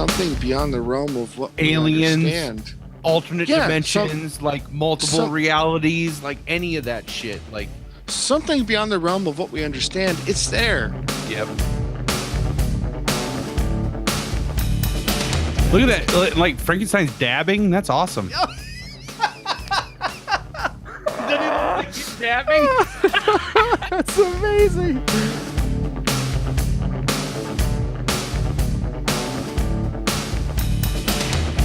something beyond the realm of what aliens, we understand. alternate dimensions, like multiple realities, like any of that shit. Like something beyond the realm of what we understand. It's there. Yep. Look at that, like Frankenstein's dabbing. That's awesome. Doesn't he look like he's dabbing? That's amazing.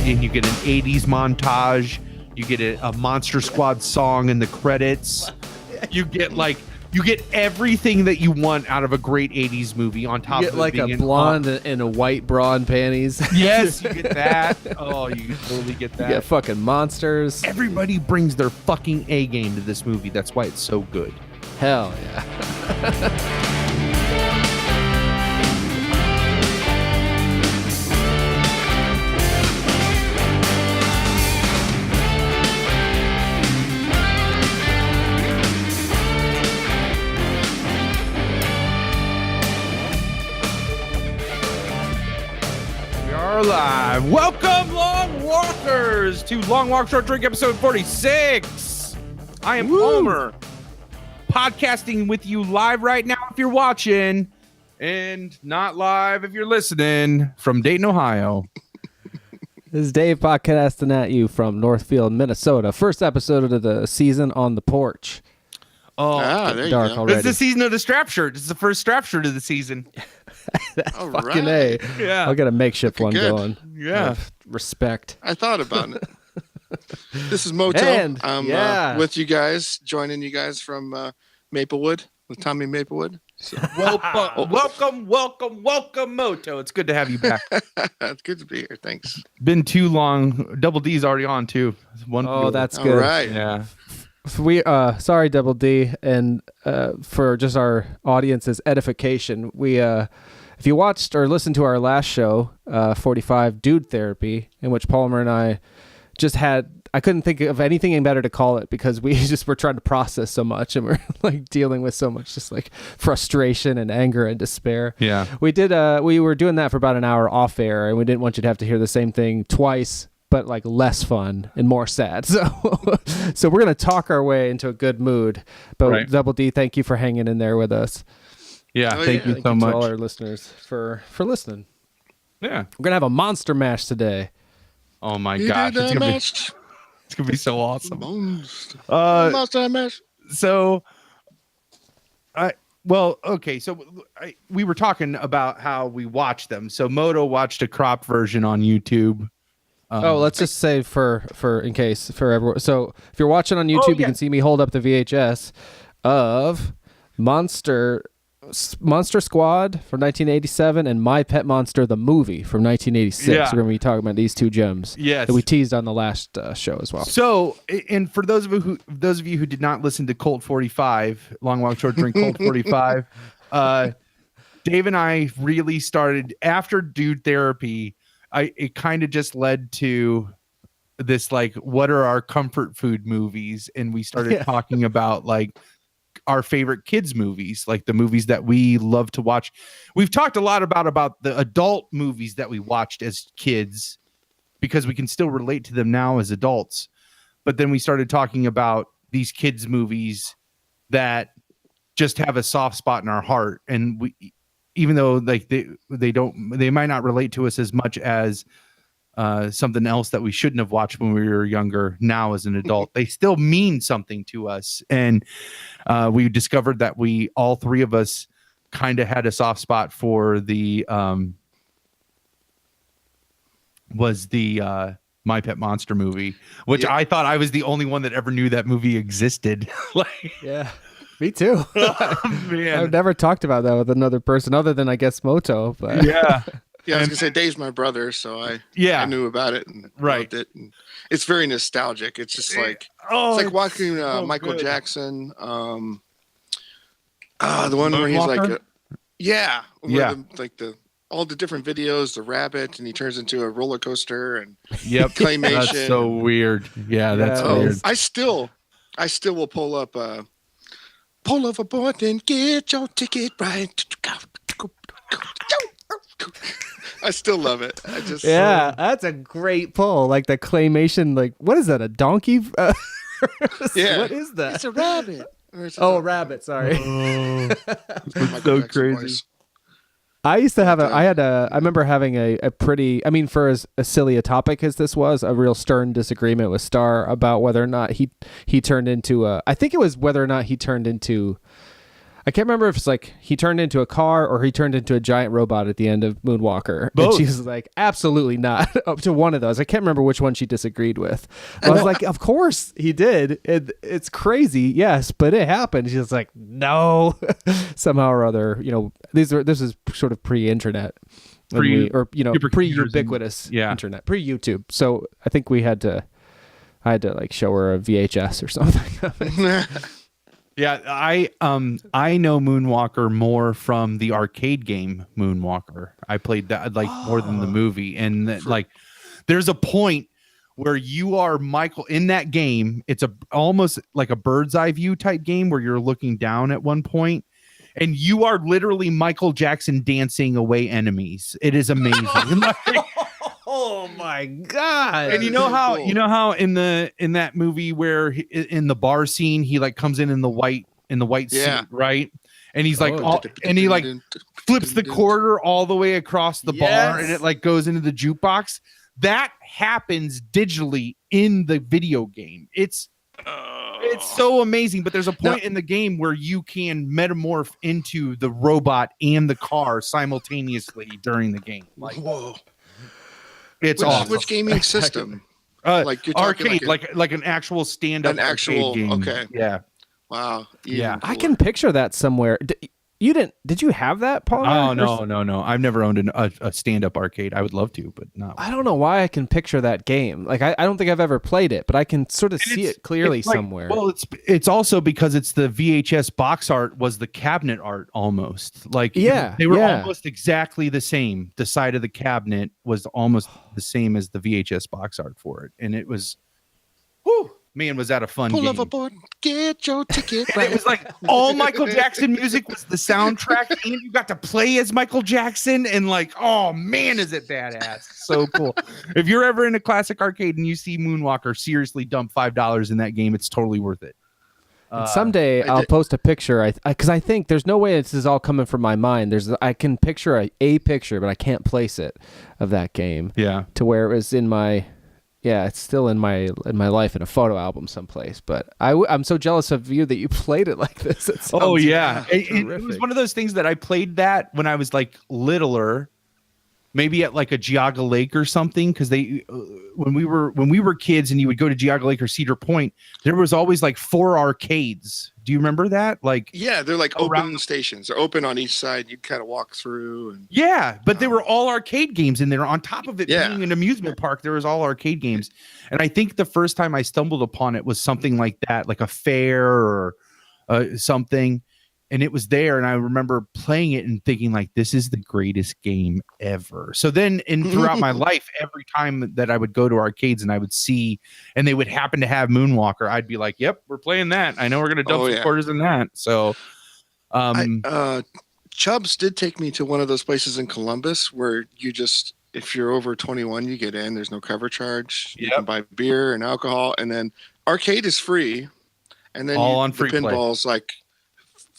And you get an 80s montage. You get a Monster Squad song in the credits. You get everything that you want out of a great 80s movie on top you of get like a blonde and a white bra and panties. Yes, you get that. Oh, you totally get that. You get fucking monsters. Everybody brings their fucking A game to this movie. That's why it's so good. Hell yeah. Live. Welcome, Long Walkers, to Long Walk Short Drink episode 46. I am Palmer, podcasting with you live right now if you're watching, and not live if you're listening from Dayton, Ohio. This is Dave podcasting at you from Northfield, Minnesota. First episode of the season on the porch. Oh, there you dark go. already. This is the season of the strap shirt. This is the first strap shirt of the season. All Fucking right. A. Yeah. I'll get a makeshift Looking one good. going. Yeah. Respect. I thought about it. This is Moto. And, I'm with you guys, joining you guys from Maplewood with Tommy Maplewood. So. Welcome, Moto. It's good to have you back. It's good to be here. Thanks. Been too long. Double D's already on too. That's All good. right. Yeah. We sorry Double D, and for just our audience's edification, we if you watched or listened to our last show, 45 Dude Therapy, in which Palmer and I just had, I couldn't think of anything better to call it because we just were trying to process so much and we're like dealing with so much just like frustration and anger and despair. Yeah. We were doing that for about an hour off air, and we didn't want you to have to hear the same thing twice, but like less fun and more sad. So we're going to talk our way into a good mood. But Right. Double D, thank you for hanging in there with us. Yeah. Oh, Thank yeah. you so To much. all our listeners for listening. Yeah. We're going to have a monster mash today. Oh my You gosh. did It's that gonna, match. it's gonna be so awesome. Monster. Uh, Monster mash. so we were talking about how we watch them. So Moto watched a crop version on YouTube. Let's just say for in case for everyone. So if you're watching on YouTube, you can see me hold up the VHS of Monster Squad from 1987 and My Pet Monster the movie from 1986. Yeah. We're going to be talking about these two gems. Yes. That we teased on the last show as well. So, and for those of you who did not listen to Colt 45, Long Walk Short Drink Colt 45, Dave and I really started after Dude Therapy. It kind of just led to this, like, what are our comfort food movies? And we started talking about like our favorite kids movies, like the movies that we love to watch. We've talked a lot about the adult movies that we watched as kids because we can still relate to them now as adults. But then we started talking about these kids movies that just have a soft spot in our heart. And we, even though like they might not relate to us as much as something else that we shouldn't have watched when we were younger, now as an adult, they still mean something to us. And we discovered that all three of us kind of had a soft spot for the My Pet Monster movie, which I thought I was the only one that ever knew that movie existed. Like, Yeah, me too. man. I've never talked about that with another person other than I guess Moto. But Yeah. Yeah, I was gonna say Dave's my brother, so I knew about it and Right. loved it. And it's very nostalgic. It's just like Oh, it's like watching so Michael good. Jackson. The one where he's like, Moonwalker? all the different videos, the rabbit, and he turns into a roller coaster and Yep. claymation. That's so weird. Yeah, that's Yeah, it weird. is. I still will pull overboard and get your ticket right. I still love it. I just Yeah, that's a great pull. Like the claymation, like what is that? A donkey? Yeah. What is that? It's a rabbit. Or it's a Oh, a dog. rabbit. Sorry. Michael so Jackson crazy. voice. I used to have I remember having a pretty, I mean, for as silly a topic as this was, a real stern disagreement with Star about whether or not he turned into I think it was whether or not he turned into, I can't remember if it's like he turned into a car or he turned into a giant robot at the end of Moonwalker. Both. And she's like, absolutely not. Up to one of those. I can't remember which one she disagreed with. I was like, of course he did. It's crazy, yes, but it happened. She's like, no. Somehow or other, this is sort of pre-internet. Pre-ubiquitous internet, pre-YouTube. So I think I had to like show her a VHS or something. Yeah, I know Moonwalker more from the arcade game Moonwalker. I played that like more than the movie, and there's a point where you are Michael in that game. It's almost like a bird's eye view type game where you're looking down at one point, and you are literally Michael Jackson dancing away enemies. It is amazing. Oh my god! And you know how in that movie where in the bar scene he like comes in the white suit, right? And he's like and he like flips the quarter all the way across the bar and it like goes into the jukebox. That happens digitally in the video game. It's so amazing, but there's a point in the game where you can metamorph into the robot and the car simultaneously during the game. Like, whoa. It's awesome. Which gaming system? Like you're arcade, like an actual stand-up, an actual game. Okay. Yeah. Wow. Yeah. I can picture that somewhere. Did you have that, Paul? Oh no. I've never owned a stand-up arcade. I would love to, but no. I don't know why I can picture that game. Like I don't think I've ever played it, but I can sort of see it clearly somewhere. Well, it's also because it's the VHS box art was the cabinet art almost. Like they were almost exactly the same. The side of the cabinet was almost the same as the VHS box art for it, and it was, whew, man, was that a fun game. Pull overboard, get your ticket. It was like all Michael Jackson music was the soundtrack, and you got to play as Michael Jackson, and like, oh man, is it badass. So cool. If you're ever in a classic arcade and you see Moonwalker, seriously dump $5 in that game. It's totally worth it. Someday I'll post a picture because I think there's no way this is all coming from my mind. I can picture a picture, but I can't place it of that game. Yeah. To where it was in my, it's still in my life in a photo album someplace. But I'm so jealous of you that you played it like this. It was one of those things that I played that when I was like littler. Maybe at like a Geauga Lake or something, because when we were kids and you would go to Geauga Lake or Cedar Point, there was always like 4 arcades. Do you remember that? Like, yeah, they're like open stations. They're open on each side. You kind of walk through. And but they were all arcade games in there. On top of it being an amusement park, there was all arcade games. And I think the first time I stumbled upon it was something like that, like a fair or something. And it was there, and I remember playing it and thinking, like, this is the greatest game ever. So then, throughout my life, every time that I would go to arcades and I would see, and they would happen to have Moonwalker, I'd be like, "Yep, we're playing that. I know we're gonna dump some quarters in that." So, Chubbs did take me to one of those places in Columbus where you just, if you're over 21, you get in. There's no cover charge. You can buy beer and alcohol, and then arcade is free, and then all on free the pinball's like.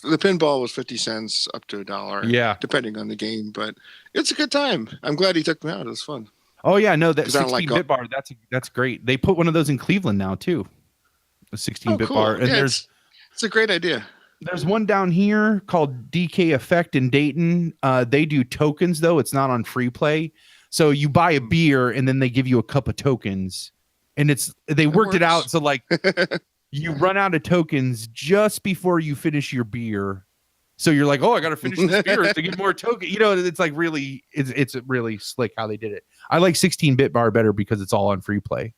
The pinball was 50 cents up to $1. Depending on the game, but it's a good time. I'm glad he took me out. It was fun. Oh yeah, no, that 16-bit bar. That's great. They put one of those in Cleveland now too. A 16-bit bar, and it's a great idea. There's one down here called DK Effect in Dayton. They do tokens though. It's not on free play. So you buy a beer and then they give you a cup of tokens, and they worked it out so like. You run out of tokens just before you finish your beer. So you're like, oh, I got to finish this beer to get more tokens. It's like really, it's really slick how they did it. I like 16-bit bar better because it's all on free play.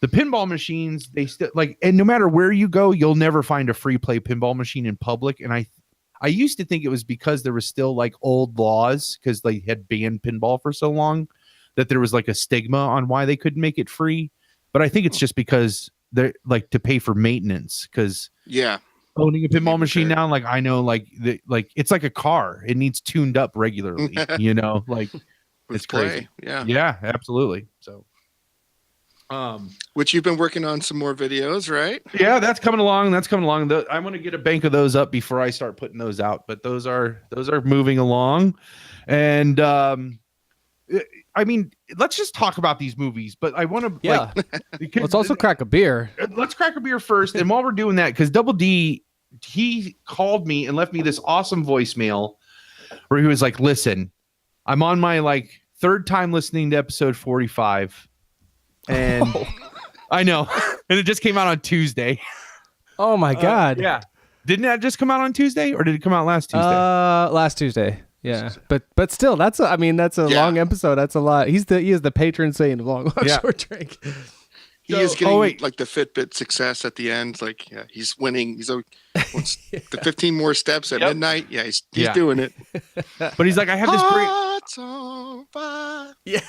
The pinball machines, they still like, and no matter where you go, you'll never find a free play pinball machine in public. And I used to think it was because there was still like old laws because they had banned pinball for so long that there was like a stigma on why they couldn't make it free. But I think it's just because they're like to pay for maintenance because owning a pinball machine now, like I know, like it's like a car. It needs tuned up regularly, like with It's play. crazy. Yeah. Yeah, absolutely. So, which you've been working on some more videos, right? yeah, that's coming along. I want to get a bank of those up before I start putting those out, but those are moving along. And I mean, let's just talk about these movies, but I want to let's also crack a beer. Let's crack a beer first. And while we're doing that, because Double D, he called me and left me this awesome voicemail where he was like, listen, I'm on my like third time listening to episode 45. And I know. And it just came out on Tuesday. Oh my God. Yeah. Didn't that just come out on Tuesday, or did it come out last Tuesday? Last Tuesday. Yeah. But still, that's a long episode. That's a lot. He is the patron saint of long short drink. He is getting like the Fitbit success at the end. Like, yeah, he's winning. He's the 15 more steps at midnight. Yeah, he's doing it. But he's like, I have this great. Hearts on fire. Yeah.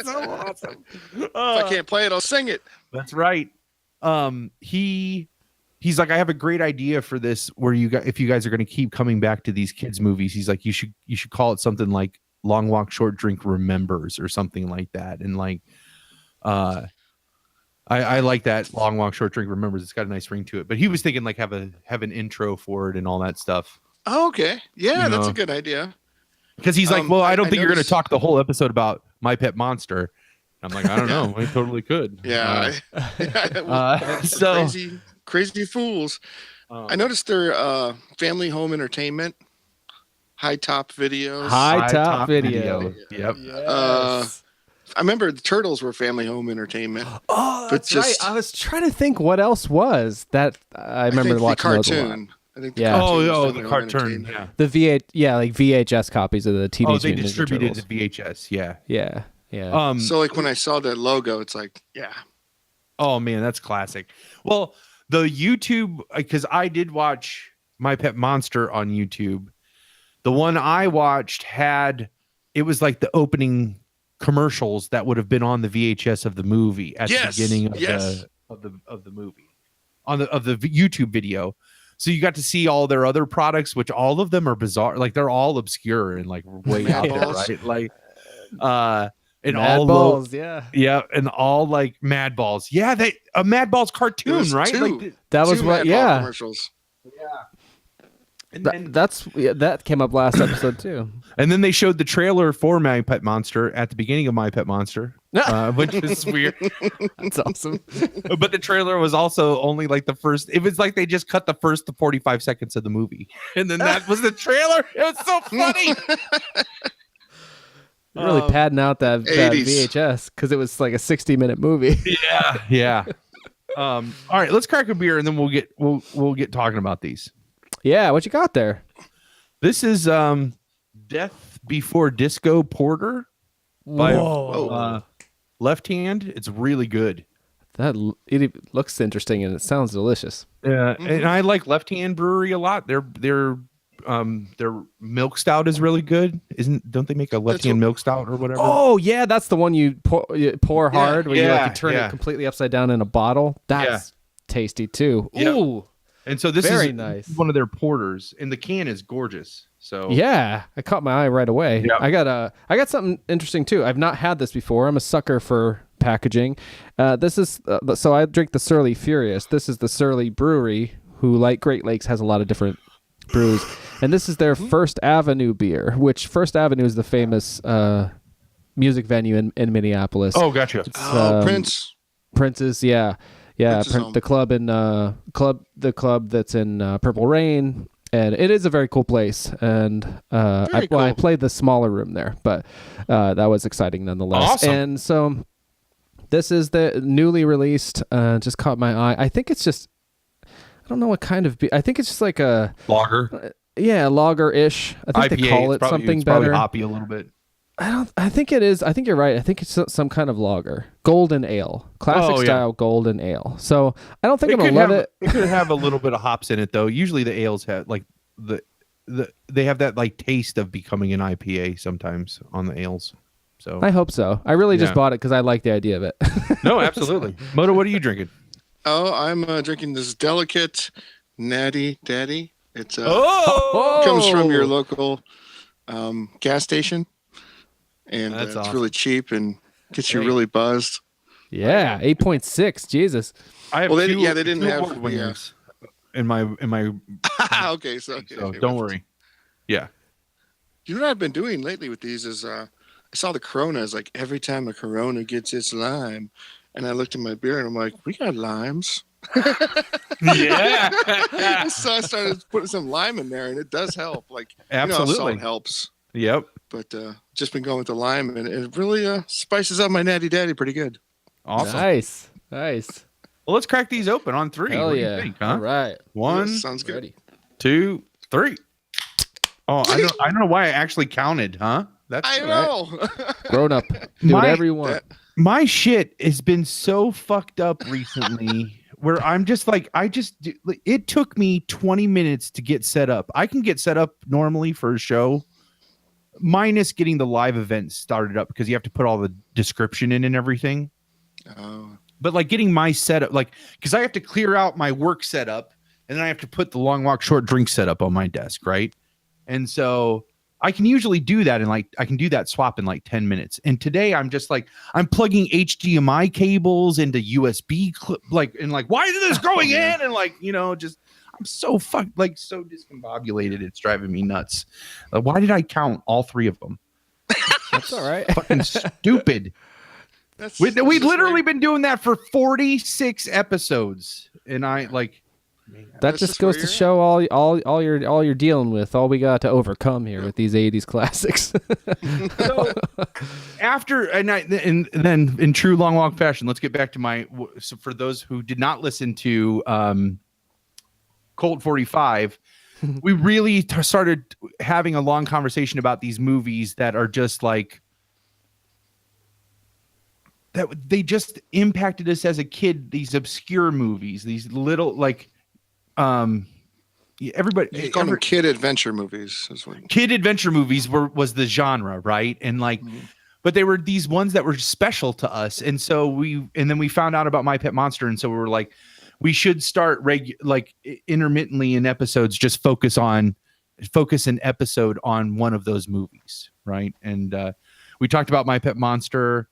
So awesome. If I can't play it, I'll sing it. That's right. He's like, I have a great idea for this. Where if you guys are going to keep coming back to these kids movies, he's like, you should call it something like Long Walk Short Drink Remembers or something like that. And like, I like that Long Walk Short Drink Remembers. It's got a nice ring to it. But he was thinking like have an intro for it and all that stuff. Oh, okay. Yeah, that's a good idea. Because he's like, well, I don't think you're going to talk the whole episode about My Pet Monster. I'm like, I don't know. I totally could. Yeah. So crazy fools. I noticed their family home entertainment, high top videos. High top video. Yep. Yes. I remember the Turtles were family home entertainment. Oh, that's right. I was trying to think what else was that. I remember watching those a lot. I think the the cartoon. Yeah. The like VHS copies of the Teenage Mutant Ninja distributed Turtles. the VHS. Yeah. Yeah. Yeah. So like when I saw that logo, it's like, yeah. Oh man, that's classic. Well, the YouTube, because I did watch My Pet Monster on YouTube. The one I watched it was like the opening commercials that would have been on the VHS of the movie at the beginning of the movie of the YouTube video. So you got to see all their other products, which all of them are bizarre. Like they're all obscure and like way out there, right? Like, and Mad all Balls, and all like Mad Balls. Yeah, a Mad Balls cartoon, right? Like that was what. Yeah. Commercials. Yeah. And that came up last episode too. And then they showed the trailer for My Pet Monster at the beginning of My Pet Monster, which is weird. That's awesome. But the trailer was also only like the first. It was like they just cut the first 45 seconds of the movie, and then that was the trailer. It was so funny. Really padding out that VHS because it was like a 60-minute movie. Yeah. All right, let's crack a beer and then we'll get talking about these. Yeah, what you got there? This is Death Before Disco Porter by Left Hand. It's really good. It looks interesting and it sounds delicious. Yeah, and I like Left Hand Brewery a lot. Their milk stout is really good. Don't they make a Left Hand milk stout or whatever? Oh yeah, that's the one you pour hard where you turn it completely upside down in a bottle. That's tasty too. Yep. Ooh. And so this Very is nice. One of their porters, and the can is gorgeous. So yeah, I caught my eye right away. Yep. I got something interesting too. I've not had this before. I'm a sucker for packaging. This is so I drink the Surly Furious. This is the Surly Brewery, who like Great Lakes has a lot of different brews, and this is their First Avenue beer. Which First Avenue is the famous music venue in Minneapolis. Oh, gotcha. Prince's, yeah. Yeah, the club in the club that's in Purple Rain, and it is a very cool place. And I played the smaller room there, but that was exciting nonetheless. Awesome. And so this is the newly released. Just caught my eye. I think it's just I don't know what kind of beer. I think it's just like a lager. Yeah, lager-ish. I think IPA, they call it something better. Probably hoppy a little bit. I think it is. I think you're right. I think it's some kind of lager, golden ale, classic style golden ale. So I don't think I'm gonna love it. It could have a little bit of hops in it though. Usually the ales have like they have that like taste of becoming an IPA sometimes on the ales. So I hope so. I really just bought it because I like the idea of it. No, absolutely. Moto, what are you drinking? Oh, I'm drinking this delicate Natty Daddy. It's comes from your local gas station, and That's it's awesome. really cheap and gets you really buzzed. Yeah, 8.6. Jesus. I have Well, they two, didn't two have award winners in my okay, so don't worry. Yeah. You know what I've been doing lately with these is I saw the Coronas, like every time a Corona gets its lime, and I looked at my beer and I'm like, we got limes. Yeah. So I started putting some lime in there, and it does help. Like, Absolutely. you know how salt helps. Yep. But just been going with the lime, and it really spices up my natty daddy pretty good. Awesome. Nice. Well, let's crack these open on 3. Hell what yeah. do you think, huh? All right. 1, Sounds good. Ready. 2, 3. Oh, I don't know why I actually counted, huh? That's I know. Grown up. Do whatever you want. My shit has been so fucked up recently where I'm just like, it took me 20 minutes to get set up. I can get set up normally for a show, minus getting the live event started up because you have to put all the description in and everything. Oh. But like getting my setup, like, because I have to clear out my work setup and then I have to put the long walk short drink setup on my desk, right? And so I can usually do that I can do that swap in like 10 minutes. And today I'm just like, I'm plugging HDMI cables into USB why is this going in? And like, just I'm so so discombobulated. It's driving me nuts. Why did I count all 3 of them? That's all right. Fucking stupid. We've literally been doing that for 46 episodes, and that just goes to show all you're dealing with, all we got to overcome here with these 80s classics. So after and then in true long walk fashion, let's get back to so for those who did not listen to Colt 45, we really started having a long conversation about these movies that are just like that they just impacted us as a kid. These obscure movies, these little everybody you call them kid adventure movies. Kid adventure movies was the genre, right? And but they were these ones that were special to us, and so then we found out about My Pet Monster, and so we were like, we should start intermittently in episodes, just focus an episode on one of those movies, right? And we talked about My Pet Monster.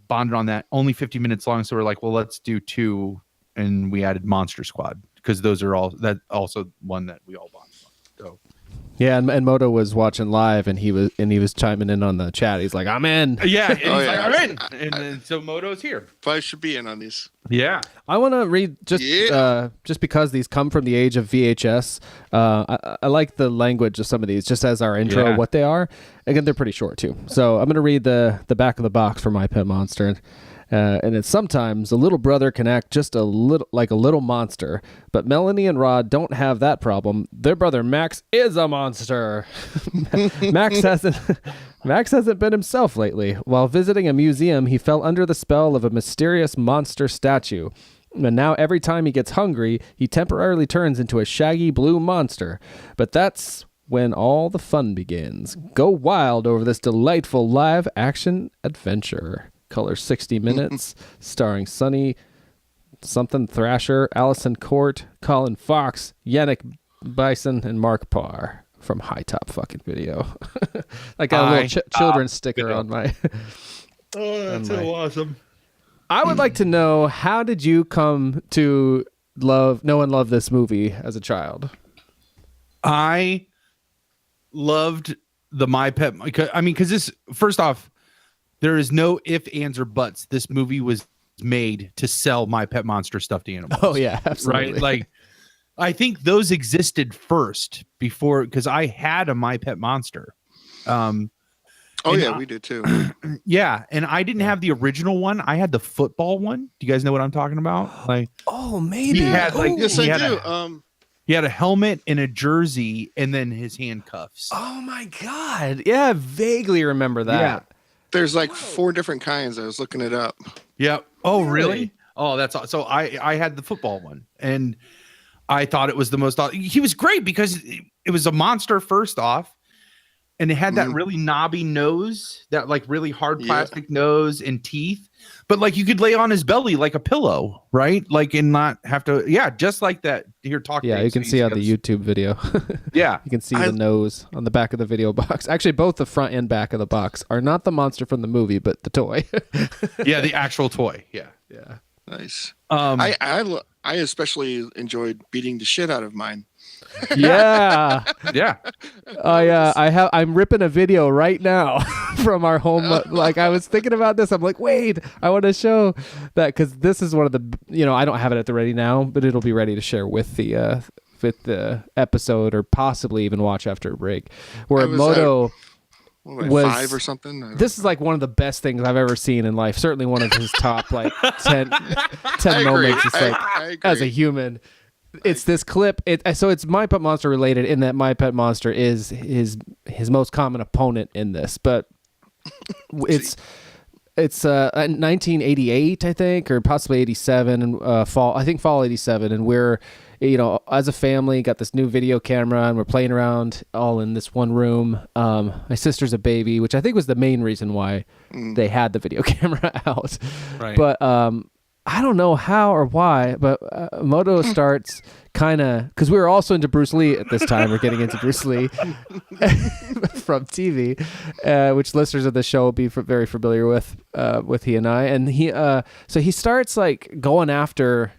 Bonded on that, only 50 minutes long, so we're like, well, let's do 2, and we added Monster Squad because those are also one that we all bonded on. So yeah, and Moto was watching live, and he was chiming in on the chat. He's like, I'm in. Yeah, and like, I'm in. And so Moto's here. I should be in on these. Yeah, I want to read just because these come from the age of VHS. I like the language of some of these, just as our intro, what they are. Again, they're pretty short too. So I'm going to read the back of the box for My Pet Monster. And it's sometimes a little brother can act just a little monster, but Melanie and Rod don't have that problem. Their brother Max is a monster. Max hasn't been himself lately. While visiting a museum, he fell under the spell of a mysterious monster statue. And now every time he gets hungry, he temporarily turns into a shaggy blue monster. But that's when all the fun begins. Go wild over this delightful live action adventure. Color 60 minutes, starring Sonny something Thrasher, Allison Court, Colin Fox, Yannick Bison, and Mark Parr from High Top fucking Video. I got a little children's sticker on my. Oh, that's so awesome. I would like to know, how did you come to know and love this movie as a child? I loved the My Pet. Because this, first off, there is no ifs, ands, or buts. This movie was made to sell My Pet Monster stuffed animals. Oh yeah, absolutely. Right? Like, I think those existed first before, because I had a My Pet Monster. We did too. Yeah, and I didn't have the original one. I had the football one. Do you guys know what I'm talking about? Like, oh, maybe. He had yes, I do. He had a helmet and a jersey, and then his handcuffs. Oh my god! Yeah, I vaguely remember that. Yeah. There's like 4 different kinds. I was looking it up. Yeah. Oh, really? Oh, that's so. I had the football one, and I thought it was the most. He was great because it was a monster. First off, and it had that really knobby nose, that like really hard Yeah. plastic nose and teeth. But like you could lay on his belly like a pillow, right? Like and not have to, just like that. Here, talk. Yeah, Dave, you can see on the YouTube video. Yeah, you can see the nose on the back of the video box. Actually, both the front and back of the box are not the monster from the movie, but the toy. yeah, the actual toy. Yeah. Nice. I especially enjoyed beating the shit out of mine. Yeah. yeah. I'm ripping a video right now from our home. Like I was thinking about this. I'm like, wait, I want to show that because this is one of the, I don't have it at the ready now, but it'll be ready to share with the episode or possibly even watch after a break. Where Moto was 5 or something. This is like one of the best things I've ever seen in life. Certainly one of his top like 10 moments. It's like I as a human. It's this clip. So it's My Pet Monster related in that My Pet Monster is his most common opponent in this, but it's 1988, I think, or possibly 87, and fall 87, and we're as a family got this new video camera and we're playing around all in this one room. My sister's a baby, which I think was the main reason why they had the video camera out. Right. But I don't know how or why, but Moto starts kind of, because we were also into Bruce Lee at this time. We're getting into Bruce Lee from TV, which listeners of the show will be very familiar with he and I. And so he starts like going after,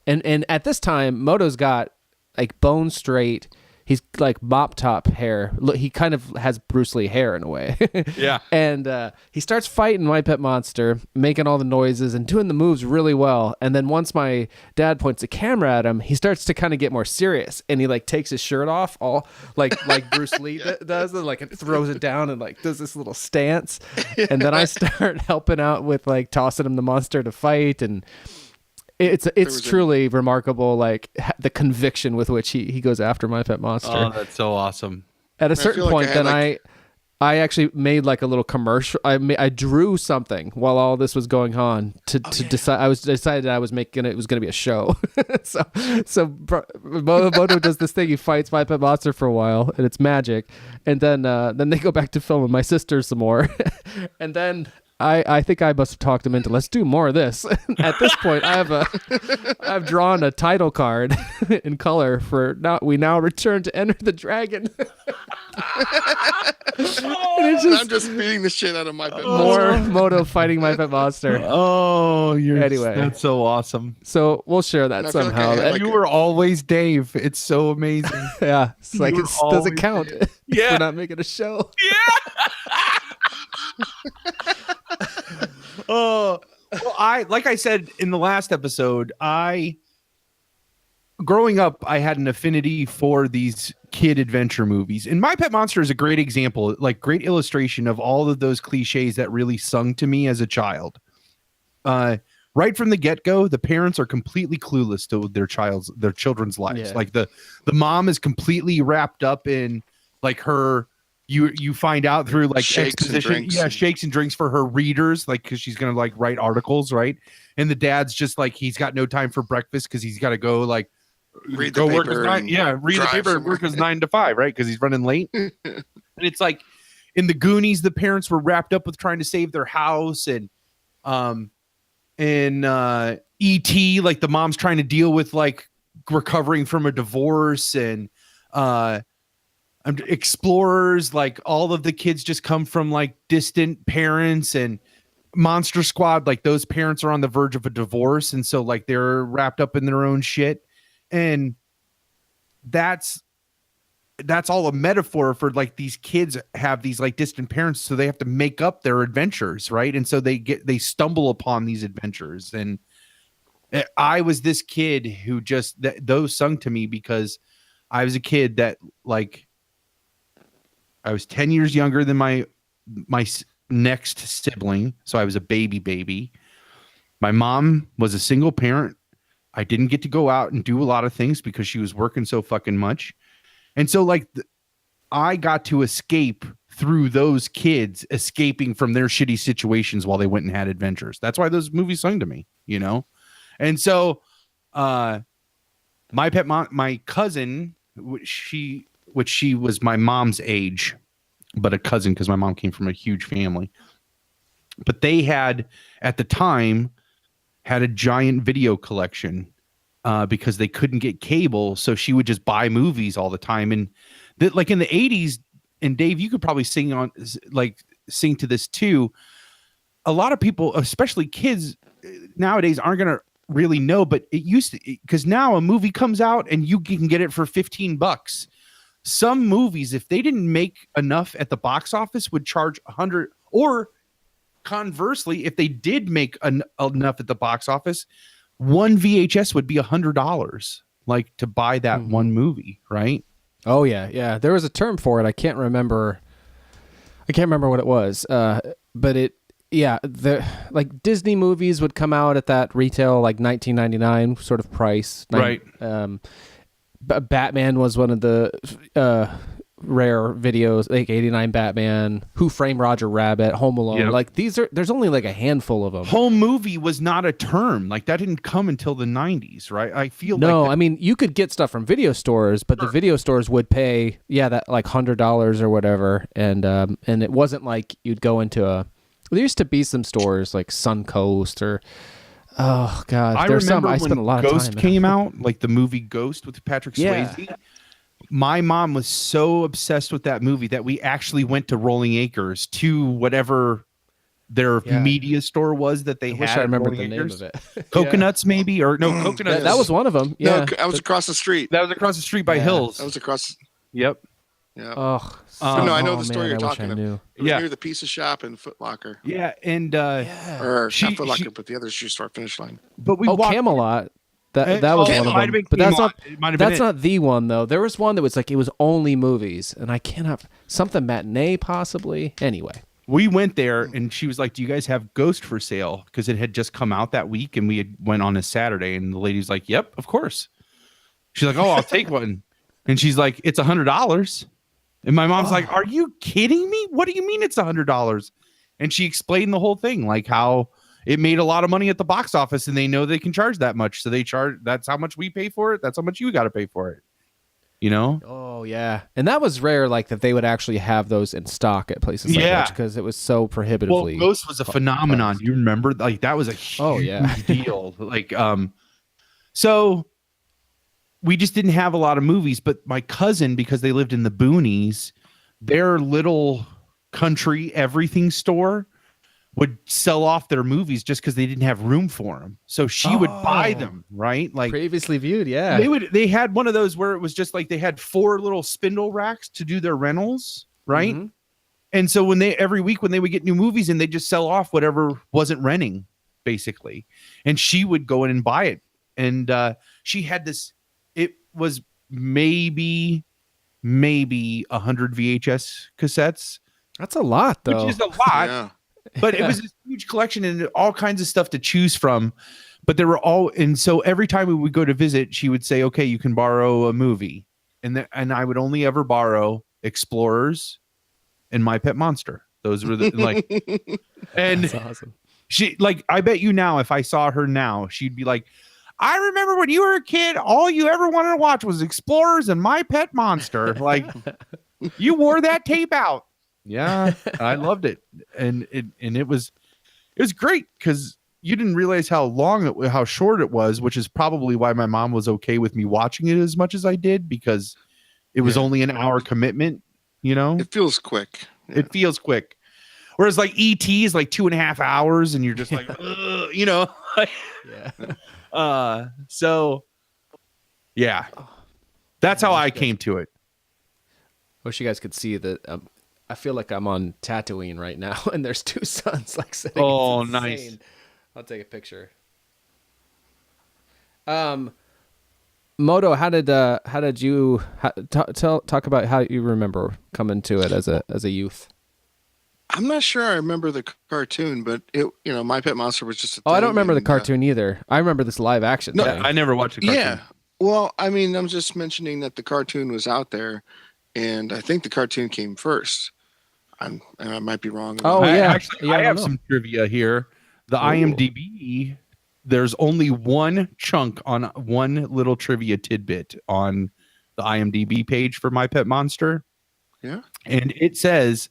and at this time, Moto's got like bone straight. He's like mop top hair. Look, he kind of has Bruce Lee hair in a way. Yeah. And he starts fighting My Pet Monster, making all the noises and doing the moves really well. And then once my dad points the camera at him, he starts to kind of get more serious. And he like takes his shirt off, all like Bruce Lee does, and like it throws it down and like does this little stance. And then I start helping out with like tossing him the monster to fight, and it's truly remarkable, like the conviction with which he goes after My Pet Monster. Oh, that's so awesome. At a certain point, I actually made like a little commercial. I drew something while all this was going on to decide. I decided I was making it was going to be a show. so Moto does this thing. He fights My Pet Monster for a while, and it's magic. And then they go back to filming my sister some more, and then. I think I must have talked him into let's do more of this. At this point, I've drawn a title card in color for now. We now return to Enter the Dragon. I'm just beating the shit out of My Pet Monster. More Moto fighting My Pet Monster. Oh, anyway. That's so awesome. So we'll share that somehow. You were always Dave. It's so amazing. Yeah, it's like it doesn't count. Yeah, we're not making a show. Yeah. Oh, well, like I said in the last episode, growing up, I had an affinity for these kid adventure movies, and My Pet Monster is a great example, like great illustration of all of those cliches that really sung to me as a child. Right from the get-go, the parents are completely clueless to their children's lives. Yeah. Like the mom is completely wrapped up in like her. You find out through like shakes exposition, shakes and drinks for her readers, like because she's gonna like write articles, right? And the dad's just like he's got no time for breakfast because he's got to go like read go the work paper. read the paper and work his 9 to 5, right? Because he's running late. And it's like in the Goonies, the parents were wrapped up with trying to save their house, and in E.T., like the mom's trying to deal with like recovering from a divorce, and Explorers, like all of the kids just come from like distant parents, and Monster Squad, like those parents are on the verge of a divorce, and so like they're wrapped up in their own shit, and that's all a metaphor for like these kids have these like distant parents, so they have to make up their adventures, right? And so they stumble upon these adventures, and I was this kid who just those sung to me because I was a kid that like. I was 10 years younger than my next sibling, so I was a baby. My mom was a single parent. I didn't get to go out and do a lot of things because she was working so fucking much. And so like I got to escape through those kids escaping from their shitty situations while they went and had adventures. That's why those movies sung to me, And so my cousin, which she was my mom's age, but a cousin because my mom came from a huge family. But they had, at the time, had a giant video collection because they couldn't get cable. So she would just buy movies all the time. And like in the 80s, and Dave, you could probably sing to this too. A lot of people, especially kids nowadays, aren't going to really know, but it used to, because now a movie comes out and you can get it for $15. Some movies, if they didn't make enough at the box office, would charge $100, or conversely, if they did make enough at the box office, one VHS would be $100, like to buy that one movie, right? Oh yeah. There was a term for it. I can't remember what it was. But like Disney movies would come out at that retail like $19.99 sort of price. Right. Batman was one of the rare videos, like 89 Batman, Who Framed Roger Rabbit, Home Alone. Yep. Like there's only like a handful of them. Home movie was not a term. Like that didn't come until the 90s, right? I feel no, like I mean, you could get stuff from video stores, but the video stores would pay, that like $100 or whatever. And it wasn't like you'd go into there used to be some stores like Suncoast or, oh God, I there's remember some, I when spent a lot of Ghost time. came out, like the movie Ghost with Patrick Yeah. Swayze. My mom was so obsessed with that movie that we actually went to Rolling Acres, to whatever their media store was that they I had. wish I remembered the Rolling name Acres. of it. Coconuts, maybe, or no, Coconuts. That was one of them. Yeah, No, I was across the street. That was across the street by Hills. That was across. Yep. Yeah. Oh, But no, I know oh, the story man, you're I wish talking I about. knew. It was Yeah. near the pizza shop and Foot Locker. Yeah, and Or She- not Foot Locker, she- but the other shoe store, Finish Line. but we Oh, walked. Camelot. That was it one of might them. have been But that's Camelot. not It might have been that's it. not the one though. There was one that was like it was only movies, and I cannot something matinee possibly. Anyway, We went there and she was like, "Do you guys have Ghost for sale?" Because it had just come out that week, and we had went on a Saturday, and the lady's like, "Yep, of course." She's like, "Oh, I'll take one," and she's like, "It's $100." And my mom's like, "Are you kidding me? What do you mean it's $100?" And she explained the whole thing, like how it made a lot of money at the box office, and they know they can charge that much, so they charge. That's how much we pay for it. That's how much you got to pay for it. You know? oh yeah, and that was rare, like that they would actually have those in stock at places like that because it was so prohibitively. Well, Ghost was a phenomenon. Do you remember? Like that was a huge deal. Like, so we just didn't have a lot of movies. But my cousin, because they lived in the boonies, their little country everything store would sell off their movies just because they didn't have room for them. So she would buy them, right? Like previously viewed, yeah. they had one of those where it was just like they had 4 little spindle racks to do their rentals, right? Mhm. And so every week when they would get new movies in, they just sell off whatever wasn't renting, basically. And she would go in and buy it. And she had this, it was maybe 100 VHS cassettes, That's a lot though. which is a lot. Yeah. But it was this huge collection and all kinds of stuff to choose from. But there were and so every time we would go to visit, she would say, "Okay, you can borrow a movie," and I would only ever borrow Explorers and My Pet Monster. Those were the like, and That's awesome. she like, I bet you now, if I saw her now, she'd be like, "I remember when you were a kid, all you ever wanted to watch was Explorers and My Pet Monster. Like, you wore that tape out." Yeah, I loved it, and it was great because you didn't realize how short it was, which is probably why my mom was okay with me watching it as much as I did, because it was only an hour commitment. You know, It feels quick. it feels quick. Whereas like ET is like 2.5 hours, and you're just like, "Ugh," you know. Yeah. So yeah, that's how I came to it. Wish you guys could see that. I feel like I'm on Tatooine right now, and there's 2 suns like sitting. Oh, It's nice. insane. I'll take a picture. Moto, how did you talk about how you remember coming to it as a youth? I'm not sure I remember the cartoon, but My Pet Monster was just a Oh, I don't thing, remember the and, cartoon either. I remember this live action No, thing. I never watched the cartoon. Yeah. Well, I mean, I'm just mentioning that the cartoon was out there, and I think the cartoon came first. And I might be wrong. Oh, I yeah. actually, Yeah, I I don't have know. some trivia here. The IMDb, there's only one chunk on one little trivia tidbit on the IMDb page for My Pet Monster. Yeah. And it says,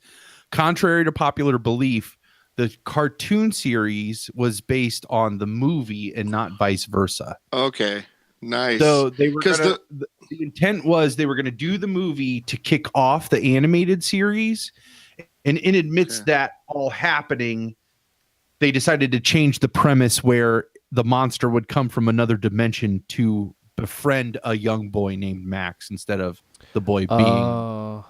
contrary to popular belief, the cartoon series was based on the movie and not vice versa. Okay. Nice. So they were 'Cause gonna, the intent was they were going to do the movie to kick off the animated series. And in amidst that all happening, they decided to change the premise where the monster would come from another dimension to befriend a young boy named Max instead of the boy being.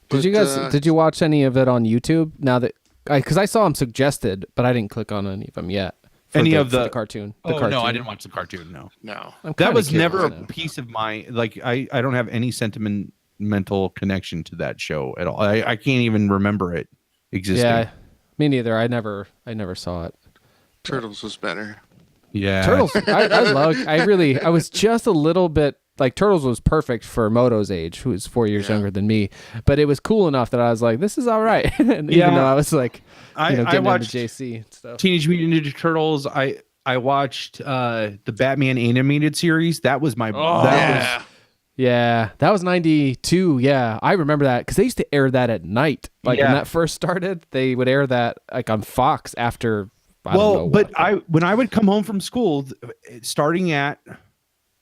Did you watch any of it on YouTube? Now that because I saw them suggested, but I didn't click on any of them yet. For the cartoon? No, I didn't watch the cartoon. No. No. That was never a piece of my I don't have any sentimental connection to that show at all. I can't even remember it existing. Yeah, me neither. I never saw it. Turtles was better. Yeah, Turtles. I was just a little bit like Turtles was perfect for Moto's age, who is 4 years younger than me. But it was cool enough that I was like, this is all right. And even though I was like, I watched JC and stuff. Teenage Mutant Ninja Turtles. I watched the Batman animated series. That was my that was 92. Yeah, I remember that because they used to air that at night. Like when that first started, they would air that like on Fox after. When I would come home from school, starting at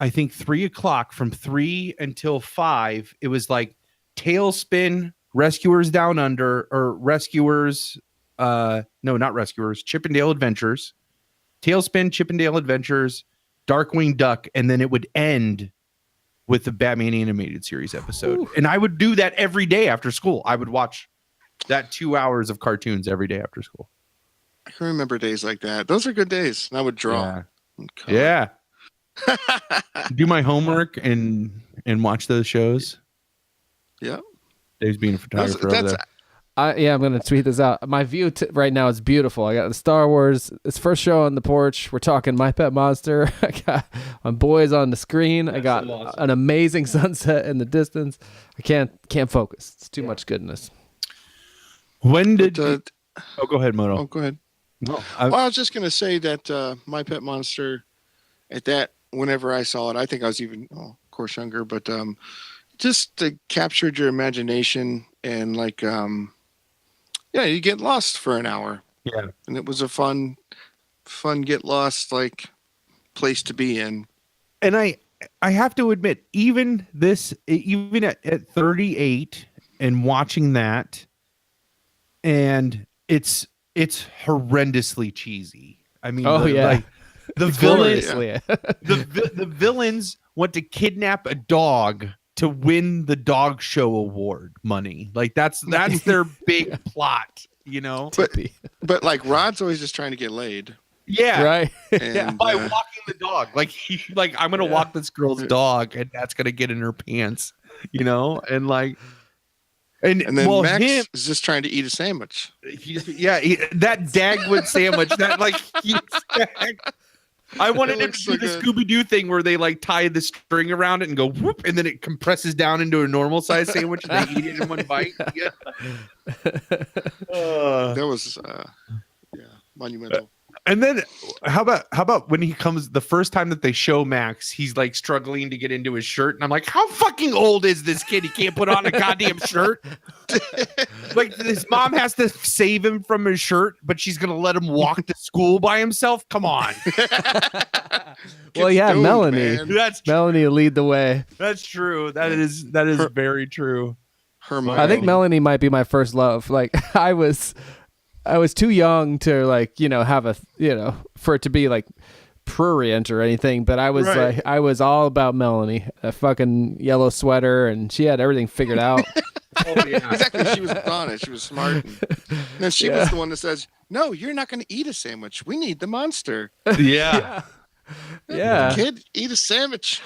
I think 3:00, from 3 until 5, it was like Tailspin, Rescuers Down Under, or Rescuers. No, not Rescuers. Chippendale Adventures, Tailspin, Chippendale Adventures, Darkwing Duck, and then it would end with the Batman animated series episode. Ooh. And I would do that every day after school. I would watch that 2 hours of cartoons every day after school. I can remember days like that. Those are good days. And I would draw. Yeah. Do my homework and watch those shows. Yeah. Dave's being a photographer over there. I'm going to tweet this out. My view right now is beautiful. I got the Star Wars. It's first show on the porch. We're talking My Pet Monster. I got my boys on the screen. I got an amazing sunset in the distance. I can't focus. It's too much goodness. When did go ahead, Moto. Oh, go ahead. No, I was just going to say that My Pet Monster, whenever I saw it, I think I was even, of course, younger, but just captured your imagination and like, you get lost for an hour. Yeah. And it was a fun get lost, like, place to be in. And I have to admit, even at 38 and watching that, and it's horrendously cheesy. I mean, like the villains, the villains want to kidnap a dog to win the dog show award money. Like that's their big plot, you know. But like Rod's always just trying to get laid. Yeah, right. And, by walking the dog, like I'm gonna walk this girl's dog, and that's gonna get in her pants, you know, and like. And then Max is just trying to eat a sandwich. That Dagwood sandwich. That like, I wanted him to do the Scooby-Doo thing where they like tie the string around it and go whoop, and then it compresses down into a normal size sandwich, and they eat it in one bite. Yeah. That was monumental. And then how about when he comes the first time that they show Max, he's like struggling to get into his shirt, and I'm like, how fucking old is this kid? He can't put on a goddamn shirt. Like his mom has to save him from his shirt, but she's gonna let him walk to school by himself. Come on. Well, yeah, Melanie. Melanie will lead the way. That's true. That is very true. I think Melanie might be my first love. Like I was too young to like, have for it to be like prurient or anything, but I was like, I was all about Melanie, a fucking yellow sweater, and she had everything figured out. Oh, yeah. Exactly. She was on it. She was smart. And then she was the one that says, no, you're not going to eat a sandwich. We need the monster. Yeah. Yeah. Kid, eat a sandwich.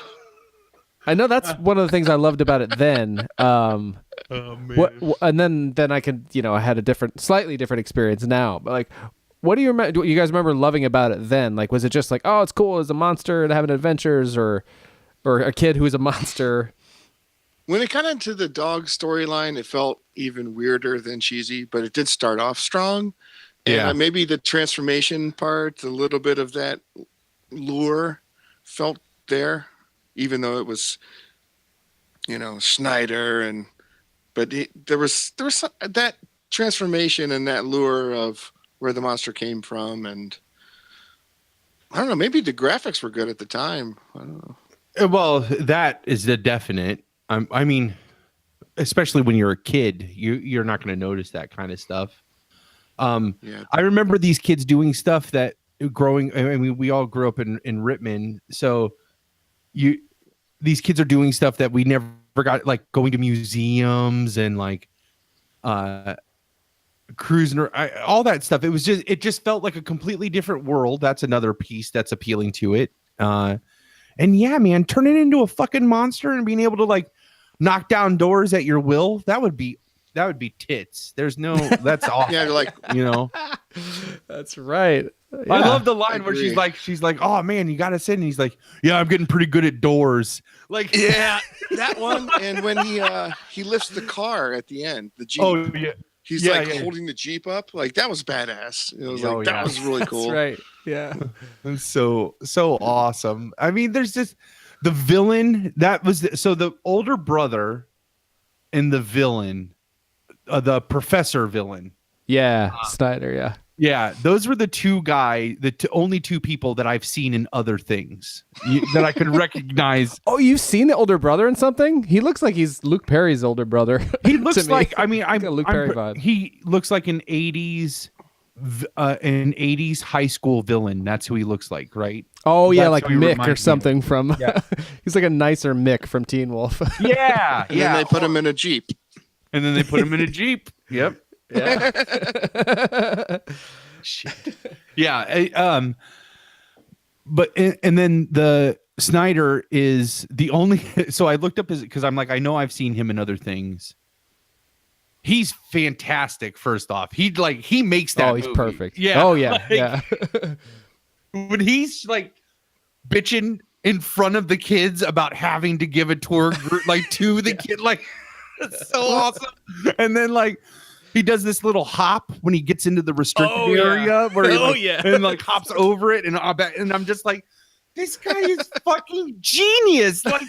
I know that's one of the things I loved about it then. And then I could, I had a slightly different experience now. But like, what do you guys remember loving about it then? Like, was it just like, oh, it's cool as a monster and having adventures, or a kid who's a monster? When it got into the dog storyline, it felt even weirder than cheesy, but it did start off strong. Yeah. And maybe the transformation part, a little bit of that lure felt there. Even though it was Snyder but there was that transformation and that lure of where the monster came from, and I don't know, maybe the graphics were good at the time. I don't know. Well, that is the definite. I mean, especially when you're a kid, you're not going to notice that kind of stuff. Yeah. I remember these kids doing stuff that growing. I mean, we all grew up in Rittman, so these kids are doing stuff that we never got, like going to museums and like cruising, all that stuff. It just felt like a completely different world. That's another piece that's appealing to it. And yeah, man, turning into a fucking monster and being able to like knock down doors at your will, that would be tits. That's awesome. Yeah, like That's right. Yeah. I love the line where she's like, oh man, you gotta sit, and he's like, yeah, I'm getting pretty good at doors. Like, yeah, that one. And when he lifts the car at the end, the Jeep. Oh yeah. He's holding the Jeep up. Like, that was badass. It was that was really cool. That's right. Yeah. It's so awesome. I mean, there's just the villain so the older brother and the villain, the professor villain. Yeah. Snyder. Yeah. Yeah, those were the only two people that I've seen in other things that I could recognize. Oh, you've seen the older brother in something? He looks like he's Luke Perry's older brother. He looks like, I mean, Luke Perry vibe. He looks like an 80s high school villain. That's who he looks like, right? Oh yeah, That's like Mick or something from. Yeah. He's like a nicer Mick from Teen Wolf. Yeah, and then they put him in a Jeep. Yep. Yeah. Shit. Yeah. But and then the Snyder is the only. So I looked up because I'm like, I know I've seen him in other things. He's fantastic. First off, he makes that. Oh, he's movie. perfect. Yeah. Oh yeah. Yeah. When he's like bitching in front of the kids about having to give a tour like to the kid, like it's so awesome. And then like he does this little hop when he gets into the restricted area where he and like hops over it, and I'm just like, this guy is fucking genius. Like,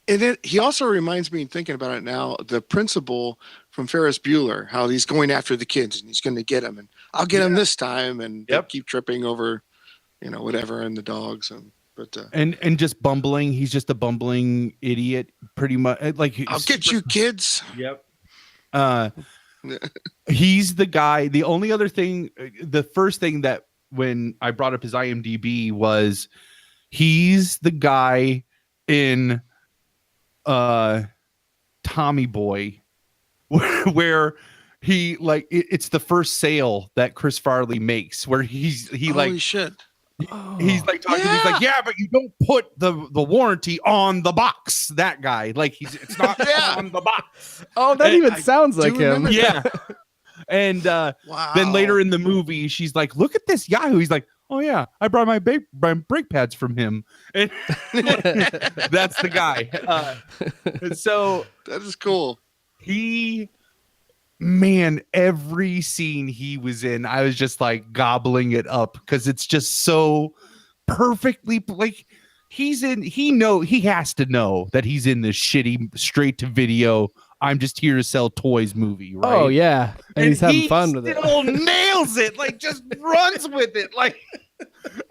and he also reminds me, thinking about it now, the principal from Ferris Bueller, how he's going after the kids and he's going to get them, and I'll get them this time, and they keep tripping over, whatever, and the dogs, and just bumbling. He's just a bumbling idiot, pretty much. Like, I'll get you, kids. Yep. He's the guy. The only other thing, the first thing that when I brought up his IMDb was he's the guy in Tommy Boy where he it's the first sale that Chris Farley makes where holy shit. He's like talking. He's like, yeah, but you don't put the warranty on the box. That guy, like, it's not on the box. Oh, that even sounds like him. Yeah. And then later in the movie, she's like, look at this Yahoo. He's like, oh yeah, I brought my brake pads from him. And that's the guy. So that is cool. Every scene he was in, I was just like gobbling it up because it's just so perfectly like he has to know that he's in this shitty straight to video I'm just here to sell toys movie, right? Oh yeah. And he's having fun with it. Still nails it, like just runs with it. Like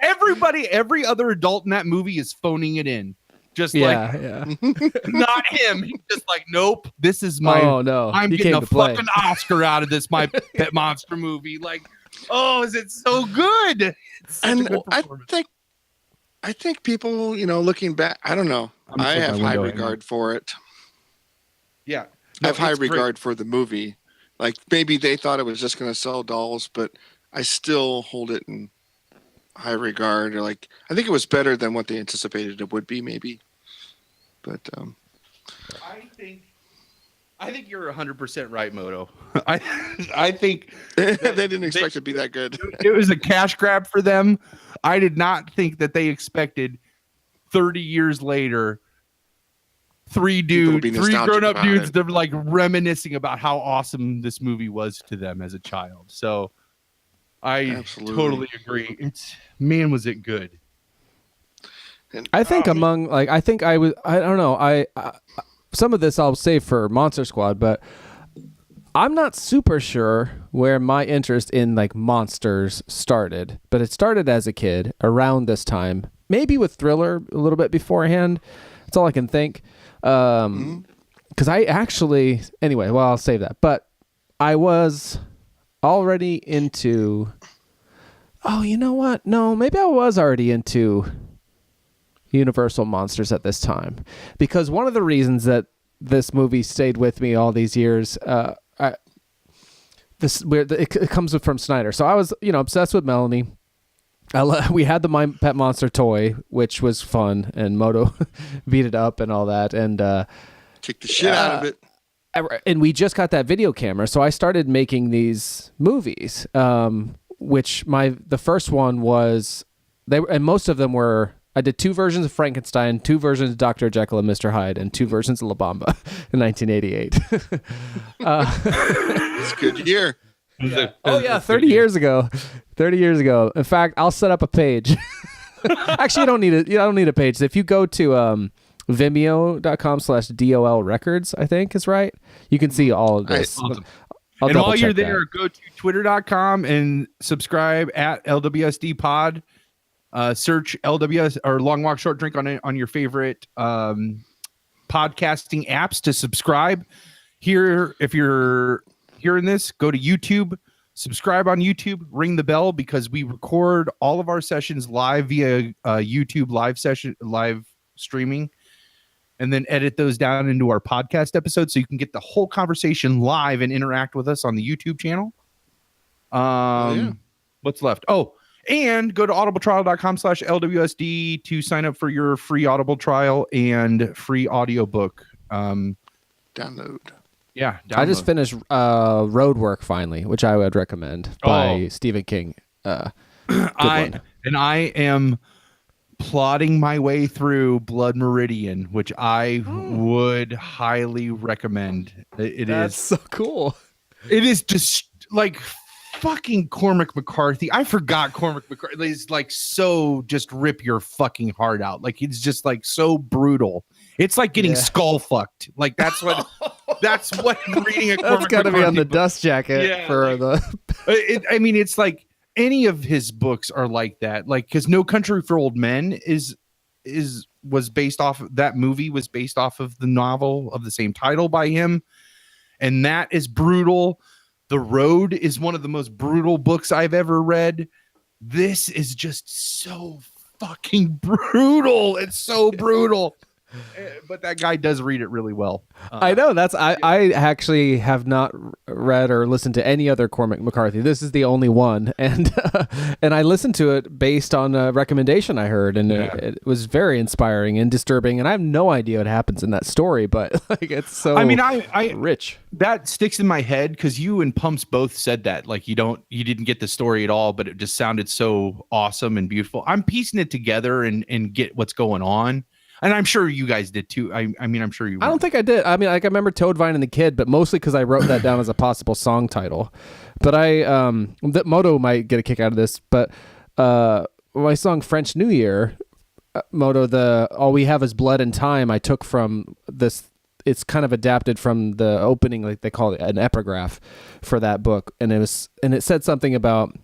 every other adult in that movie is phoning it in. Just not him. He's just like, nope, this is my. Oh no, I'm getting a fucking Oscar out of this. My Pet Monster movie. Like, oh, is it so good? And I think people, looking back, I don't know. I have high regard for it. Yeah, I have high regard for the movie. Like, maybe they thought it was just going to sell dolls, but I still hold it in high regard. Or like, I think it was better than what they anticipated it would be, maybe. But I think you're 100% right, Moto. I think they didn't expect it to be that good. It was a cash grab for them. I did not think that they expected 30 years later, three grown-up dudes, they're like reminiscing about how awesome this movie was to them as a child. So I totally agree. Was it good? And, I think among like I think I was I don't know I some of this I'll save for Monster Squad, but I'm not super sure where my interest in like monsters started. But it started as a kid around this time, maybe with Thriller a little bit beforehand. That's all I can think. Because I actually anyway, well I'll save that. But I was already into. Oh, you know what? No, maybe I was already into Universal Monsters at this time, because one of the reasons that this movie stayed with me all these years, it comes from Snyder. So I was, obsessed with Melanie. We had the My Pet Monster toy, which was fun, and Moto beat it up and all that, and kicked the shit out of it. And we just got that video camera, so I started making these movies. Which the first one was and most of them were. I did 2 versions of Frankenstein, 2 versions of Dr. Jekyll and Mr. Hyde, and 2 versions of La Bamba in 1988. It's a good year. Yeah. Oh yeah, 30 years ago. 30 years ago. In fact, I'll set up a page. Actually, you don't need a page. If you go to Vimeo.com/DOL Records, I think is right. You can see all of this. Awesome. And while you're there, go to twitter.com and subscribe at LWSD Pod. Search LWS or Long Walk Short Drink on your favorite podcasting apps to subscribe. Here, if you're hearing this, go to YouTube, subscribe on YouTube, ring the bell, because we record all of our sessions live via YouTube live streaming, and then edit those down into our podcast episodes so you can get the whole conversation live and interact with us on the YouTube channel. What's left? Oh, and go to audibletrial.com/LWSD to sign up for your free Audible trial and free audiobook. Download. Yeah. I just finished Roadwork finally, which I would recommend by Stephen King. I am plodding my way through Blood Meridian, which I would highly recommend. That's so cool. It is just like fucking Cormac McCarthy. I forgot Cormac McCarthy is like so just rip your fucking heart out. Like it's just like so brutal. It's like getting skull fucked. Like that's what reading a Cormac That's got to be on the book. Dust Jacket for the. It's like any of his books are like that. Like because No Country for Old Men was based off that movie was based off of the novel of the same title by him, and that is brutal. The Road is one of the most brutal books I've ever read. This is just so fucking brutal. It's so brutal. But that guy does read it really well. I know. I actually have not read or listened to any other Cormac McCarthy. This is the only one, and I listened to it based on a recommendation I heard, and it was very inspiring and disturbing. And I have no idea what happens in that story, but like it's so. I mean, I rich. That sticks in my head because you and Pumps both said that. Like you didn't get the story at all, but it just sounded so awesome and beautiful. I'm piecing it together and get what's going on. And I'm sure you guys did too. I mean, I'm sure you. I don't think I did. I mean, like I remember Toadvine and the Kid, but mostly because I wrote that down as a possible song title. But that Moto might get a kick out of this. But my song French New Year, Moto, All We Have Is Blood and Time, I took from this. It's kind of adapted from the opening, like they call it an epigraph for that book, and it said something about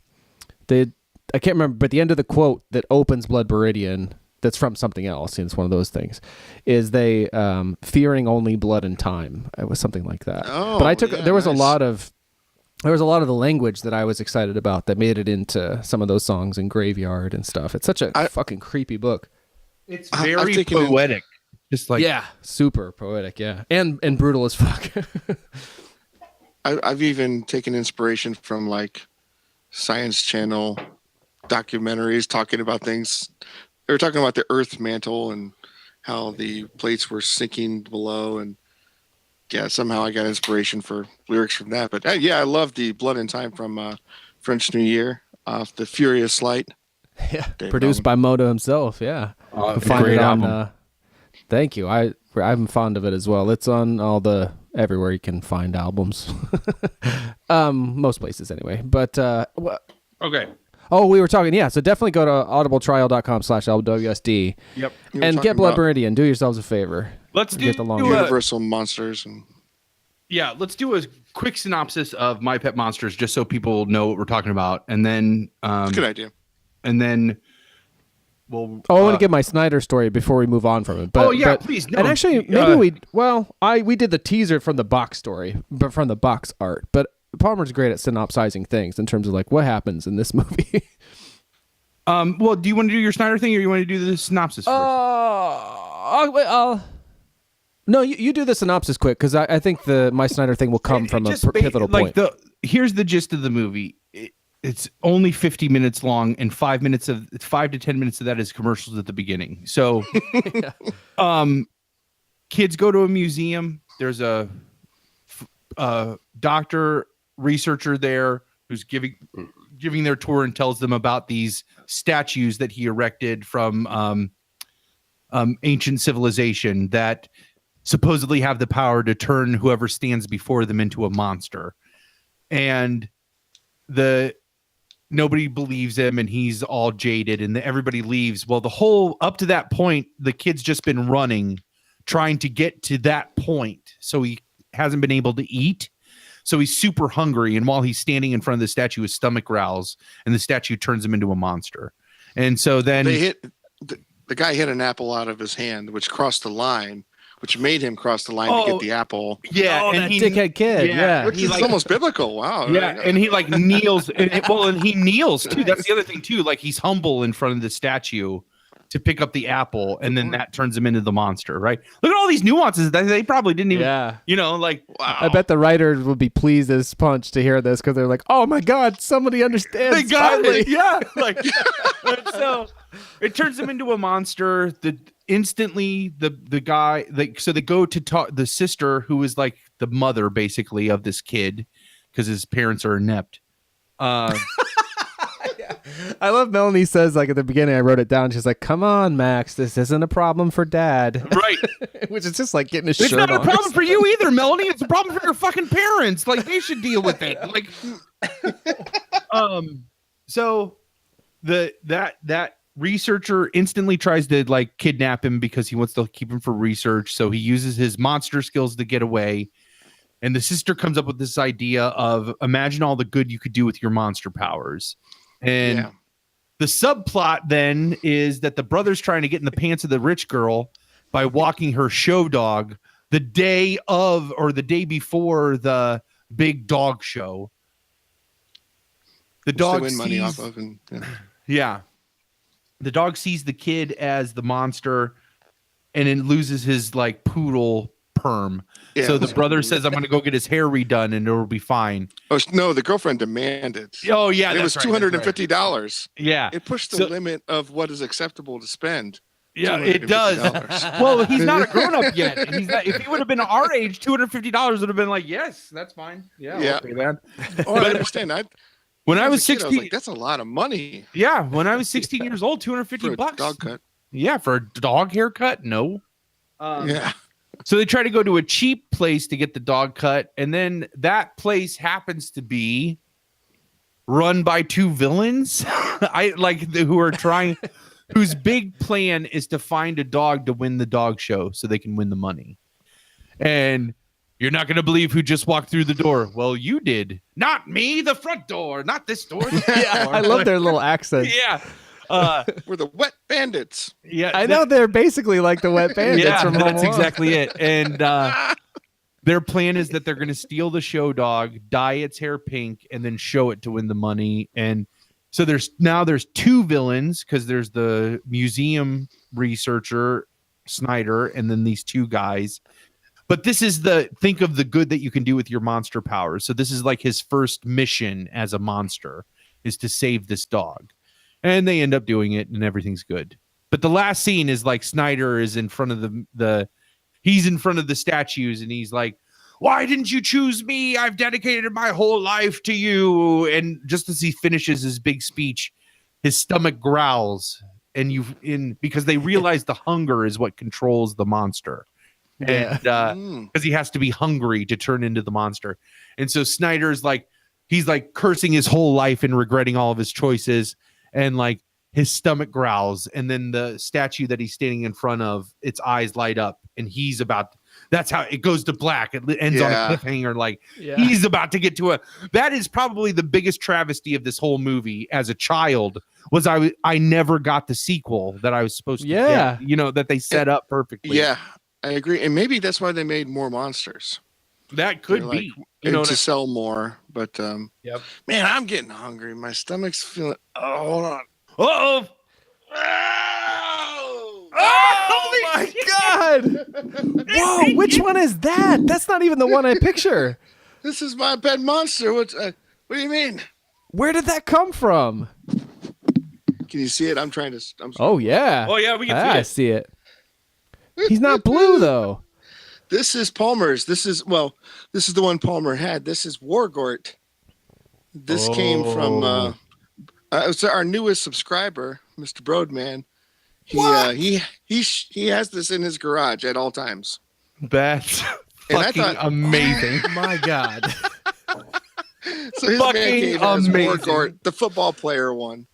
I can't remember, but the end of the quote that opens Blood Meridian. That's from something else. And it's one of those things. Is they fearing only blood and time? It was something like that. Oh, but there was a lot of the language that I was excited about that made it into some of those songs in Graveyard and stuff. It's such a fucking creepy book. It's very poetic. Just like super poetic. Yeah, and brutal as fuck. I've even taken inspiration from like Science Channel documentaries talking about things. They were talking about the Earth mantle and how the plates were sinking below, and somehow I got inspiration for lyrics from that. But I love the Blood and Time from French New Year off the Furious Light. Yeah, produced by Moto himself. Yeah, find it on. Thank you. I'm fond of it as well. It's on everywhere you can find albums. Most places anyway. But okay. Oh, we were talking. Yeah, so definitely go to audibletrial.com/LWSD. Yep. And get Blood Meridian. Do yourselves a favor. Let's do Get the long Universal Monsters. And yeah, let's do a quick synopsis of My Pet Monsters, just so people know what we're talking about, and then good idea. And then we'll. I want to give my Snyder story before we move on from it. But, please. No, and actually, maybe we did the teaser from the box story, but from the box art. But Palmer's great at synopsizing things in terms of like what happens in this movie. Well, do you want to do your Snyder thing, or you want to do the synopsis first? No, you do the synopsis quick, because I think my Snyder thing will come from a pivotal point. Here's the gist of the movie. It's only 50 minutes long, and 5 to 10 minutes of that is commercials at the beginning. So, kids go to a museum. There's a doctor researcher there who's giving their tour and tells them about these statues that he erected from ancient civilization that supposedly have the power to turn whoever stands before them into a monster. And nobody believes him, and he's all jaded, and everybody leaves. Well, up to that point, the kid's just been running, trying to get to that point. So he hasn't been able to eat. So he's super hungry. And while he's standing in front of the statue, his stomach growls, and the statue turns him into a monster. And so then the guy hit an apple out of his hand, which crossed the line, which made him cross the line to get the apple. Yeah, and that dickhead kid. Yeah, which is almost biblical. Wow. Yeah, and he like kneels, and he kneels too. That's the other thing too. Like he's humble in front of the statue to pick up the apple, and then that turns him into the monster. Right? Look at all these nuances that they probably didn't even. Yeah. Like wow. I bet the writers will be pleased as punch to hear this, because they're like, "Oh my God, somebody understands." They got it. Yeah. Like so, it turns him into a monster. Instantly the guy, so they go to talk the sister, who is like the mother basically of this kid, because his parents are inept. I love Melanie says, like at the beginning, I wrote it down. She's like, "Come on, Max, this isn't a problem for Dad." Right. Which is just like getting his shirt on. It's not a problem for you either, Melanie. It's a problem for your fucking parents. Like they should deal with it. Like, so that researcher instantly tries to like kidnap him because he wants to keep him for research. So he uses his monster skills to get away. And the sister comes up with this idea of imagine all the good you could do with your monster powers. And the subplot then is that the brother's trying to get in the pants of the rich girl by walking her show dog the day of or the day before the big dog show. The dog win money off of, and yeah. The dog sees the kid as the monster, and it loses his like poodle perm. Yeah, so the brother says, "I'm going to go get his hair redone, and it'll be fine." Oh no, the girlfriend demanded. Oh yeah, it was $250. Yeah, it pushed the limit of what is acceptable to spend. Yeah, it does. Well, he's not a grown up yet. He's not, if he would have been our age, $250 would have been like, yes, that's fine. Yeah, I'll pay that. Oh, I understand. When I was 16, I was like, that's a lot of money. Yeah, when I was 16 years old, $250. Dog cut. Yeah, for a dog haircut, no. Yeah. So they try to go to a cheap place to get the dog cut, and then that place happens to be run by two villains. Who are trying, whose big plan is to find a dog to win the dog show so they can win the money. And you're not going to believe who just walked through the door. Well, you did. Not me, the front door, not this door. Yeah, I love their little accent. Yeah. We're the wet bandits. Yeah, I know they're basically like the wet bandits. Yeah, from that's Home Alone. exactly it. And their plan is that they're going to steal the show dog, dye its hair pink, and then show it to win the money. And so there's two villains, because there's the museum researcher Snyder, and then these two guys. But this is think of the good that you can do with your monster powers. So this is like his first mission as a monster, is to save this dog. And they end up doing it, and everything's good. But the last scene is like Snyder is in front of he's in front of the statues, and he's like, "Why didn't you choose me? I've dedicated my whole life to you." And just as he finishes his big speech, his stomach growls, and because they realize the hunger is what controls the monster. And because he has to be hungry to turn into the monster. And so Snyder's like, he's like cursing his whole life and regretting all of his choices, and like his stomach growls, and then the statue that he's standing in front of, its eyes light up, and he's about. That's how it goes to black. It ends on a cliffhanger. Like he's about to get to that is probably the biggest travesty of this whole movie as a child was I never got the sequel that I was supposed to get, that they set up perfectly. Yeah, I agree. And maybe that's why they made more monsters. That could be, to sell more. But man, I'm getting hungry. My stomach's feeling, hold on. Uh-oh. Oh my God! Whoa, which one is that? That's not even the one I picture. This is my pet monster. What do you mean? Where did that come from? Can you see it? I'm oh yeah. Oh yeah, we can see it. I see it. He's not blue though. This is Palmer's. This is the one Palmer had. This is Wargort. This came from it's our newest subscriber, Mr. Broadman. He has this in his garage at all times. That's fucking amazing. My God. So his man cave has Wargort, the football player one.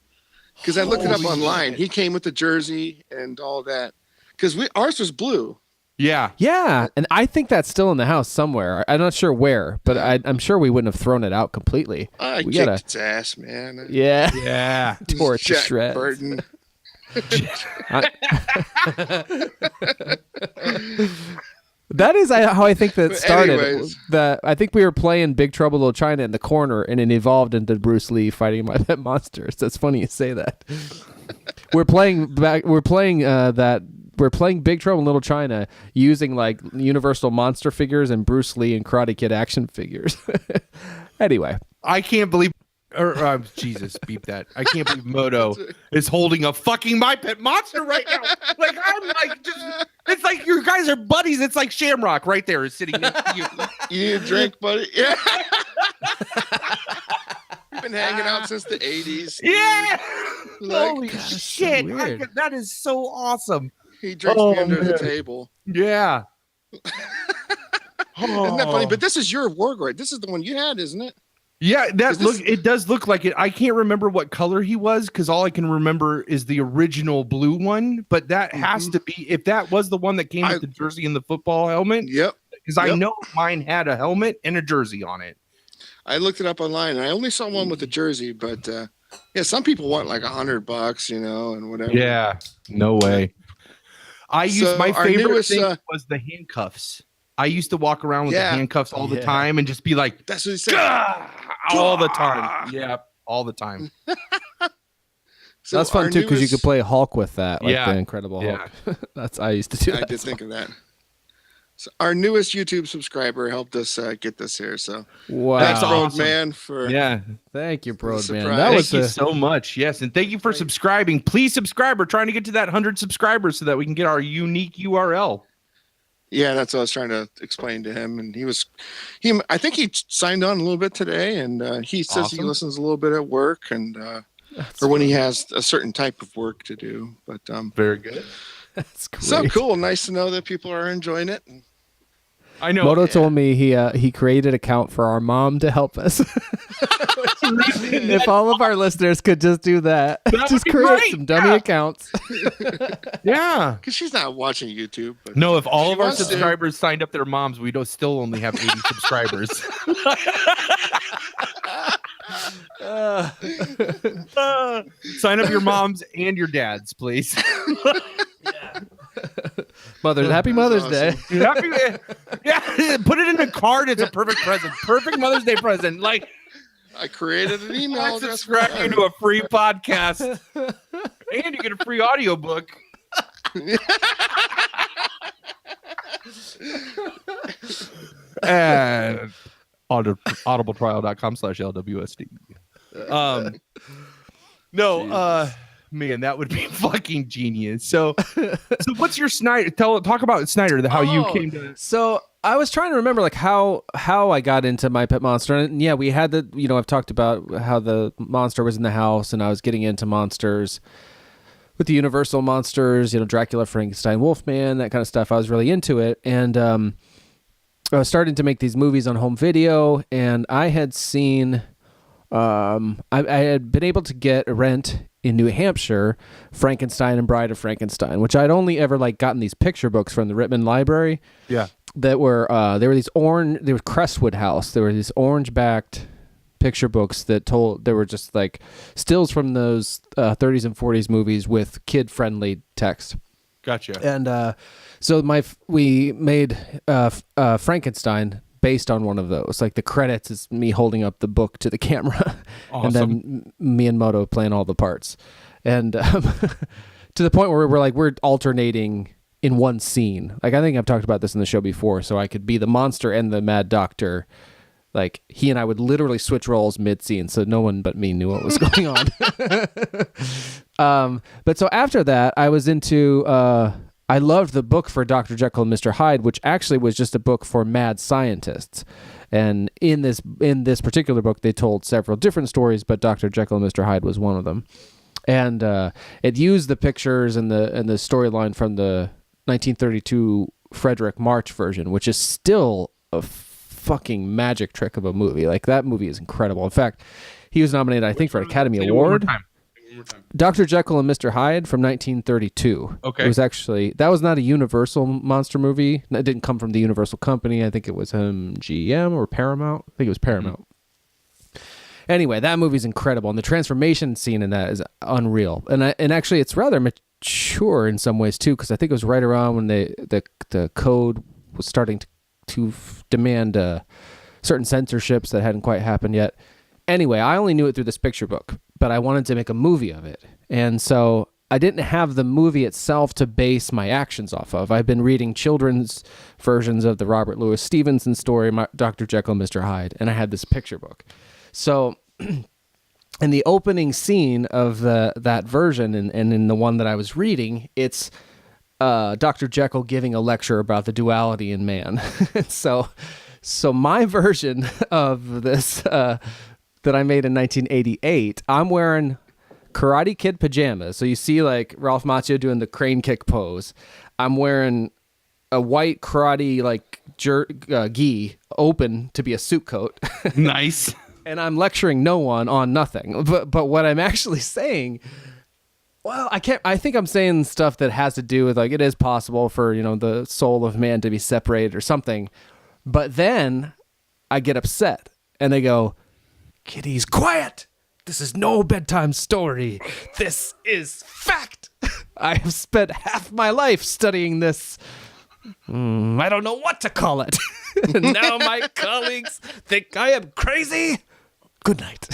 Because I looked it up online. He came with the jersey and all that. Because ours was blue. Yeah. Yeah. And I think that's still in the house somewhere. I'm not sure where, but I'm sure we wouldn't have thrown it out completely. I kicked its ass, man. Yeah. Yeah. Tore it to shreds. Burton. That is how I think that started. Anyways. I think we were playing Big Trouble in Little China in the corner, and it evolved into Bruce Lee fighting my pet monsters. That's funny you say that. We're playing Big Trouble in Little China using like Universal monster figures and Bruce Lee and Karate Kid action figures. Anyway, I can't believe. Jesus, beep that. I can't believe Moto is holding a fucking My Pet Monster right now. Like, I'm like, it's like you guys are buddies. It's like Shamrock right there is sitting next to you. You need a drink, buddy? Yeah. We've been hanging out since the 80s. Yeah. Like, holy shit. So that is so awesome. he drinks me under the table. Yeah. Isn't that funny? But this is your Wargort. This is the one you had, isn't it? Yeah, it does look like it. I can't remember what color he was because all I can remember is the original blue one. But that has to be, if that was the one that came with the jersey and the football helmet. Yep. Because I know mine had a helmet and a jersey on it. I looked it up online and I only saw one with a jersey, but some people want like $100, and whatever. Yeah, no way. My favorite thing was the handcuffs. I used to walk around with the handcuffs all the time and just be like, that's what he said. All the time. Yeah, all the time. So that's fun too because you could play Hulk with that, like the Incredible Hulk. I used to do that. I did think of that. So our newest YouTube subscriber helped us get this here. So wow, thanks, awesome. Broadman, for thank you, Broadman. Thank you so much. Yes, and thank you for subscribing. Please subscribe. We're trying to get to that 100 subscribers so that we can get our unique URL. Yeah, that's what I was trying to explain to him, and I think he signed on a little bit today, and he says he listens a little bit at work, and when he has a certain type of work to do. But very good. That's great. So cool. Nice to know that people are enjoying it. I know. Moto told me he created an account for our mom to help us. If all of our listeners could just do that, just create some dummy accounts. Yeah, because she's not watching YouTube. But no, if all of our subscribers signed up their moms, we'd still only have 80 subscribers. Sign up your moms and your dads, please. Happy Mother's Day. Yeah, put it in a card. It's a perfect present. Perfect Mother's Day present. Like, I created an email address. Subscribe you to a free podcast, and you get a free audiobook. And audibletrial.com/LWSD. Man, that would be fucking genius. So what's your Snyder? Talk about Snyder, how you came to. So I was trying to remember like how I got into My Pet Monster, and yeah, we had I've talked about how the monster was in the house, and I was getting into monsters with the Universal monsters, Dracula, Frankenstein, Wolfman, that kind of stuff. I was really into it, and I was starting to make these movies on home video, and I had seen I had been able to get a rent in New Hampshire, Frankenstein and Bride of Frankenstein, which I'd only ever like gotten these picture books from the Rittman Library. Yeah. That were they were these orange. They were Crestwood House. They were these orange backed picture books that told. They were just like stills from those 30s and 40s movies with kid friendly text. Gotcha. And so we made Frankenstein based on one of those. Like the credits is me holding up the book to the camera, Awesome. and then me and Moto playing all the parts, and to the point where we're alternating in one scene. Like I think I've talked about this in the show before. So I could be the monster and the mad doctor. Like he and I would literally switch roles mid scene, so no one but me knew what was going on. But so after that, I was into. I loved the book for Dr. Jekyll and Mr. Hyde, which actually was just a book for mad scientists. And in this particular book, they told several different stories, but Dr. Jekyll and Mr. Hyde was one of them. And it used the pictures and the storyline from the 1932 Frederick March version, which is still a fucking magic trick of a movie. Like that movie is incredible. In fact, he was nominated, I think, for an Academy Award. Dr. Jekyll and Mr. Hyde from 1932. Okay. It was actually, that was not a Universal monster movie. It didn't come from the Universal company. I think it was GM or Paramount. I think it was Paramount. Mm-hmm. Anyway, that movie's incredible, and the transformation scene in that is unreal. And actually, it's rather mature in some ways too, because I think it was right around when the code was starting to demand certain censorships that hadn't quite happened yet. Anyway, I only knew it through this picture book, but I wanted to make a movie of it. And so I didn't have the movie itself to base my actions off of. I've been reading children's versions of the Robert Louis Stevenson story, Dr. Jekyll and Mr. Hyde, and I had this picture book. So in the opening scene of that version and in the one that I was reading, it's Dr. Jekyll giving a lecture about the duality in man. So my version of this that I made in 1988, I'm wearing Karate Kid pajamas. So you see like Ralph Macchio doing the crane kick pose. I'm wearing a white karate like gi open to be a suit coat. Nice. And I'm lecturing no one on nothing. But what I'm actually saying, well, I think I'm saying stuff that has to do with like it is possible for, the soul of man to be separated or something. But then I get upset and they go, "Kiddies, quiet! This is no bedtime story. This is fact. I have spent half my life studying this. I don't know what to call it. And now my colleagues think I am crazy. Good night."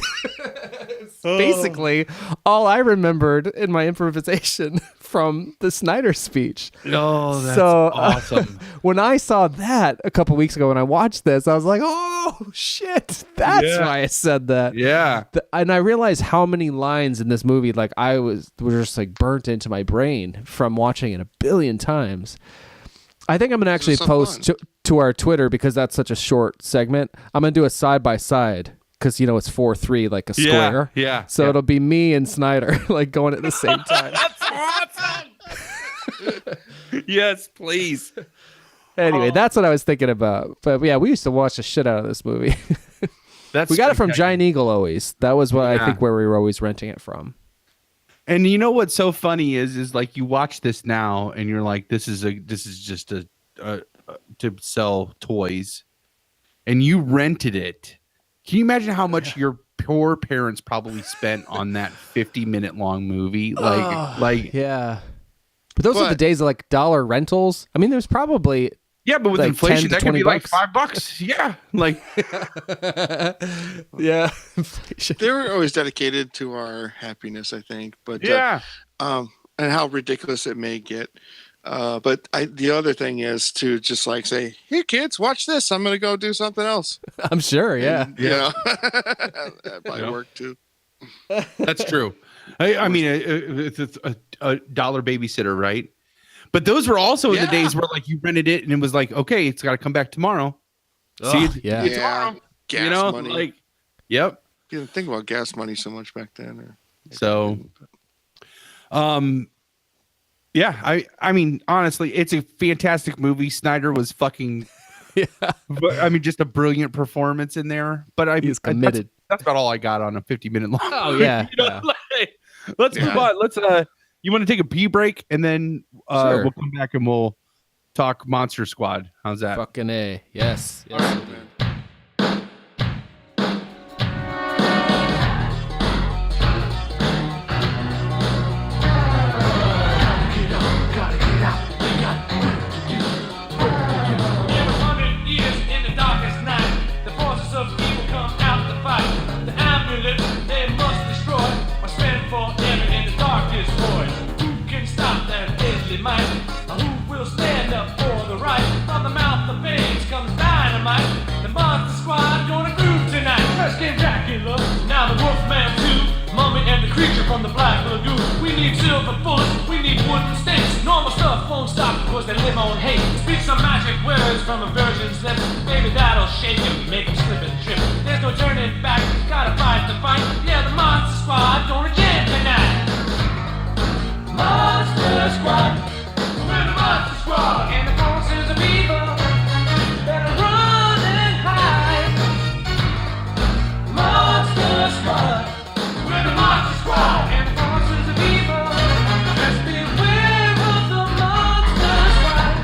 Basically, all I remembered in my improvisation from the Snyder speech. Oh, that's awesome. When I saw that a couple weeks ago when I watched this, I was like, oh, shit. That's why I said that. Yeah. And I realized how many lines in this movie, like were just like burnt into my brain from watching it a billion times. I think I'm going to actually post to our Twitter, because that's such a short segment. I'm going to do a side-by-side. Because, it's 4-3, like a square. Yeah. So it'll be me and Snyder, like, going at the same time. That's awesome. Yes, please. Anyway, that's what I was thinking about. But, yeah, we used to watch the shit out of this movie. We got it from Giant Eagle always. That was what I think where we were always renting it from. And you know what's so funny is like you watch this now and you're like, this is just a to sell toys. And you rented it. Can you imagine how much your poor parents probably spent on that 50-minute long movie? Yeah. But those are the days of like dollar rentals. I mean, there's probably but with like inflation, that could be bucks. like $5. Yeah, like yeah. They were always dedicated to our happiness, I think. But and how ridiculous it may get. But the other thing is to just like say, "Hey kids, watch this. I'm going to go do something else." I'm sure. Yeah. And, that probably work too. That's true. I mean, it's a dollar babysitter, right? But those were also the days where like you rented it and it was like, okay, it's got to come back tomorrow. See you tomorrow. Gas money. Like, yep. You didn't think about gas money so much back then. Yeah, I mean, honestly, it's a fantastic movie. Snyder was fucking, just a brilliant performance in there. But he's committed. That's about all I got on a 50-minute long. Oh yeah. You know, let's move on. Let's you want to take a pee break and then Sure. we'll come back and we'll talk Monster Squad. How's that? Fucking A. Yes. All right, man. Who will stand up for the right? From the mouth of babes comes dynamite. The Monster Squad gonna groove tonight. First came Dracula, now the Wolfman too. Mummy and the creature from the Black Lagoon. We need silver bullets, we need wooden stakes. Normal stuff won't stop because they live on hate. Speak some magic words from a virgin's lips. Maybe that'll shake him, make him slip and trip. There's no turning back, gotta fight the fight. Yeah, the Monster Squad gonna jam tonight. Monster Squad. We're the Monster Squad, and the forces of evil better run and hide. Monster Squad, we're the Monster Squad, and the forces of evil. Let's beware of the Monster Squad.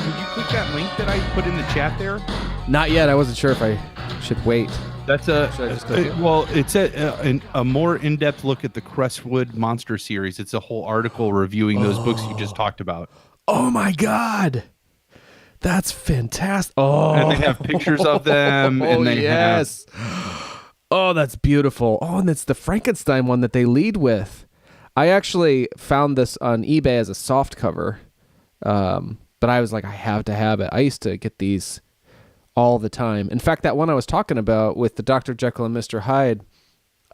Did you click that link that I put in the chat there? Not yet. I wasn't sure if I should wait. That's Should I just click it? well, it's a more in-depth look at the Crestwood Monster series. It's a whole article reviewing those books you just talked about. Oh my God. That's fantastic. Oh, And they have pictures of them. And they yes. Oh, that's beautiful. Oh, and it's the Frankenstein one that they lead with. I actually found this on eBay as a soft cover, but I was like, I have to have it. I used to get these all the time. In fact, that one I was talking about with the Dr. Jekyll and Mr. Hyde,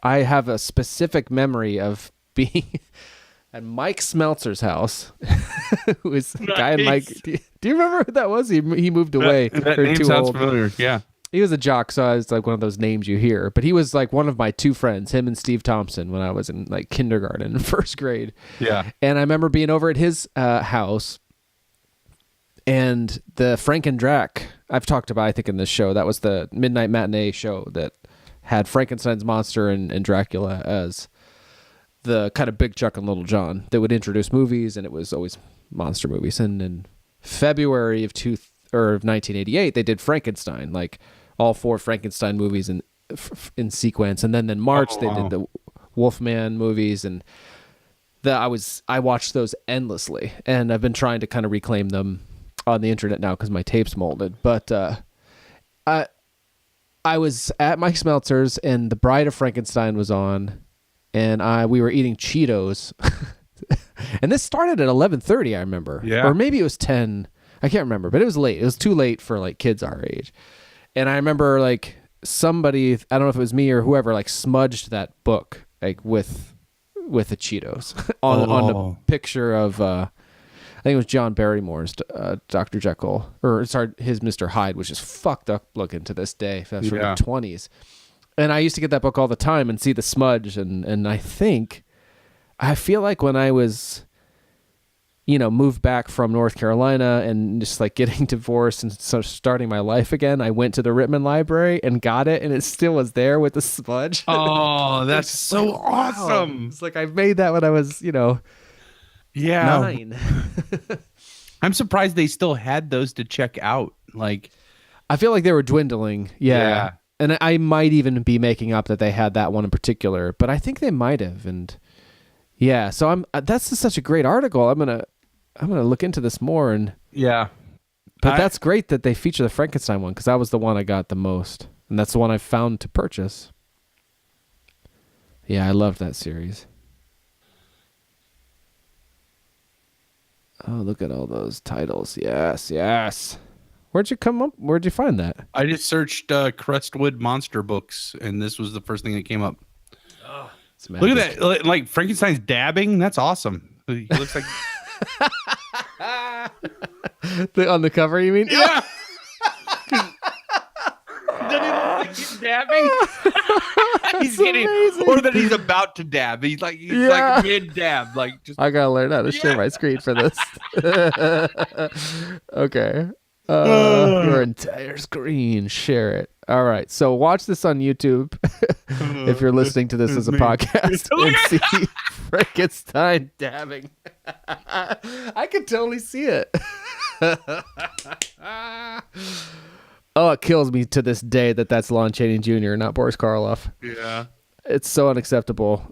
I have a specific memory of being at Mike Smeltzer's house. Who was the guy in Mike? Do you remember who that was? He moved away. That Or name too sounds old. familiar. Yeah. He was a jock, so I was like one of those names you hear. But he was like one of my two friends, him and Steve Thompson, when I was in like kindergarten and first grade. Yeah. And I remember being over at his house, and the Frank and Drac I've talked about, I think, in this show. That was the midnight matinee show that had Frankenstein's monster and Dracula as the kind of big Chuck and Little John that would introduce movies, and it was always monster movies. And in February of 1988, they did Frankenstein, like all 4 Frankenstein movies in sequence. And then in March they did the Wolfman movies, and I watched those endlessly, and I've been trying to kind of reclaim them on the internet now because my tape's molded. But I was at Mike Smeltzer's, and The Bride of Frankenstein was on, and we were eating Cheetos. And this started at 11:30, I remember. Yeah. Or maybe it was 10. I can't remember, but it was late. It was too late for like kids our age. And I remember like somebody, I don't know if it was me or whoever, like smudged that book like with the Cheetos on the picture of I think it was John Barrymore's Dr. Jekyll, or sorry, his Mr. Hyde, which is fucked up looking to this day. That's from the 20s. And I used to get that book all the time and see the smudge. And I feel like when I was, moved back from North Carolina and just like getting divorced and so starting my life again, I went to the Rittman Library and got it, and it still was there with the smudge. Oh, that's so awesome. It's like I made that when I was, Yeah. 9. I'm surprised they still had those to check out. Like, I feel like they were dwindling. Yeah. And I might even be making up that they had that one in particular, but I think they might have. And yeah, so that's just such a great article. I'm going to look into this more. And yeah. But that's great that they feature the Frankenstein one, because that was the one I got the most. And that's the one I found to purchase. Yeah, I loved that series. Oh, look at all those titles. Yes, yes. Where'd you find that? I just searched Crestwood monster books, and this was the first thing that came up. Oh, look at that. Like Frankenstein's dabbing. That's awesome. He looks like... On the cover, you mean? Yeah. Doesn't he look like he's dabbing? He's getting, amazing. or that he's about to dab. He's like mid dab. Like, just I gotta learn how to share my screen for this. Okay. Your entire screen. Share it. All right. So watch this on YouTube if you're listening to this as a podcast and see Frankenstein dabbing. I could totally see it. Oh, it kills me to this day that that's Lon Chaney Jr., not Boris Karloff. Yeah. It's so unacceptable.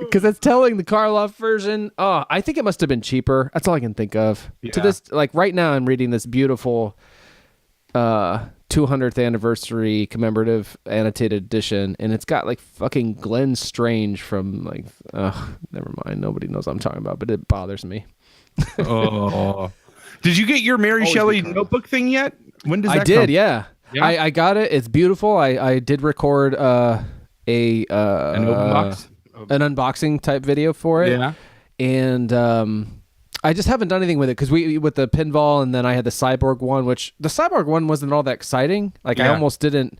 Because it's telling the Karloff version. Oh, I think it must have been cheaper. That's all I can think of. Yeah. To this, like right now, I'm reading this beautiful 200th anniversary commemorative annotated edition, and it's got like fucking Glenn Strange from like, never mind. Nobody knows what I'm talking about, but it bothers me. Oh, did you get your Mary Shelley notebook thing yet? When does that I did, come? yeah. I got it. It's beautiful. I did record an unboxing type video for it. Yeah. And I just haven't done anything with it because we with the pinball, and then I had the cyborg one, which the cyborg one wasn't all that exciting. Like I almost didn't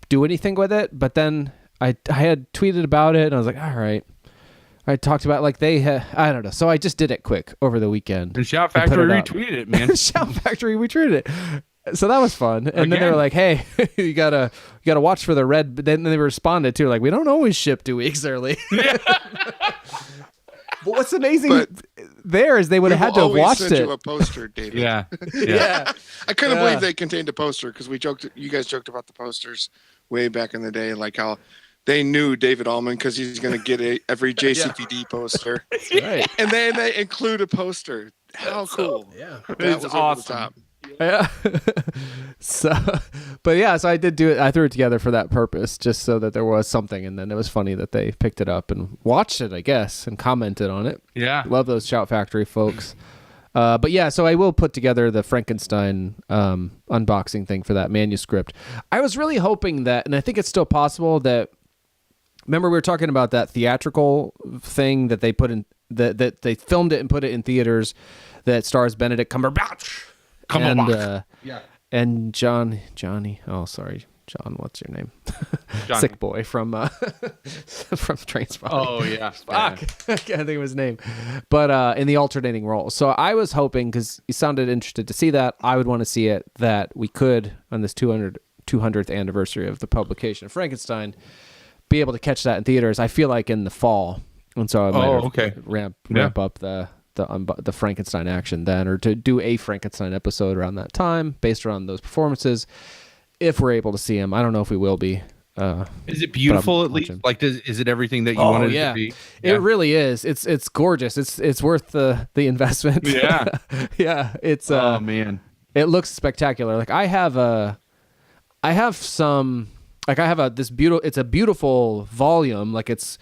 do anything with it, but then I had tweeted about it, and I was like, all right. I talked about like I don't know. So I just did it quick over the weekend. And Shout Factory retweeted it, man. Shout Factory retweeted it. So that was fun. And then they were like, hey, you gotta watch for the red. But then they responded too, like, we don't always ship 2 weeks early. But what's amazing there is they would have had to have watched it. You a poster, David. Yeah. I couldn't believe they contained a poster because you guys joked about the posters way back in the day, like how they knew David Allman because he's going to get every JCVD poster. Right. And then they include a poster. How cool. That was awesome. Over the top. Yeah. So I did do it. I threw it together for that purpose, just so that there was something. And then it was funny that they picked it up and watched it, I guess, and commented on it. Yeah. Love those Shout Factory folks. But yeah, so I will put together the Frankenstein unboxing thing for that manuscript. I was really hoping that, and I think it's still possible that, remember we were talking about that theatrical thing that they put in, that they filmed it and put it in theaters that stars Benedict Cumberbatch. And Johnny. Oh, sorry, John. What's your name? Sick boy from Trainspotting. Oh yeah. Fuck. I can't think of his name. But in the alternating roles. So I was hoping, because you sounded interested to see that, I would want to see it, that we could on this 200th anniversary of the publication of Frankenstein be able to catch that in theaters. I feel like in the fall, and so I might ramp up the Frankenstein action then, or to do a Frankenstein episode around that time based around those performances, if we're able to see them. I don't know if we will be. Is it beautiful at least? Like, is it everything that you wanted it to be? Yeah. It really is. It's gorgeous. It's worth the investment. Yeah. Yeah. It's oh man, it looks spectacular. Like I have this beautiful. It's a beautiful volume. Like it's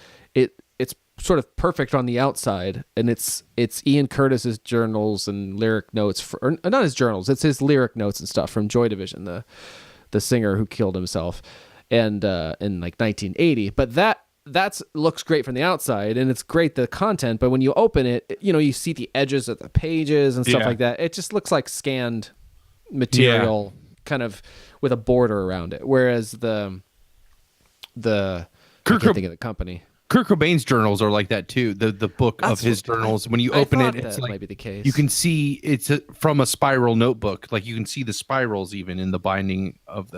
sort of perfect on the outside, and it's Ian Curtis's journals and lyric notes or not his journals. It's his lyric notes and stuff from Joy Division, the singer who killed himself, and in like 1980. But that looks great from the outside, and it's great the content. But when you open it, you see the edges of the pages and stuff like that. It just looks like scanned material, kind of with a border around it. Whereas I can't think of the company. Kurt Cobain's journals are like that too. The book of his journals, when you open it, it's like might be the case. You can see it's from a spiral notebook. Like you can see the spirals even in the binding of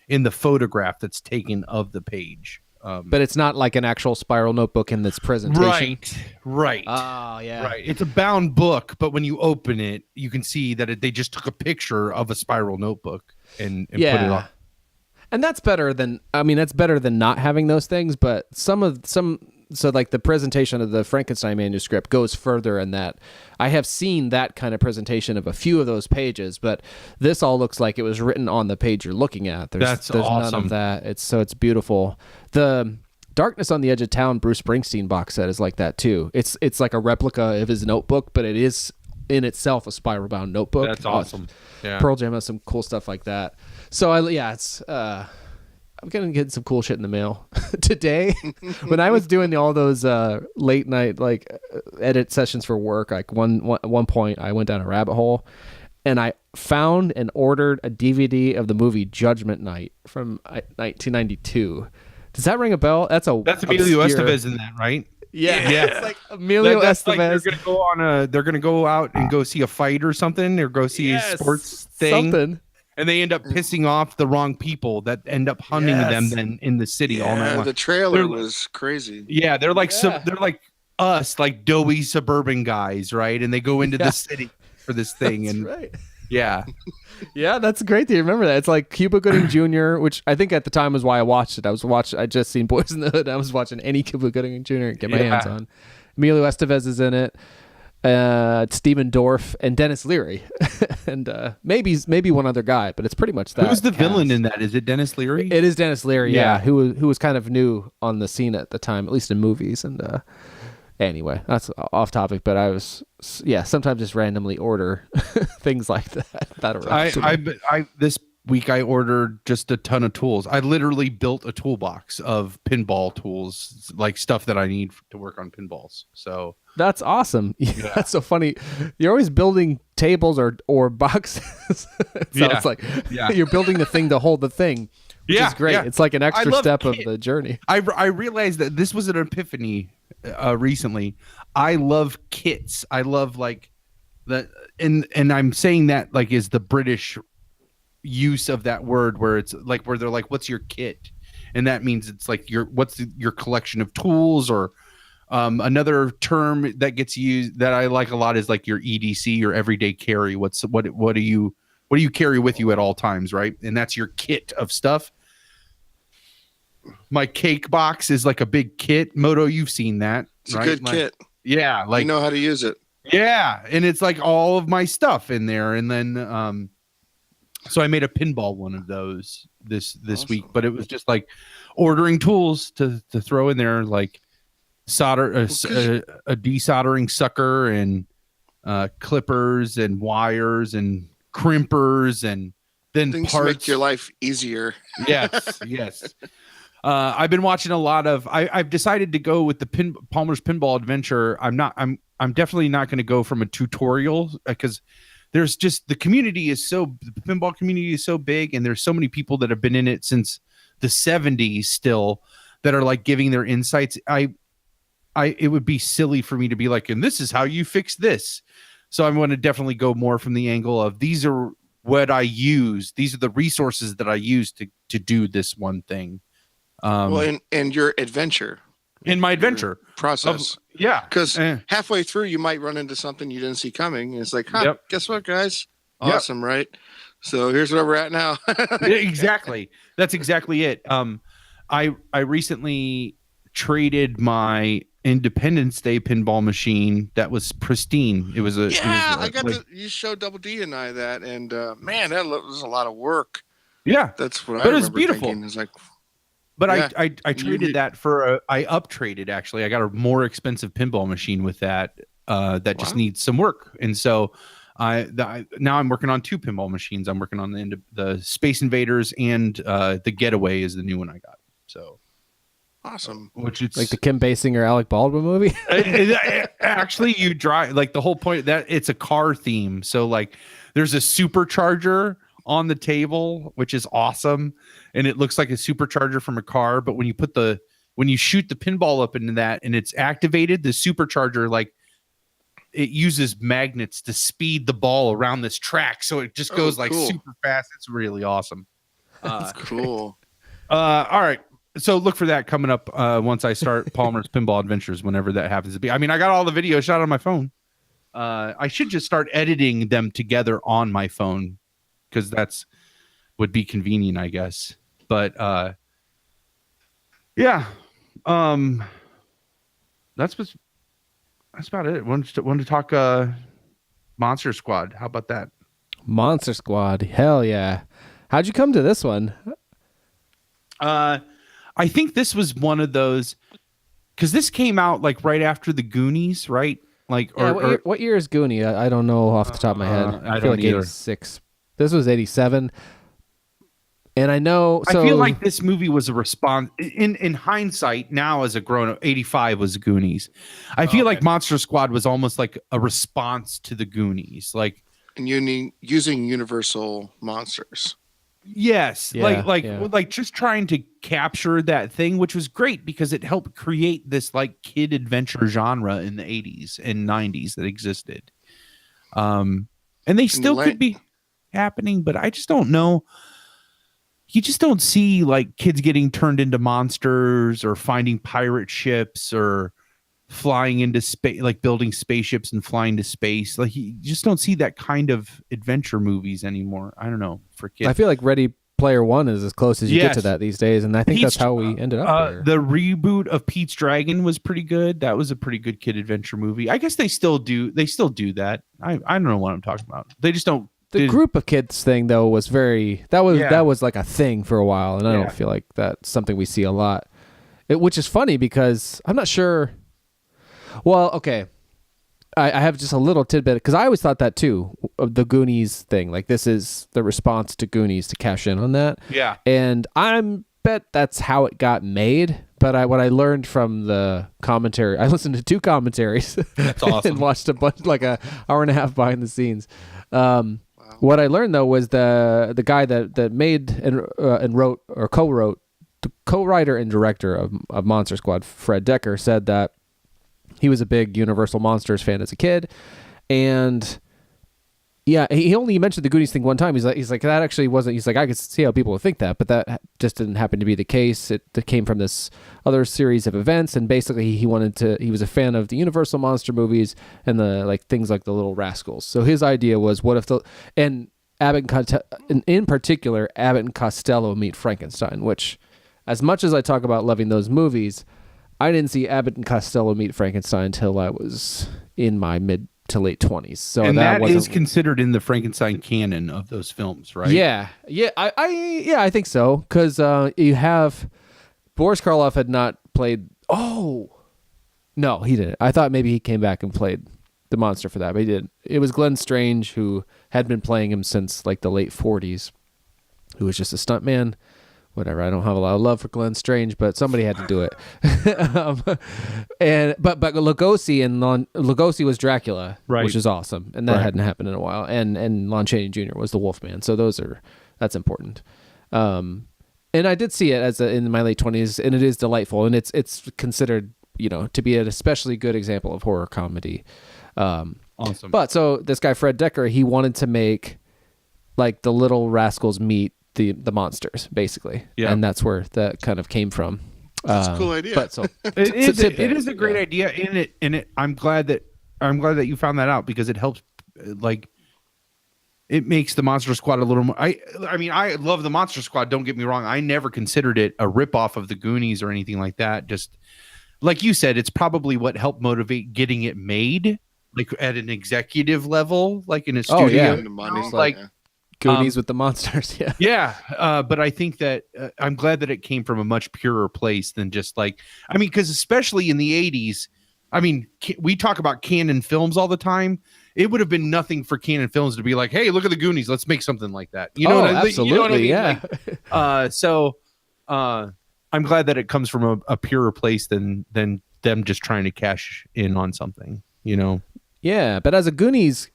in the photograph that's taken of the page. But it's not like an actual spiral notebook in this presentation. Right. Oh, yeah. Right. It's a bound book, but when you open it, you can see that they just took a picture of a spiral notebook and put it on. And that's better than not having those things, but so like the presentation of the Frankenstein manuscript goes further in that. I have seen that kind of presentation of a few of those pages, but this all looks like it was written on the page you're looking at. There's awesome. None of that. It's beautiful. The Darkness on the Edge of Town Bruce Springsteen box set is like that too. It's like a replica of his notebook, but it is in itself a spiral bound notebook. That's awesome. Yeah. Pearl Jam has some cool stuff like that. So I'm gonna get some cool shit in the mail today. When I was doing all those late night edit sessions for work, like at one point I went down a rabbit hole, and I found and ordered a DVD of the movie Judgment Night from 1992. Does that ring a bell? That's Emilio Estevez in that, right? Yeah. It's like Emilio That's like Estevez. they're gonna go out and go see a fight or something, or go see a sports thing. Something. And they end up pissing off the wrong people that end up hunting them then in the city all night long. The trailer was crazy. Yeah, they're like they're like us, like doughy suburban guys, right? And they go into the city for this thing. That's and right. yeah. Yeah, that's great that you remember that. It's like Cuba Gooding Jr., which I think at the time was why I watched it. I just seen Boys in the Hood. I was watching any Cuba Gooding Jr. and get my hands on. Emilio Estevez is in it. Stephen Dorff and Dennis Leary, and maybe one other guy, but it's pretty much that. Who's the villain in that? Is it Dennis Leary? It is Dennis Leary, yeah. Who was kind of new on the scene at the time, at least in movies. And anyway, that's off topic, but I was sometimes just randomly order things like that. This week I ordered just a ton of tools. I literally built a toolbox of pinball tools, like stuff that I need to work on pinballs. So that's awesome. Yeah. That's so funny. You're always building tables or boxes. It's like you're building the thing to hold the thing, which is great. It's like an extra step of the journey. I realized that this was an epiphany recently. I love kits. I love like that, and I'm saying that like is the British use of that word, where it's like where they're like, what's your kit? And that means it's like what's your collection of tools, or another term that gets used that I like a lot is like your EDC, your everyday carry. What do you carry with you at all times, right? And that's your kit of stuff. My cake box is like a big kit. Moto, you've seen that. It's right? A good kit. Yeah, like you know how to use it. Yeah, and it's like all of my stuff in there, and then so I made a pinball one of those this awesome. Week, but it was just like ordering tools to throw in there, like solder a desoldering sucker and clippers and wires and crimpers, and then things parts to make your life easier. Yes. I've been watching a lot of. I've decided to go with the Palmer's Pinball Adventure. I'm definitely not going to go from a tutorial because there's just the pinball community is so big, and there's so many people that have been in it since the 70s still that are like giving their insights. It would be silly for me to be like, and this is how you fix this. So I'm going to definitely go more from the angle of these are what I use. These are the resources that I use to do this one thing. And your adventure. In my adventure process. Because halfway through you might run into something you didn't see coming. And it's like, guess what, guys? Awesome, right? So here's where we're at now. Exactly. That's exactly it. I recently traded my Independence Day pinball machine that was pristine. It was you showed Double D and I that, and man, that was a lot of work. Yeah, that's what I remember. But it's beautiful. Thinking. It's like, but I traded that for I up traded actually. I got a more expensive pinball machine with that just needs some work, and so now I'm working on two pinball machines. I'm working on the Space Invaders, and the Getaway is the new one I got. So. Awesome. Which it's like the Kim Basinger Alec Baldwin movie. Actually, you drive like the whole point that it's a car theme. So like there's a supercharger on the table, which is awesome. And it looks like a supercharger from a car. But when you shoot the pinball up into that and it's activated, the supercharger, like it uses magnets to speed the ball around this track. So it just goes like super fast. It's really awesome. That's cool. All right. So look for that coming up once I start Palmer's Pinball Adventures, whenever that happens to be. I mean, I got all the videos shot on my phone. I should just start editing them together on my phone because would be convenient, I guess. But that's about it. Wanted to talk Monster Squad. How about that? Monster Squad, hell yeah! How'd you come to this one? I think this was one of those because this came out like right after the Goonies, right? Like, what year is Goonie? I don't know off the top of my head. I feel like either. 86. This was 87, and I know. So, I feel like this movie was a response. In hindsight, now as a grown-up, 85 was Goonies. I feel like Monster Squad was almost like a response to the Goonies, like and using Universal monsters. Yes, Yeah, like just trying to capture that thing, which was great because it helped create this like kid adventure genre in the 80s and 90s that existed. And they still could be happening, but I just don't know. You just don't see like kids getting turned into monsters or finding pirate ships or flying into space, like building spaceships and flying to space. Like you just don't see that kind of adventure movies anymore. I don't know, for kids. I feel like Ready Player One is as close as you get to that these days, and I think that's how we ended up there. The reboot of Pete's Dragon was pretty good. That was a pretty good kid adventure movie. I guess they still do that. I don't know what I'm talking about. They just don't. The group of kids thing though was that was like a thing for a while, and I don't feel like that's something we see a lot. Which is funny because I'm not sure. Well, okay. I have just a little tidbit because I always thought that too, of the Goonies thing. Like this is the response to Goonies to cash in on that. Yeah. And I bet that's how it got made. But what I learned from the commentary, I listened to 2 commentaries. That's awesome. And watched a bunch, like a hour and a half behind the scenes. What I learned though was the guy that made and wrote or co-wrote, the co-writer and director of Monster Squad, Fred Decker, said that he was a big Universal Monsters fan as a kid, and yeah, he only mentioned the Goonies thing one time. He's like that actually wasn't. He's like, I could see how people would think that, but that just didn't happen to be the case. It came from this other series of events, and basically he was a fan of the Universal monster movies and the like things like the Little Rascals. So his idea was, what if in particular Abbott and Costello meet Frankenstein, which, as much as I talk about loving those movies, I didn't see Abbott and Costello meet Frankenstein until I was in my mid to late 20s. So and that is considered in the Frankenstein canon of those films, right? Yeah. I think so. Because you have Boris Karloff had not played. Oh, no, he didn't. I thought maybe he came back and played the monster for that, but he didn't. It was Glenn Strange, who had been playing him since like the late 40s, who was just a stuntman. Whatever. I don't have a lot of love for Glenn Strange, but somebody had to do it. But Lugosi was Dracula, right, which is awesome, and that hadn't happened in a while. And Lon Chaney Jr. was the Wolfman, so that's important. And I did see it in my late 20s, and it is delightful, and it's considered to be an especially good example of horror comedy. Awesome. But so this guy Fred Decker, he wanted to make like the Little Rascals meet the monsters, basically. Yeah. And that's where that kind of came from. That's a cool idea. But so it is a great idea, and I'm glad that you found that out, because it helps, like, it makes the Monster Squad a little more. I mean, I love the Monster Squad, don't get me wrong. I never considered it a ripoff of the Goonies or anything like that. Just like you said, it's probably what helped motivate getting it made, like at an executive level, like in a studio. Like Goonies with the monsters. But I think that I'm glad that it came from a much purer place than just like, I mean, because especially in the 80s, I mean, we talk about Canon Films all the time. It would have been nothing for Canon Films to be like, hey, look at the Goonies, let's make something like that. You know what absolutely, you know what I mean? So I'm glad that it comes from a purer place than them just trying to cash in on something, Yeah, but as a Goonies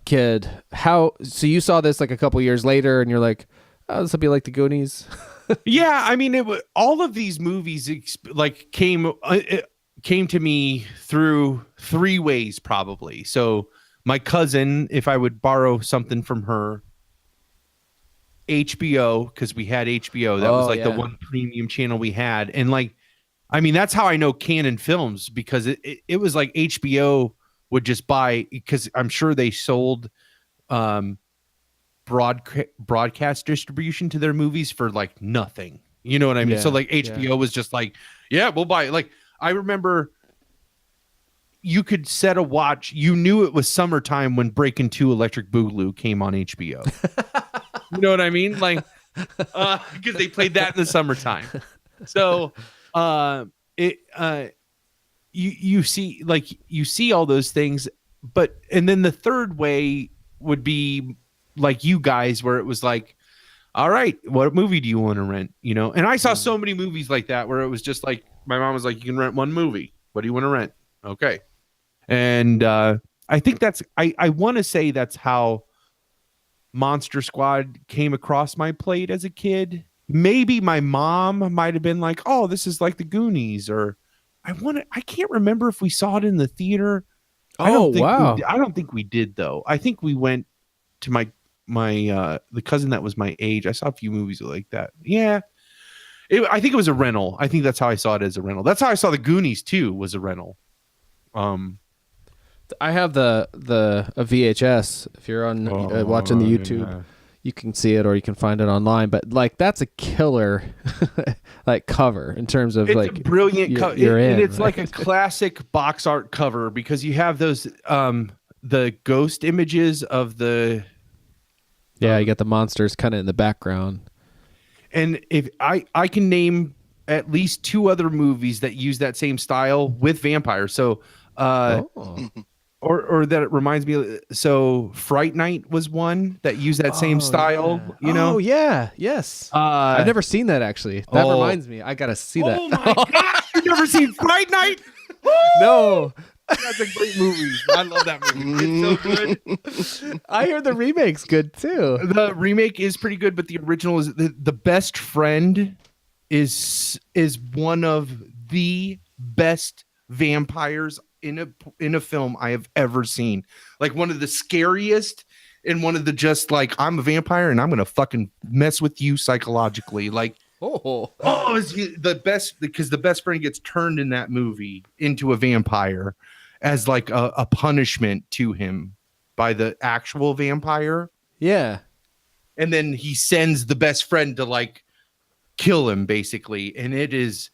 kid, so you saw this like a couple years later, and you're like, oh, this will be like the Goonies. Yeah, I mean, all of these movies came to me through 3 ways, probably. So my cousin, if I would borrow something from her, HBO, because we had HBO, that was like the one premium channel we had, and like, I mean, that's how I know Canon Films, because it was like HBO would just buy, because I'm sure they sold broadcast distribution to their movies for like nothing. You know what I mean? So like HBO was just like, yeah, we'll buy it. Like, I remember you could set a watch. You knew it was summertime when Breakin' 2 Electric Boogaloo came on HBO. You know what I mean? Like, because they played that in the summertime. So you see all those things, and then the third way would be like you guys, where it was like, all right, what movie do you want to rent? And I saw so many movies like that where it was just like, my mom was like, you can rent one movie. What do you want to rent? Okay. And I think I want to say that's how Monster Squad came across my plate as a kid. Maybe my mom might have been like, "Oh, this is like the Goonies," or I can't remember if we saw it in the theater. I don't think we did though. I think we went to my the cousin that was my age. I saw a few movies like that. Yeah. I think it was a rental. I think that's how I saw it, as a rental. That's how I saw the Goonies too, was a rental. I have a VHS. If you're on watching the YouTube, you can see it, or you can find it online. But like, that's a killer like cover in terms of, it's like, a brilliant cover. And it's like a classic box art cover, because you have those the ghost images of the you got the monsters kind of in the background. And if I can name at least 2 other movies that use that same style with vampires. So or that it reminds me, so Fright Night was one that used that same style, you know? Oh yeah, yes. I've never seen that, actually. That reminds me. I gotta see that. Oh my gosh, you've never seen Fright Night? No. That's a great movie. I love that movie. It's so good. I hear the remake's good too. The remake is pretty good, but the original is the best friend is one of the best vampires in a film I have ever seen. Like, one of the scariest, and one of the just like, I'm a vampire and I'm gonna fucking mess with you psychologically. Like, it's the best, because the best friend gets turned in that movie into a vampire as like a punishment to him by the actual vampire. Yeah. And then he sends the best friend to like kill him, basically. And it is,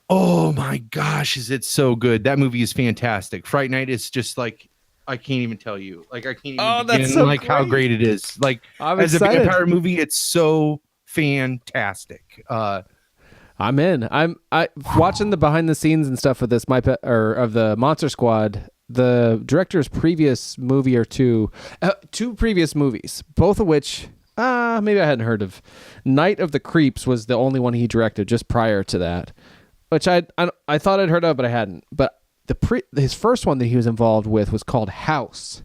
oh my gosh, is it so good. That movie is fantastic. Fright Night is just like, I can't even tell you. Like, I can't even begin, that's so like, great. how great it is. Like, I'm as excited. a vampire movie, it's so fantastic. I'm in. I watching the behind the scenes and stuff of this of the Monster Squad. The director's previous movie or two previous movies, both of which maybe I hadn't heard of. Night of the Creeps was the only one he directed just prior to that, which I thought I'd heard of, but I hadn't. But his first one that he was involved with was called House.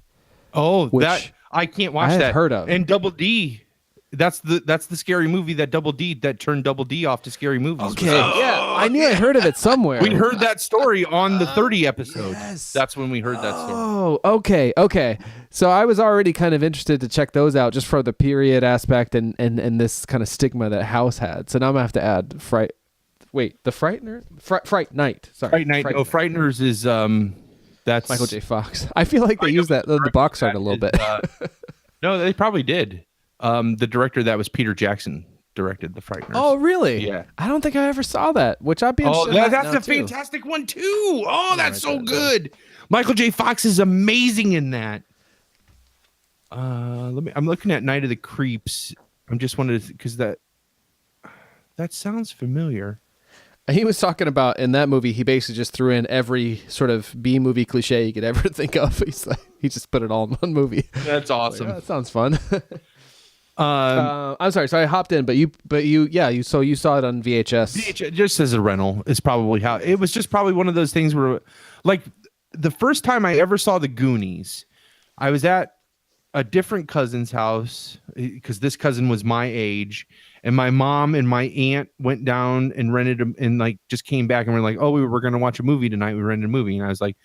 Oh, that I can't watch that. Heard of. And Double D. That's the scary movie that turned Double D off to scary movies. Okay, yeah, I knew I heard of it somewhere. We heard that story on the 30 episode. Yes. That's when we heard that story. Oh, okay. So I was already kind of interested to check those out, just for the period aspect and this kind of stigma that House had. So now I'm gonna have to add Fright Night. Sorry, Fright Night. Frighteners is that's Michael J. Fox. I feel like they used that the box art a little bit. No, they probably did. The director that was Peter Jackson directed the Frighteners. Oh, really? Yeah. I don't think I ever saw that, which I'd be interested in. That's a fantastic one too. Oh, that's so good. Michael J. Fox is amazing in that. I'm looking at Night of the Creeps. I'm just wondering, because that sounds familiar. He was talking about, in that movie, he basically just threw in every sort of B movie cliche you could ever think of. He just put it all in one movie. That's awesome. That sounds fun. I'm sorry. So I hopped in, but you saw it on VHS. VHS just as a rental is probably how it was. Just probably one of those things where, like, the first time I ever saw the Goonies, I was at a different cousin's house, because this cousin was my age, and my mom and my aunt went down and rented them, and like just came back and were like, "Oh, we were going to watch a movie tonight. We rented a movie," and I was like,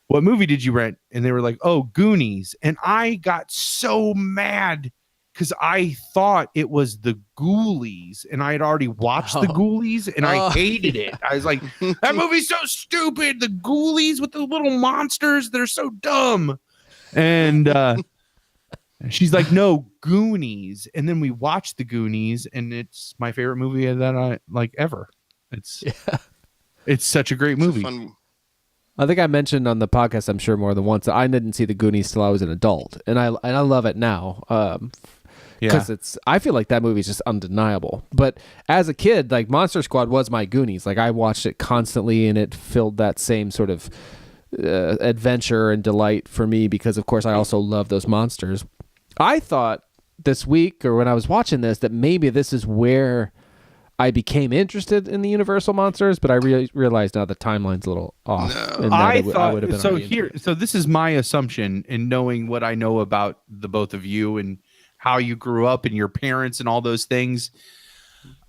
"What movie did you rent?" And they were like, "Oh, Goonies," and I got so mad, because I thought it was the Ghoulies, and I had already watched the Ghoulies, and I hated it. I was like, that movie's so stupid. The Ghoulies with the little monsters, they're so dumb. And she's like, no, Goonies. And then we watched the Goonies, and it's my favorite movie that I like ever. It's such a great movie. I think I mentioned on the podcast, I'm sure more than once, that I didn't see the Goonies till I was an adult, and I love it now. Because I feel like that movie is just undeniable. But as a kid, like, Monster Squad was my Goonies. Like, I watched it constantly, and it filled that same sort of adventure and delight for me, because of course I also love those monsters. I thought this week, or when I was watching this, that maybe this is where I became interested in the Universal monsters, but I realized now the timeline's a little off. No. I would have been so. This is my assumption, in knowing what I know about the both of you and how you grew up and your parents and all those things.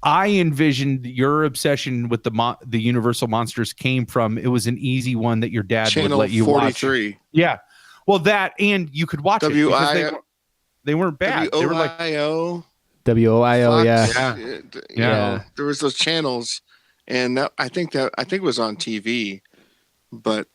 I envisioned your obsession with the Universal monsters came from, it was an easy one that your dad Channel would let you 43. watch. Yeah. Well, that, and you could watch it because they weren't bad. They were like WIO. WOIO, Fox, yeah. You know, there was those channels, and I think it was on TV, but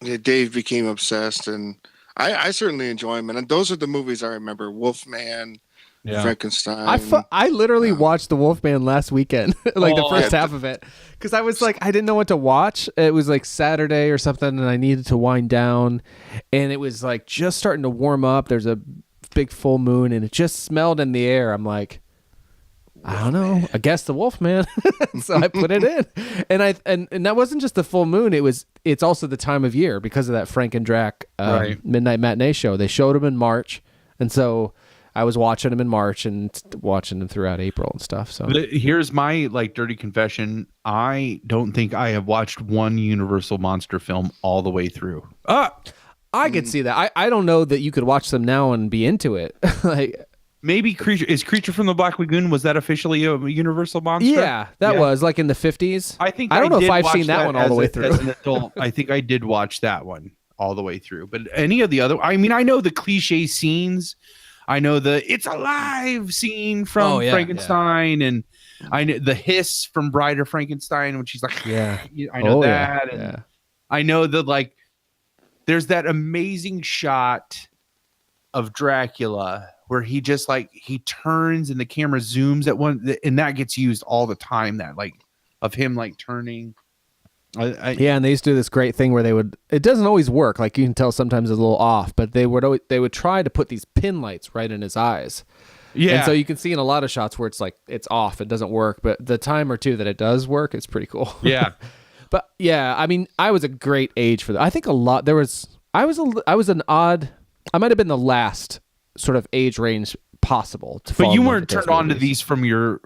Dave became obsessed, and I certainly enjoy them. And those are the movies I remember: Wolfman, Frankenstein. I literally watched the Wolfman last weekend, like the first half of it, because I was like, I didn't know what to watch. It was like Saturday or something, and I needed to wind down, and it was like just starting to warm up. There's a big full moon, and it just smelled in the air. I'm like, I don't know. I guess the Wolfman. So I put it in, and that wasn't just the full moon. It's also the time of year because of that Frank and Drac midnight matinee show. They showed them in March, and so I was watching them in March and watching them throughout April and stuff. So here's my like dirty confession. I don't think I have watched one Universal monster film all the way through. I could see that. I don't know that you could watch them now and be into it. Like maybe Creature from the Black Lagoon, was that officially a Universal monster? Yeah, that was like in the 50s. I think I don't know if I've seen that one all the way through. As an adult, I think I did watch that one all the way through. But any of the other, I mean, I know the cliche scenes. I know the "It's alive" scene from Frankenstein, and I know the hiss from Bride of Frankenstein when she's like, I know that, and I know that like there's that amazing shot of Dracula where he just like he turns and the camera zooms at one, and that gets used all the time. That like of him like turning. And they used to do this great thing where it doesn't always work. Like you can tell sometimes it's a little off, but they would try to put these pin lights right in his eyes. Yeah. And so you can see in a lot of shots where it's like, it's off. It doesn't work, but the time or two that it does work, it's pretty cool. Yeah. But yeah, I mean, I was a great age for that. I think I was an odd, I might've been the last sort of age range possible to but you weren't turned on to these from your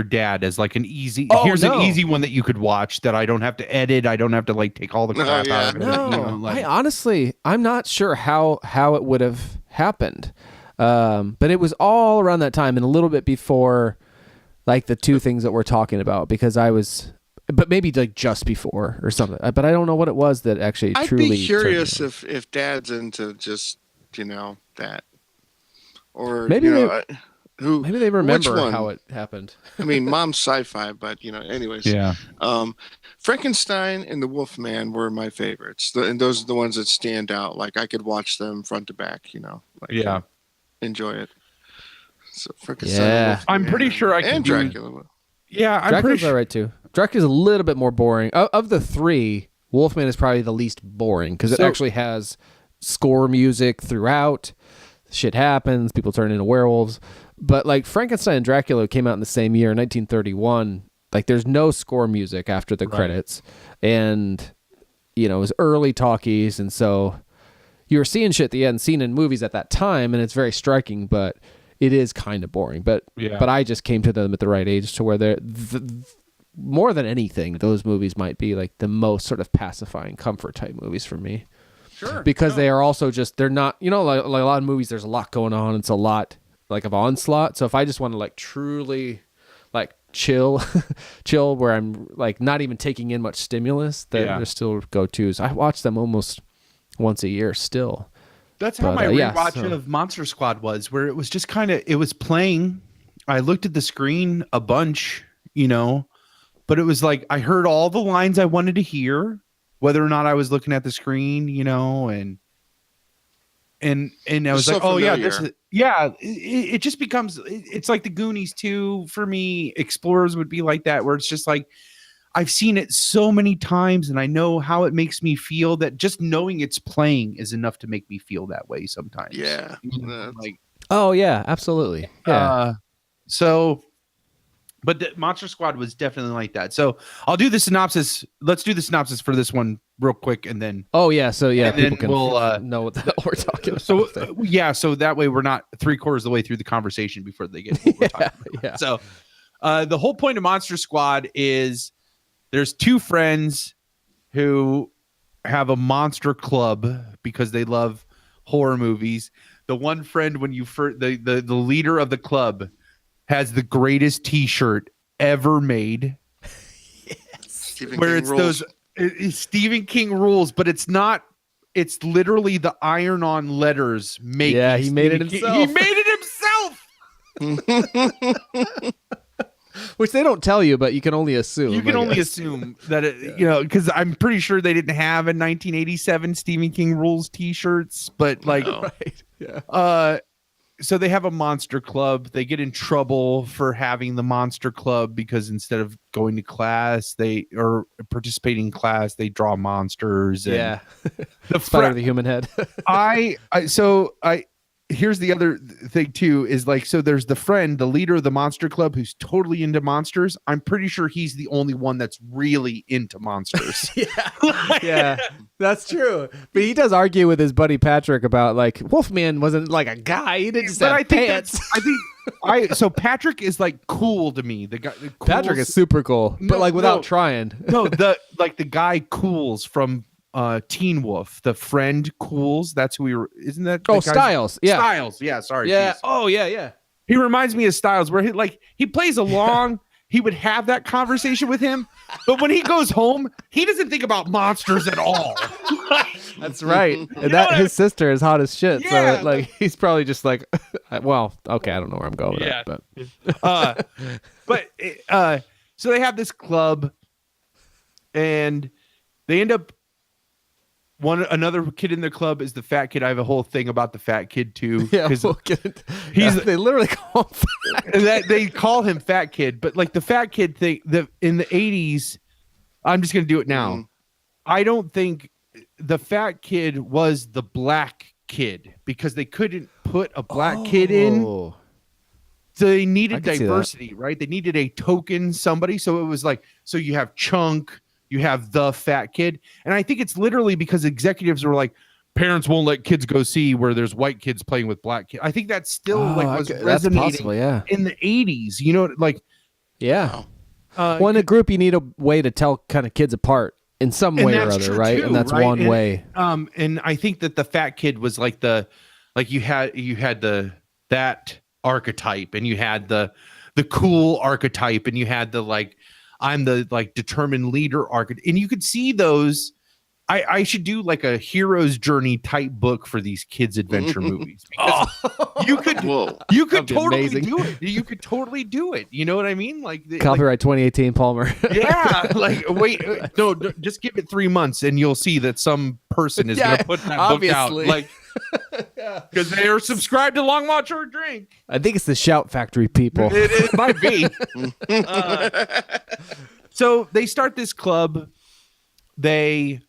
dad as like an easy an easy one that you could watch that I don't have to edit, I don't have to like take all the crap out of it. I'm not sure how it would have happened, but it was all around that time and a little bit before like the two things that we're talking about, because but maybe like just before or something, but I don't know what it was that actually truly. I'd be curious if Dad's into just that. Or maybe maybe they remember how it happened. I mean, Mom's sci-fi, but anyways. Yeah. Frankenstein and the Wolfman were my favorites, and those are the ones that stand out. Like I could watch them front to back. Enjoy it. So Frankenstein. Yeah. I'm pretty sure I can. And Dracula. Yeah, I'm Dracula's all right too. Dracula's a little bit more boring. Of the three, Wolfman is probably the least boring because it actually has score music throughout. Shit happens, people turn into werewolves. But like Frankenstein and Dracula came out in the same year, 1931. Like there's no score music after the credits. And it was early talkies, and so you were seeing shit that you hadn't seen in movies at that time, and it's very striking, but it is kind of boring. But I just came to them at the right age to where they're more than anything, those movies might be like the most sort of pacifying comfort type movies for me. Sure. Because they are also just, they're not, like a lot of movies, there's a lot going on. It's a lot like of onslaught. So if I just want to like truly like chill where I'm like not even taking in much stimulus, they're still go-tos. I watch them almost once a year still. That's how my rewatch of Monster Squad was, where it was just kind of, it was playing. I looked at the screen a bunch, but it was like, I heard all the lines I wanted to hear, whether or not I was looking at the screen, and I was so like, familiar. it just becomes, it's like the Goonies too. For me, Explorers would be like that, where it's just like, I've seen it so many times and I know how it makes me feel, that just knowing it's playing is enough to make me feel that way sometimes. Yeah. Like, oh yeah, absolutely. Yeah. But the Monster Squad was definitely like that. So I'll do the synopsis. Let's do the synopsis for this one real quick, and then. Oh yeah, so people can we'll know what the hell we're talking about. So that way we're not 3/4 of the way through the conversation before they get what we're talking about. Yeah. So the whole point of Monster Squad is there's two friends who have a monster club because they love horror movies. The one friend when you first the leader of the club has the greatest T-shirt ever made. Stephen Where King it's rules. those Stephen King rules, but it's not. It's literally the iron-on letters making. Yeah, he made it Stephen King. himself. He made it himself. Which they don't tell you, but you can only assume. You can I only guess. assume that it, because I'm pretty sure they didn't have a 1987 Stephen King rules T-shirts, but like, No. Right. Yeah. So they have a monster club. They get in trouble for having the monster club because instead of going to class, or participating in class, they draw monsters. And Yeah. the Spider the human head. Here's the other thing too is like, so there's the friend, the leader of the monster club who's totally into monsters. I'm pretty sure he's the only one that's really into monsters. Yeah, that's true. But he does argue with his buddy Patrick about like Wolfman wasn't like a guy. He didn't just But have I think pants. so Patrick is like cool to me. The guy Patrick is super cool, but like without trying. No, the guy Cools from Teen Wolf, the friend Cools. That's who we were. Isn't that? Oh, Styles. Yeah. Styles. Yeah. Sorry. Yeah. geez. Oh, yeah. He reminds me of Styles, where he plays along. He would have that conversation with him, but when he goes home, he doesn't think about monsters at all. That's right. And his sister is hot as shit. Yeah. So like he's probably just like, well, okay, I don't know where I'm going with that, but So they have this club, and they end up. Another kid in the club is the fat kid. I have a whole thing about the fat kid too. yeah, they literally call him fat. They call him fat kid, but like the fat kid thing, in the 80s, I'm just gonna do it now. I don't think the fat kid was the black kid because they couldn't put a black kid in. Oh. So they needed I can see that. diversity, right? They needed a token somebody. So it was like, so you have Chunk, you have the fat kid. And I think it's literally because executives were like, parents won't let kids go see where there's white kids playing with black kids. I think that's still was that's resonating possible, yeah. in the 80s. You know, like, Yeah. Well, in a group, you need a way to tell kind of kids apart in some way or other, right? And that's one way. And I think that the fat kid was like you had that archetype, and you had the cool archetype, and you had the like, I'm the like determined leader archetype, and you could see those. I should do like a hero's journey type book for these kids adventure movies. You could totally do it. You could totally do it. You know what I mean? Like Copyright 2018 Palmer. Yeah, like wait, no, just give it 3 months and you'll see that some person is going to put that obviously. book out, like because they are subscribed to Long Watch or Drink. I think it's the Shout Factory people. It might be. So they start this club. They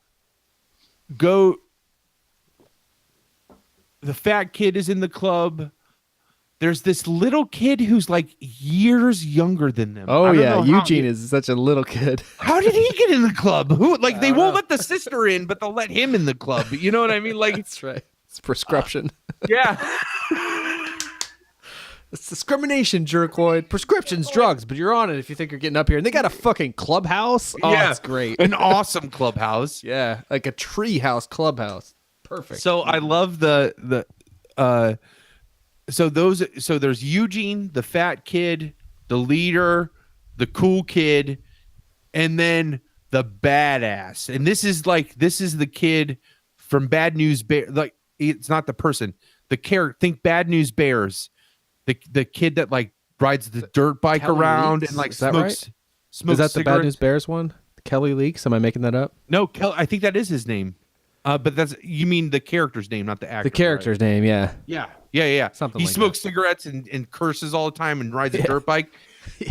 go. The fat kid is in the club. There's this little kid who's like years younger than them. Oh yeah, Eugene is such a little kid. How did he get in the club? They won't let the sister in, but they'll let him in the club. You know what I mean? Like that's right. It's prescription. Yeah. It's discrimination, jerkoid. Prescription's drugs, but you're on it if you think you're getting up here. And they got a fucking clubhouse. Oh, yeah, that's great. An awesome clubhouse. Yeah, like a treehouse clubhouse. Perfect. So I love so there's Eugene, the fat kid, the leader, the cool kid, and then the badass. And this is the kid from Bad News Bear. Like, it's not the person. The character. Think Bad News Bears. The kid that like rides the dirt bike Kelly Around Leaks? and like Is that smokes. right? Smokes Is that the cigarettes. Bad News Bears one? Kelly Leaks? Am I making that up? No, I think that is his name. But you mean the character's name, not the actor. The character's name, yeah. Yeah. Something He like smokes cigarettes and curses all the time and rides a dirt bike.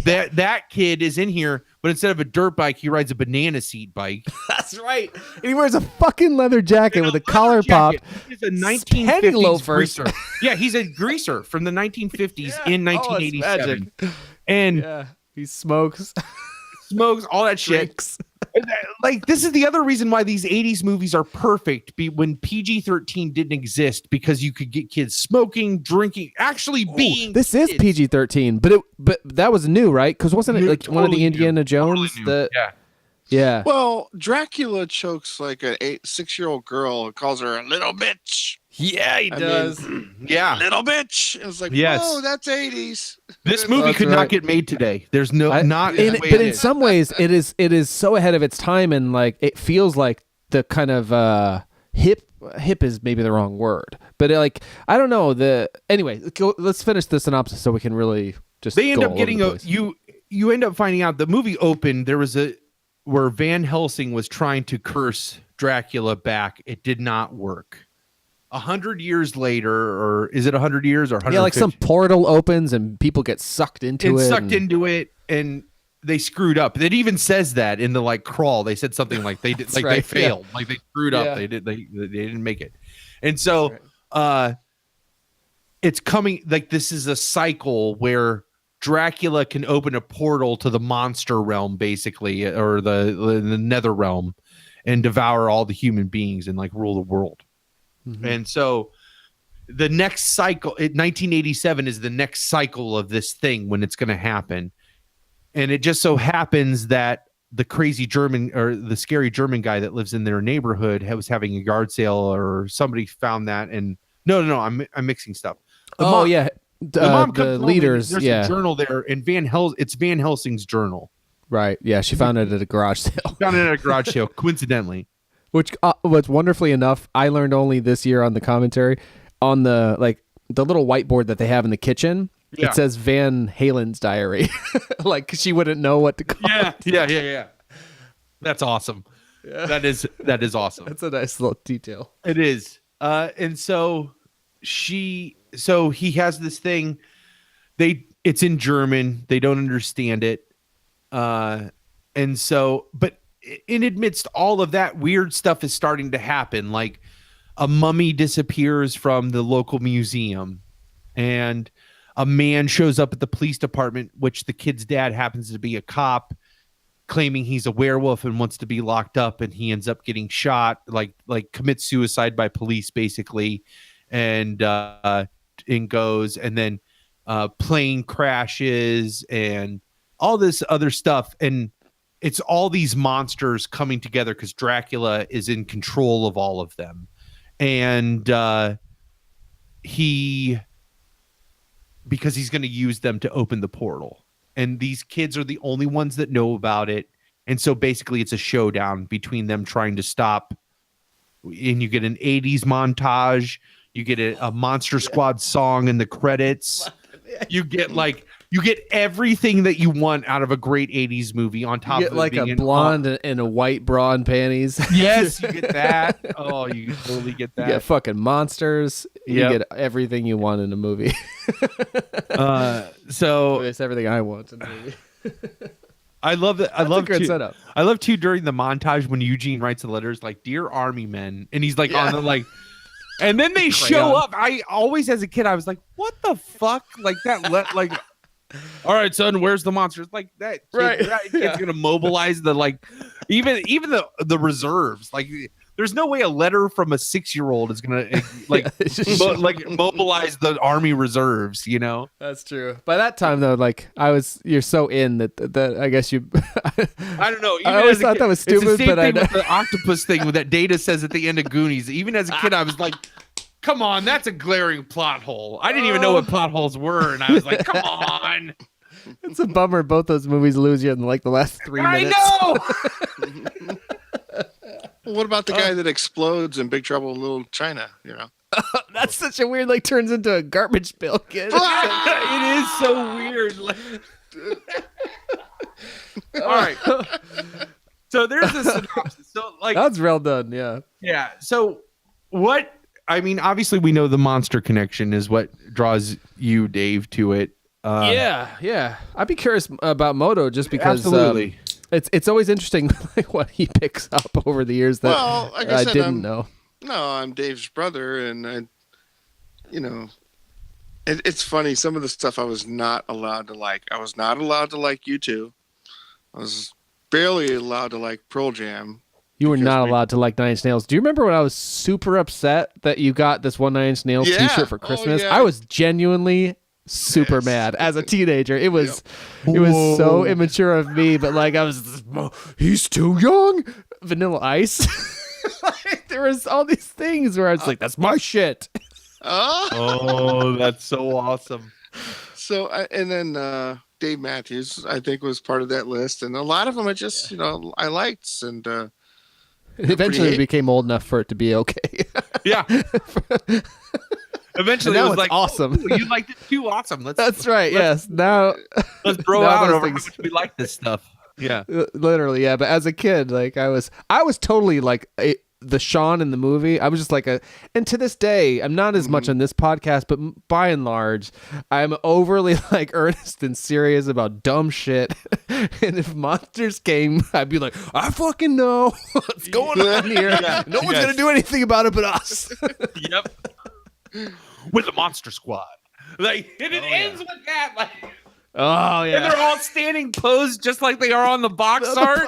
That kid is in here, but instead of a dirt bike, he rides a banana seat bike. That's right. And he wears a fucking leather jacket with a collar pop. He's a Penny 1950s loafers. greaser. Yeah, he's a greaser from the 1950s in Oh, it's 1987. magic. And Yeah, he smokes. smokes all that shit. Drinks. Like, this is the other reason why these 80s movies are perfect when PG-13 didn't exist, because you could get kids smoking, drinking, actually being This is kids. PG-13, but that was new, right? Because wasn't it like one of the Totally Indiana new. Jones? Totally new. Yeah. Yeah. Well, Dracula chokes like a 6-year-old girl and calls her a little bitch. Yeah, he does. Yeah. Little bitch. It was like, Yes. whoa, that's 80s. This movie That's could right. not get made today. There's no not in, the way but it in is. some ways it is so ahead of its time, and like it feels like the kind of hip is maybe the wrong word, but like I don't know anyway, let's finish the synopsis so we can really just They end go up all getting over the place. you end up finding out the movie opened. There was where Van Helsing was trying to curse Dracula back. It did not work. 100 years later, or is it 100 years or 150? Yeah, like some portal opens and people get sucked into it. Into it, and they screwed up. It even says that in the like crawl. They said something like they did, like right, they failed, like they screwed up. Yeah. They didn't make it, and so it's coming. Like this is a cycle where Dracula can open a portal to the monster realm, basically, or the nether realm, and devour all the human beings and like rule the world. Mm-hmm. And so the next cycle, 1987 is the next cycle of this thing when it's going to happen. And it just so happens that the crazy German or the scary German guy that lives in their neighborhood was having a yard sale, or somebody found that. And no, I'm mixing stuff. The mom comes the home leaders, and there's a journal there, and it's Van Helsing's journal. right, yeah, she found it at a garage sale. Found it at a garage sale, coincidentally. Which was wonderfully enough, I learned only this year on the commentary on the little whiteboard that they have in the kitchen. Yeah. It says Van Halen's diary, like she wouldn't know what to call it. Yeah. That's awesome. Yeah. That is awesome. That's a nice little detail. It is. And so he has this thing. It's in German. They don't understand it. And so, but in amidst all of that, weird stuff is starting to happen. Like a mummy disappears from the local museum, and a man shows up at the police department, which the kid's dad happens to be a cop, claiming he's a werewolf and wants to be locked up, and he ends up getting shot, like commits suicide by police, basically, and goes, and then plane crashes and all this other stuff, and it's all these monsters coming together because Dracula is in control of all of them, and because he's going to use them to open the portal. And these kids are the only ones that know about it. And so basically it's a showdown between them trying to stop. And you get an 80s montage. You get a Monster Squad song in the credits. You get everything that you want out of a great 80s movie on top You of get like being a blonde and a white bra and panties. Yes, you get that. Oh, you totally get that. You get fucking monsters. Yep. You get everything you want in a movie. So It's everything I want in a movie. I love that. I That's love a good too, setup. I love too during the montage when Eugene writes the letters like "Dear Army Men," and he's like on the like, and then they show up. I always, as a kid, I was like, "What the fuck?" Like that. Like, all right, son, where's the monsters? Like that. That kid's gonna mobilize the even the reserves. Like, there's no way a letter from a 6-year-old is gonna mobilize the army reserves. You know. That's true. By that time, though, you're so in that I guess you. I don't know. Even I always as a thought kid, that was it's the stupid, same but thing with the octopus thing that Data says at the end of Goonies. Even as a kid, I was like, "Come on, that's a glaring plot hole." I didn't even know what plot holes were, and I was like, "Come on." It's a bummer. Both those movies lose you in the last 3 minutes. I know. What about the guy that explodes in Big Trouble in Little China? You know, That's such a weird. Turns into a garbage pail kid. It is so weird. All right. So there's a synopsis. So That's real done. Yeah. yeah. So what? I mean, obviously, we know the monster connection is what draws you, Dave, to it. Yeah. I'd be curious about Moto just because Absolutely. It's always interesting what he picks up over the years that like I said, didn't know. No, I'm Dave's brother, and it's funny. Some of the stuff I was not allowed to like. I was not allowed to like U2. I was barely allowed to like Pearl Jam. You were not allowed to like Nine Inch Nails. Do you remember when I was super upset that you got this one Nine Inch Nails Yeah. T-shirt for Christmas? Oh, yeah. I was genuinely super mad as a teenager. It was Whoa. so immature of me, but like I was, he's too young. Vanilla Ice. Like, there was all these things where I was like, that's my shit. Oh, that's so awesome. So, and then Dave Matthews, I think, was part of that list, and a lot of them I just, I liked, and Eventually, it became old enough for it to be okay. Yeah. Eventually, it was it's like, awesome. Oh, you liked it too. Awesome. That's right. Yes. Now, let's bro now out those over how things- much we like this stuff. Yeah. literally, yeah. But as a kid, like I was totally like the Sean in the movie. I was just like and to this day, I'm not as much on this podcast, but by and large, I'm overly like earnest and serious about dumb shit. And if monsters came, I'd be like, I fucking know what's going on here. No one's gonna do anything about it but us. Yep. With the Monster Squad. Like, and it ends with that. Like, Oh and yeah. they're all standing posed just like they are on the box art.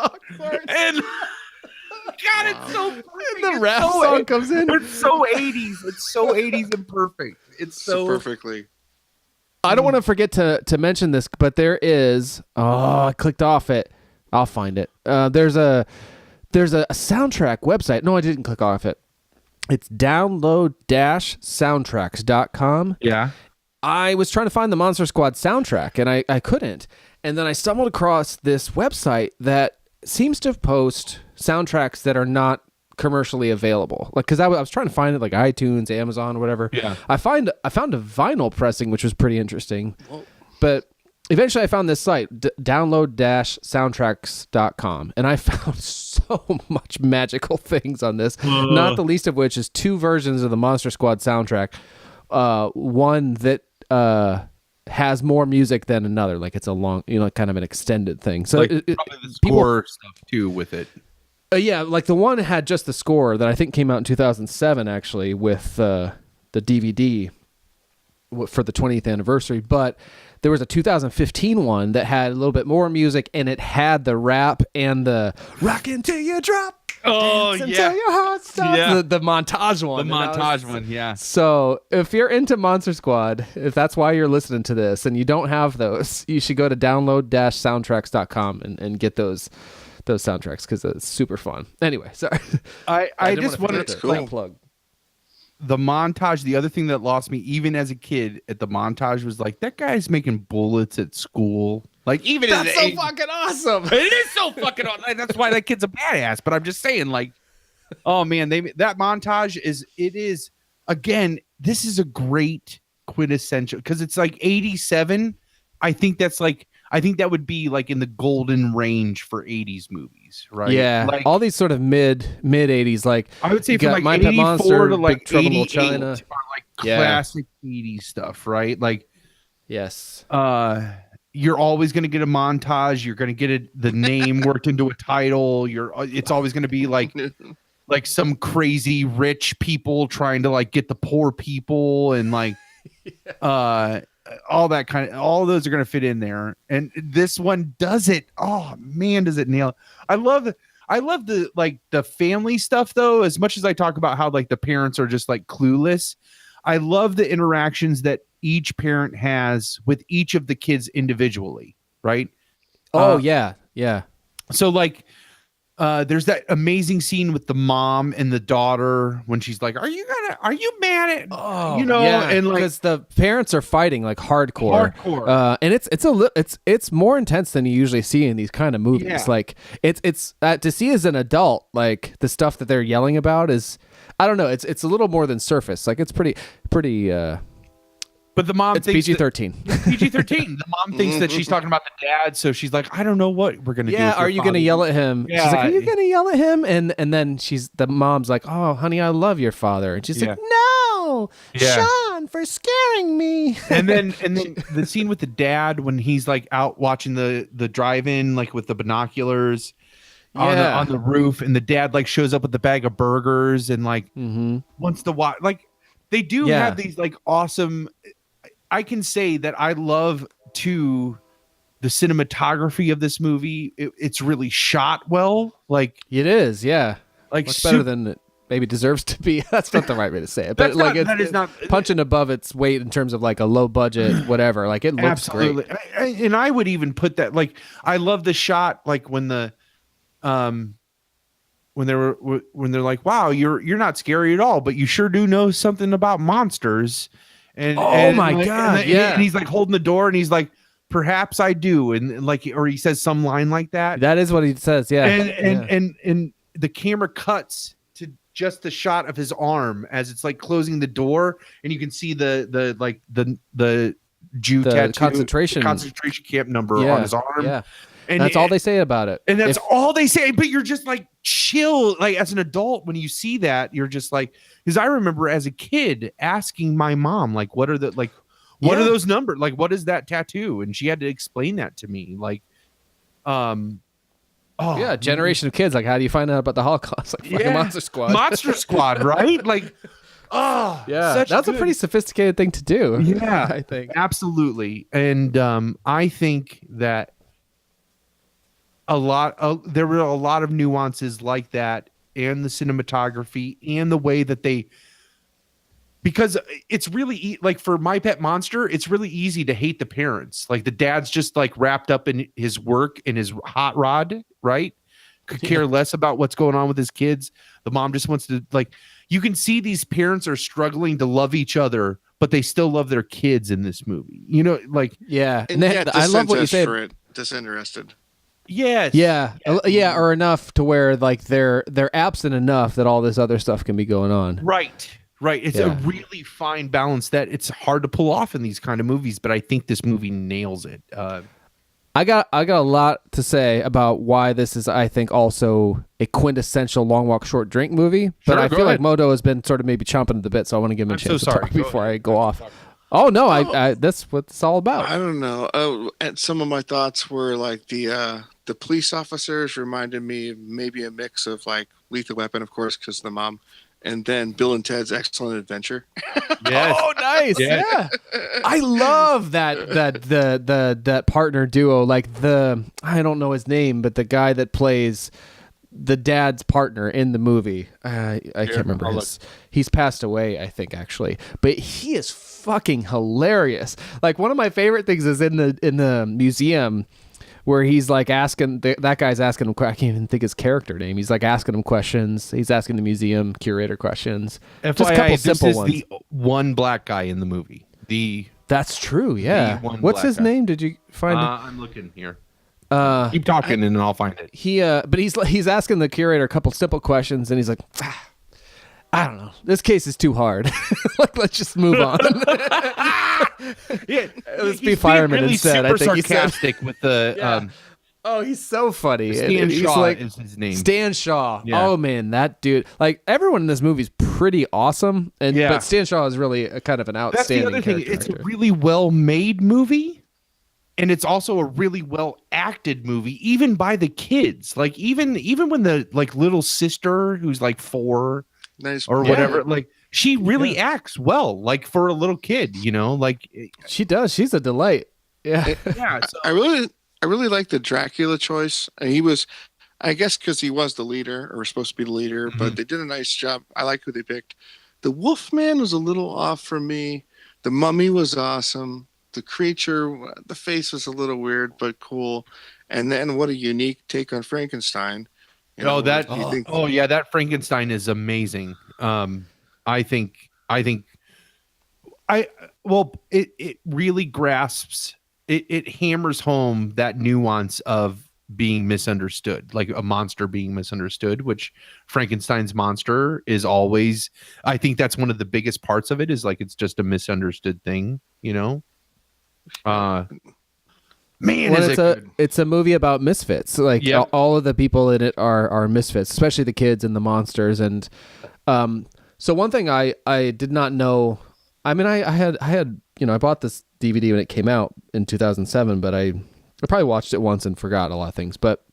And God, it's so perfect. The It's rap so song comes in. It's so 80s. It's so 80s and perfect. It's so so perfectly. I don't want to forget to mention this, but there is. Oh, I clicked off it. I'll find it. There's a soundtrack website. No, I didn't click off it. It's download-soundtracks.com. Yeah. I was trying to find the Monster Squad soundtrack, and I couldn't. And then I stumbled across this website that seems to post soundtracks that are not commercially available. Like, because I was trying to find it like iTunes, Amazon, whatever. Yeah. I found a vinyl pressing, which was pretty interesting. But eventually I found this site, download-soundtracks.com, and I found so much magical things on this, not the least of which is 2 versions of the Monster Squad soundtrack. One that has more music than another, like it's a long, kind of an extended thing. So Like, probably the score stuff too with it. yeah, like the one had just the score that I think came out in 2007, actually, with the DVD for the 20th anniversary. But there was a 2015 one that had a little bit more music, and it had the rap and the rockin' till you drop. Oh, Dance until your heart stops. Yeah. The montage one. The And I montage was- one, yeah. So if you're into Monster Squad, if that's why you're listening to this and you don't have those, you should go to download-soundtracks.com and get those soundtracks because it's super fun. Anyway, sorry. I didn't just wanna wanted forget cool. to plug. the montage. The other thing that lost me, even as a kid, at the montage was like, that guy's making bullets at school. Like, even That's as so fucking awesome. it is so fucking awesome. That's why that kid's a badass. But I'm just saying, like, oh man, that montage is again. This is a great quintessential because it's like 87. I think that would be like in the golden range for 80s movies, right? Yeah, like, all these sort of mid 80s, like I would say you from got like My Pet 84 Monster, to like Big Trouble in 88 Little China. are like Yeah. classic 80s stuff, right? Like, Yes. you're always going to get a montage. You're going to get the name worked into a title. It's always going to be like some crazy rich people trying to like get the poor people and like, all that all of those are going to fit in there. And this one does it. Oh man, does it nail it. I love the like the family stuff though, as much as I talk about how like the parents are just like clueless. I love the interactions that each parent has with each of the kids individually, right? Oh yeah. So like there's that amazing scene with the mom and the daughter when she's like, are you mad at and like because the parents are fighting like hardcore. And it's more intense than you usually see in these kind of movies. Yeah. Like it's to see as an adult, like the stuff that they're yelling about is, I don't know, it's a little more than surface. Like it's pretty but the mom it's thinks PG-13. PG-13. The mom thinks that she's talking about the dad, so she's like, I don't know what we're gonna do. Yeah, with your are you gonna father." yell at him? She's like, Yeah. are you gonna yell at him? And then the mom's like, oh honey, I love your father. And she's Yeah. like, no, Yeah. Sean, for scaring me. And then the scene with the dad when he's like out watching the drive-in, like with the binoculars Yeah. on the roof, and the dad like shows up with the bag of burgers and like Mm-hmm. wants to watch. Like they do Yeah. have these like awesome. I can say that I love too the cinematography of this movie. It's really shot well. Like It is, yeah. Much better than maybe deserves to be. That's not the right way to say it, but like it's not punching above its weight in terms of like a low budget whatever. Like it looks absolutely great. And I would even put that, like, I love the shot, like when the when they're like, wow, you're not scary at all, but you sure do know something about monsters. And my God, yeah. And he's like holding the door and he's like, perhaps I do, and like, or he says some line like that. That is what he says, yeah. And the camera cuts to just the shot of his arm as it's like closing the door, and you can see the Jew tattoo, concentration camp number on his arm. Yeah. And that's all they say about it. And that's all they say. But you're just like chill. Like as an adult, when you see that, you're just like, because I remember as a kid asking my mom, like, what are are those numbers? Like, what is that tattoo? And she had to explain that to me. Like, generation of kids. Like, how do you find out about the Holocaust? Like, fucking Monster Squad. Monster Squad, right? Like, that's a pretty sophisticated thing to do. Yeah, I think absolutely. And I think that there were a lot of nuances like that, and the cinematography and the way that because it's really like for My Pet Monster, it's really easy to hate the parents. Like the dad's just like wrapped up in his work and his hot rod, right? Could care less about what's going on with his kids. The mom just wants to, like, you can see these parents are struggling to love each other, but they still love their kids in this movie. You know, like, And I love what you said. Disinterested. Yes. Yeah, or enough to where like they're absent enough that all this other stuff can be going on. Right. It's a really fine balance that it's hard to pull off in these kind of movies, but I think this movie nails it. I got a lot to say about why this is, I think, also a quintessential long walk, short drink movie. But Sure, I feel ahead. like Moto has been sort of maybe chomping at the bit, so I want to give him a chance to talk before I go off. Talk. Oh no, I that's what it's all about. I don't know. And some of my thoughts were like the police officers reminded me of maybe a mix of like Lethal Weapon, of course, because the mom, and then Bill and Ted's Excellent Adventure. Yes. Oh, nice. Yeah. I love that partner duo. Like I don't know his name, but the guy that plays the dad's partner in the movie. I can't remember he's passed away, I think, actually. But he is fucking hilarious. Like one of my favorite things is in the museum where he's like asking that guy's asking him. I can't even think his character name. He's like asking him questions. He's asking the museum curator questions. FYI, Just a couple this simple is ones. the one black guy in the movie. That's true. Yeah. one What's black his guy. name? Did you find it? I'm looking here. Keep talking and I'll find it. But he's asking the curator a couple simple questions, and he's like, I don't know. This case is too hard. Like, let's just move on. Let's be firemen really instead. I super think he said. sarcastic with the Oh, he's so funny. Stan He's Shaw like, is his name. Stan Shaw. Yeah. Oh man, that dude. Like everyone in this movie is pretty awesome, Yeah. but Stan Shaw is really a kind of an That's the outstanding other thing. character It's a actor. really well made movie. And it's also a really well acted movie, even by the kids. Like even when the like little sister who's like 4 Nice. or whatever, like she really acts well, like for a little kid, you know, like She does. She's a delight. Yeah. yeah. So, I really like the Dracula choice. And he was, I guess, because he was the leader or supposed to be the leader, but they did a nice job. I like who they picked. The Wolfman was a little off for me. The Mummy was awesome. The creature, the face was a little weird but cool. And then what a unique take on Frankenstein. You know, that you think- that Frankenstein is amazing. It really grasps it hammers home that nuance of being misunderstood, like a monster being misunderstood, which Frankenstein's monster is always. I think that's one of the biggest parts of it is like it's just a misunderstood thing, you know. Man, Well, it's a movie about misfits. Like all of the people in it are misfits, especially the kids and the monsters. And so one thing I did not know. I mean, I had I bought this DVD when it came out in 2007, but I probably watched it once and forgot a lot of things. But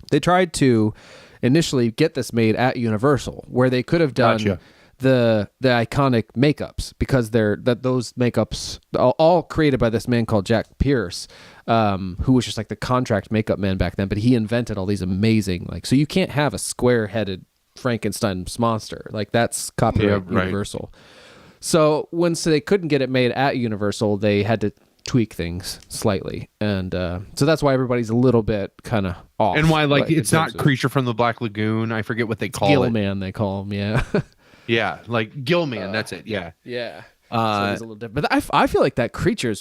they tried to initially get this made at Universal, where they could have done the iconic makeups, because those makeups all created by this man called Jack Pierce, who was just like the contract makeup man back then, but he invented all these amazing, like, so you can't have a square-headed Frankenstein's monster. Like that's copyright Yeah, right. Universal. So once they couldn't get it made at Universal, they had to tweak things slightly, and so that's why everybody's a little bit kind of off. And why, like, in it's not terms of Creature from the Black Lagoon. I forget what they call it. Gillman, they call him. Yeah, Yeah, like Gillman. That's it. Yeah. yeah. So it's a little different. But I feel like that creature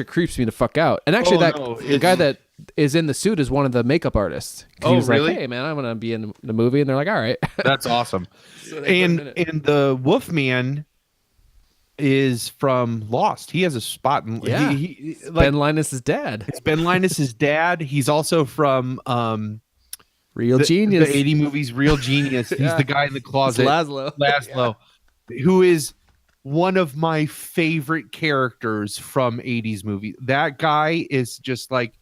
creeps me the fuck out. And actually, the guy that is in the suit is one of the makeup artists. Oh, he was really? Like, hey man, I want to be in the movie, and they're like, all right. That's awesome. So they put him in it. And the Wolfman is from Lost. He has a spot in Ben Linus's dad. It's Ben Linus's dad. He's also from Real Genius. The 80 movies Real Genius. He's the guy in the closet. It's Laszlo. Who is one of my favorite characters from 80s movies. That guy is just like,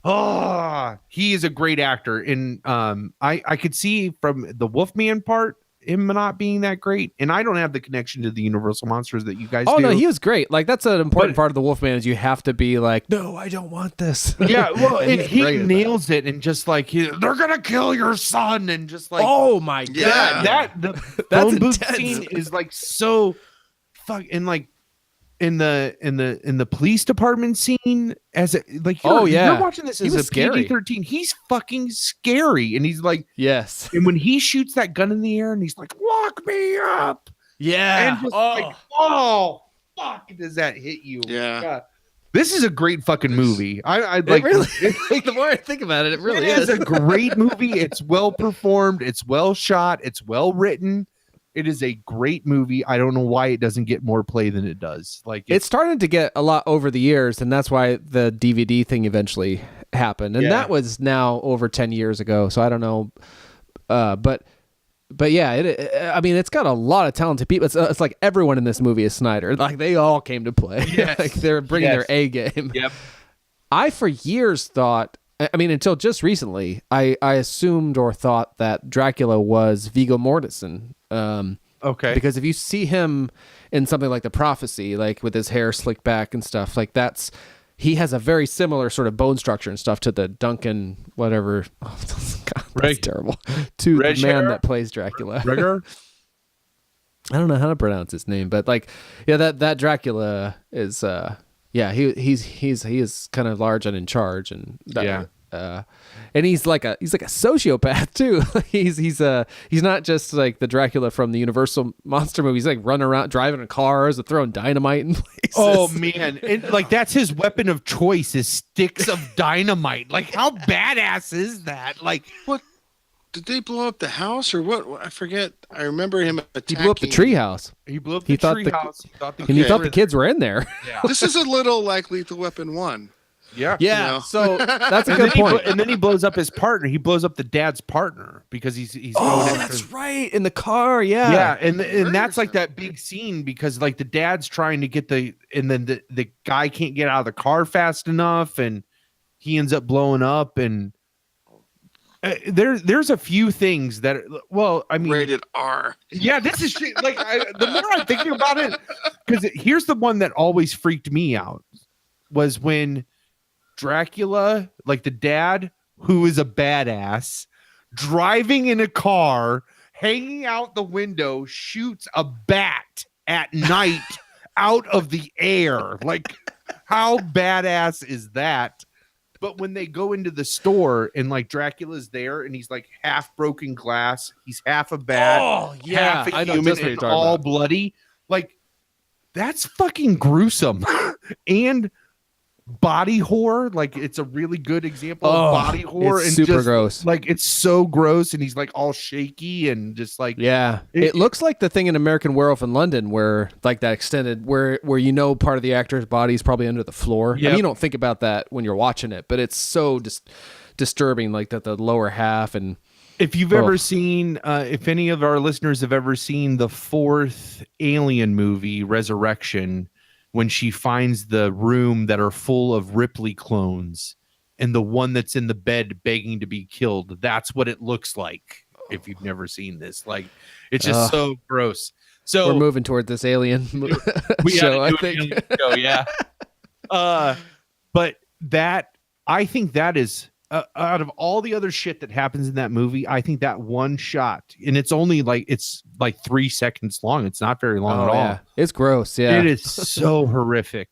he is a great actor. And I could see from the Wolfman part him not being that great. And I don't have the connection to the Universal monsters that you guys do. Oh no, he was great. Like that's an important part of the Wolfman is you have to be like, no, I don't want this. Yeah, well, and he great at nails it, and just like they're gonna kill your son, and just like, oh my god, the That's phone booth intense. scene is like so fuck, and like in the police department scene as a like you're watching this as a scary. PG-13. He's fucking scary, and he's like, yes, and when he shoots that gun in the air, and he's like, lock me up, yeah, and just like, oh fuck, does that hit you? Yeah. God. This is a great fucking movie. I like it really. Like the more I think about it, it really is a great movie. It's well performed. It's well shot. It's well written. It is a great movie. I don't know why it doesn't get more play than it does. Like it's started to get a lot over the years, and that's why the DVD thing eventually happened. And that was now over 10 years ago. So I don't know, but yeah, I mean, it's got a lot of talented people. It's like everyone in this movie is Snyder. Like they all came to play. Yes. Like they're bringing their A game. Yep. I for years thought. I mean, until just recently, I assumed or thought that Dracula was Viggo Mortensen. Okay. Because if you see him in something like The Prophecy, like with his hair slicked back and stuff, like he has a very similar sort of bone structure and stuff to the Duncan whatever. Oh, God, that's terrible. To the man that plays Dracula. Rigger? I don't know how to pronounce his name, but like, yeah, that Dracula is, he is kind of large and in charge, and and he's like a sociopath too. He's not just like the Dracula from the Universal monster movie. He's like running around driving in cars and throwing dynamite in places. Oh man, and like that's his weapon of choice is sticks of dynamite. Like how badass is that? Like what? Did they blow up the house or what? I forget. I remember him attacking. He blew up the treehouse. He blew up the treehouse. He thought the kids were in there. Yeah. This is a little like Lethal Weapon 1. Yeah. Yeah. You know? So that's a good point. And then he blows up his partner. He blows up the dad's partner because he's going after. That's right. In the car. Yeah. Yeah. And that's like that big scene because like the dad's trying to get and then the guy can't get out of the car fast enough and he ends up blowing up. And there's a few things that, well, I mean, rated R. Yeah, this is like the more I'm thinking about it, because here's the one that always freaked me out was when Dracula, like the dad, who is a badass, driving in a car, hanging out the window, shoots a bat at night out of the air. Like, how badass is that? But when they go into the store and like Dracula's there and he's like half broken glass, he's half a bat, half a human, and all bloody. Like, that's fucking gruesome. And body horror, like it's a really good example of body horror. It's and super just, gross. Like it's so gross, and he's like all shaky and just like it looks like the thing in American Werewolf in London where like that extended where part of the actor's body is probably under the floor. Yep. I mean, you don't think about that when you're watching it, but it's so disturbing, like that the lower half. And if you've ever seen, if any of our listeners have ever seen the fourth Alien movie, Resurrection, when she finds the room that are full of Ripley clones and the one that's in the bed begging to be killed, that's what it looks like. If you've never seen this, like it's just so gross. So we're moving toward this alien show, I think. Yeah. But that, I think that is out of all the other shit that happens in that movie, I think that one shot, and it's like 3 seconds long. It's not very long at all. It's gross. Yeah, it is so horrific.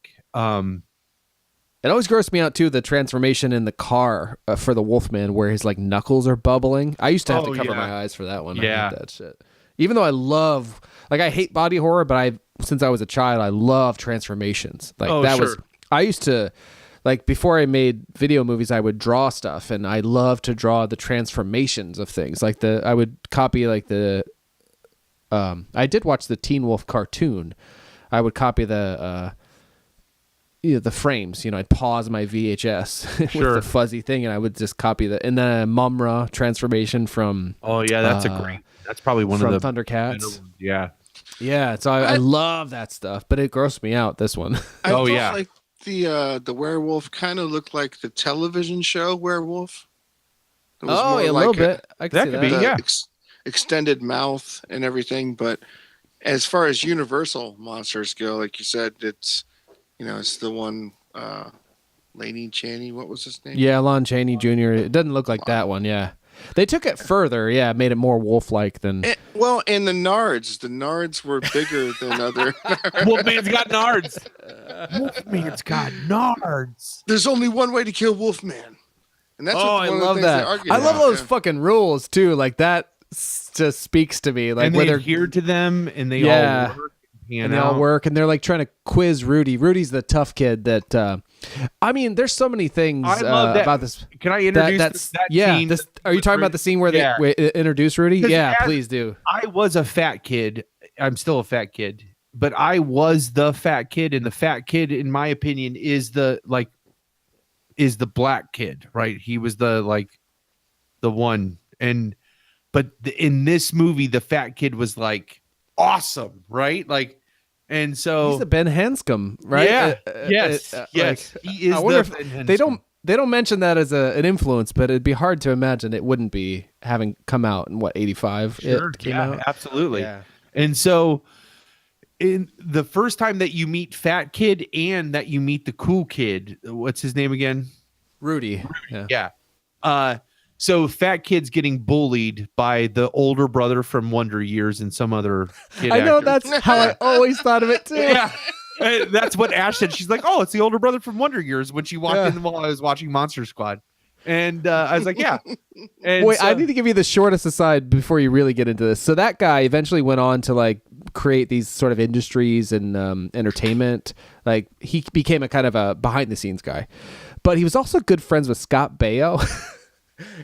It always grossed me out too, the transformation in the car for the Wolfman, where his like knuckles are bubbling. I used to have to cover my eyes for that one. Yeah, I hate that shit. Even though I hate body horror, but since I was a child, I love transformations. Like I used to. Like before I made video movies, I would draw stuff, and I love to draw the transformations of things. Like I would copy like I did watch the Teen Wolf cartoon. I would copy the frames. I'd pause my VHS with the fuzzy thing, and I would just copy and then a Mumra transformation from. Oh yeah, that's probably one of the Thundercats. Yeah. Yeah, so I love that stuff, but it grossed me out. This one. I felt like the werewolf kind of looked like the television show Werewolf. A little bit. I can see that. Extended mouth and everything, but as far as Universal monsters go, like you said, it's it's the one Laney Chaney. What was his name? Yeah, Lon Chaney Jr. It doesn't look like that one. Yeah, they took it further. Yeah, made it more wolf-like than. And the nards. The nards were bigger than other. Wolfman's got nards. Wolfman's got nards. There's only one way to kill Wolfman, and that's I love that. I love those fucking rules too. Like that just speaks to me. Like and they adhere to them, and they all work. And they all work, and they're like trying to quiz Rudy. Rudy's the tough kid that. I mean, there's so many things about this. Can I introduce that scene? Are you talking about the scene where they introduce Rudy? Yeah, please do. I was a fat kid. I'm still a fat kid, but I was the fat kid, and the fat kid, in my opinion, is the black kid, right? He was the one, but in this movie, the fat kid was like awesome, right? Like. And so he's the Ben Hanscom, right? Yeah. Yes. He is. I wonder if they don't mention that as an influence, but it'd be hard to imagine it wouldn't be, having come out in 85. Sure. It came out. Absolutely. Yeah. And so, in the first time that you meet Fat Kid and that you meet the cool kid, what's his name again? Rudy. Yeah. So Fat Kid's getting bullied by the older brother from Wonder Years and some other kid. I know, that's how I always thought of it too. Yeah. That's what Ash said. She's like, "Oh, it's the older brother from Wonder Years," when she walked in while I was watching Monster Squad. And I was like, "Yeah." And wait, I need to give you the shortest aside before you really get into this. So that guy eventually went on to like create these sort of industries and entertainment. Like he became a kind of a behind the scenes guy, but he was also good friends with Scott Baio.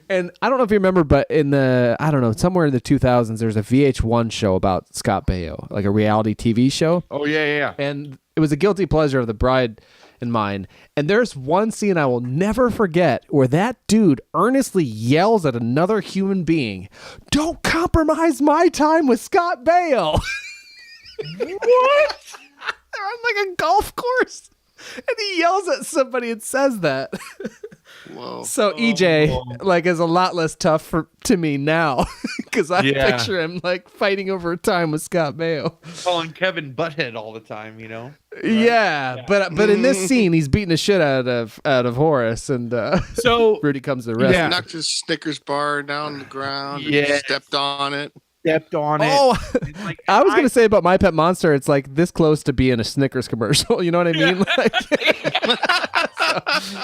And I don't know if you remember, but somewhere in the 2000s, there's a VH1 show about Scott Baio, like a reality TV show. Oh, yeah. And it was a guilty pleasure of the bride and mine. And there's one scene I will never forget where that dude earnestly yells at another human being, "Don't compromise my time with Scott Baio." What? They're on like a golf course. And he yells at somebody and says that. Whoa. So EJ is a lot less tough to me now because I picture him like fighting over time with Scott Baio, calling Kevin Butthead all the time, Right? Yeah, but in this scene he's beating the shit out of Horace, and so Rudy comes to the rescue. Yeah, knocked his Snickers bar down on the ground. Yeah, stepped on it. Oh, I was gonna say about My Pet Monster, it's like this close to being a Snickers commercial. You know what I mean?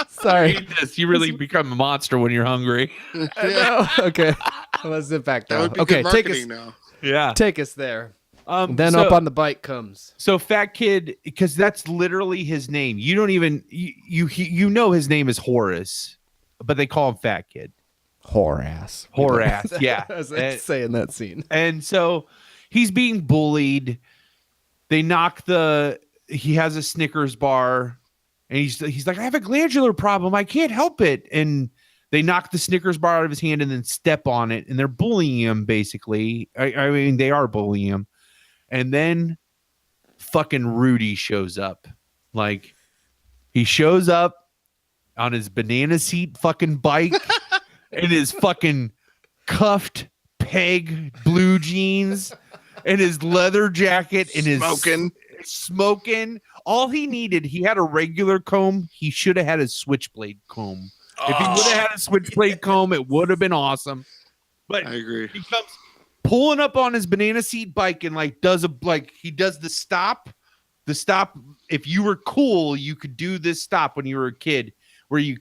Sorry, you really become a monster when you're hungry. I know. Okay, let's sit back down. Okay, take us now. Yeah, take us there. Then up on the bike comes. So Fat Kid, because that's literally his name. You don't even you know his name is Horace, but they call him Fat Kid. Horace, yeah. I was saying that scene. And so he's being bullied. They knock he has a Snickers bar, and he's like, "I have a glandular problem. I can't help it." And they knock the Snickers bar out of his hand and then step on it, and they're bullying him, basically. I mean, they are bullying him. And then fucking Rudy shows up. Like, he shows up on his banana seat fucking bike. In his fucking cuffed peg blue jeans and his leather jacket and his smoking. All he needed, he had a regular comb. He should have had a switchblade comb. If he would have had a switchblade comb, it would have been awesome. But I agree. he comes pulling up on his banana seat bike and like does the stop. The stop. If you were cool, you could do this stop when you were a kid, where you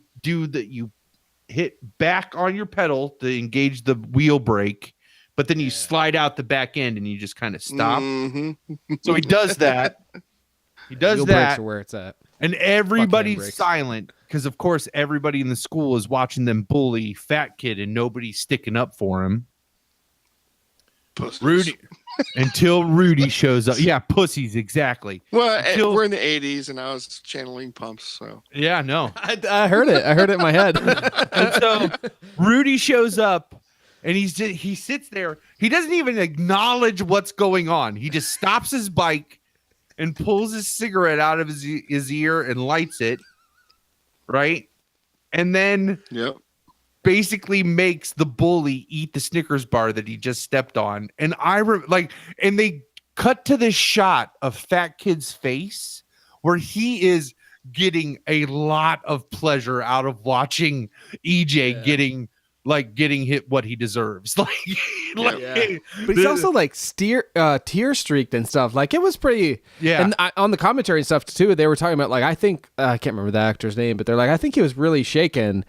hit back on your pedal to engage the wheel brake, but then you slide out the back end and you just kind of stop. Mm-hmm. So he does that. He does Wheel that. brakes are where it's at. And everybody's silent because, of course, everybody in the school is watching them bully Fat Kid and nobody's sticking up for him. Pussies. Rudy, until Rudy shows up. Yeah, pussies, exactly. Well, we're in the 80s and I was channeling pumps. So Yeah, no. I heard it. I heard it in my head. And so Rudy shows up and he sits there. He doesn't even acknowledge what's going on. He just stops his bike and pulls his cigarette out of his ear and lights it, right? And then basically makes the bully eat the Snickers bar that he just stepped on. And and they cut to this shot of Fat Kid's face where he is getting a lot of pleasure out of watching EJ getting hit what he deserves. But he's also like tear streaked and stuff. Like it was pretty. Yeah. And on the commentary and stuff too, they were talking about like I think I can't remember the actor's name, but they're like I think he was really shaken.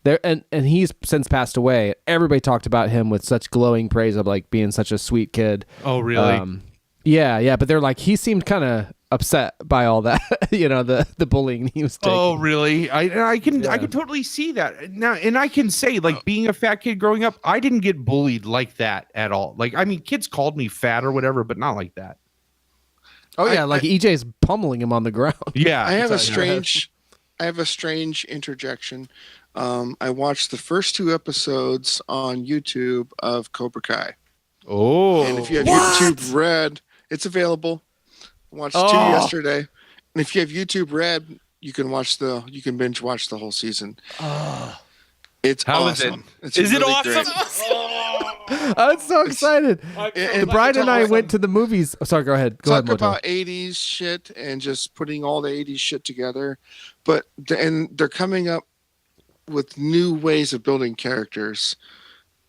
There and he's since passed away. Everybody talked about him with such glowing praise of like being such a sweet kid. Oh, really? Yeah. But they're like he seemed kind of upset by all that, the bullying he was taking. Oh, really? I can totally see that now, and I can say like being a fat kid growing up, I didn't get bullied like that at all. Like, I mean, kids called me fat or whatever, but not like that. Oh yeah, like EJ's pummeling him on the ground. Yeah, I have a strange interjection. I watched the first 2 episodes on YouTube of Cobra Kai. Oh, and if you have YouTube Red, it's available. Watched 2 yesterday, and if you have YouTube Red, you can binge watch the whole season. It's awesome. Is it awesome? I'm so excited. The bride and I went to the movies. Oh, sorry, go ahead. Talk about 80s shit and just putting all the 80s shit together, and they're coming up with new ways of building characters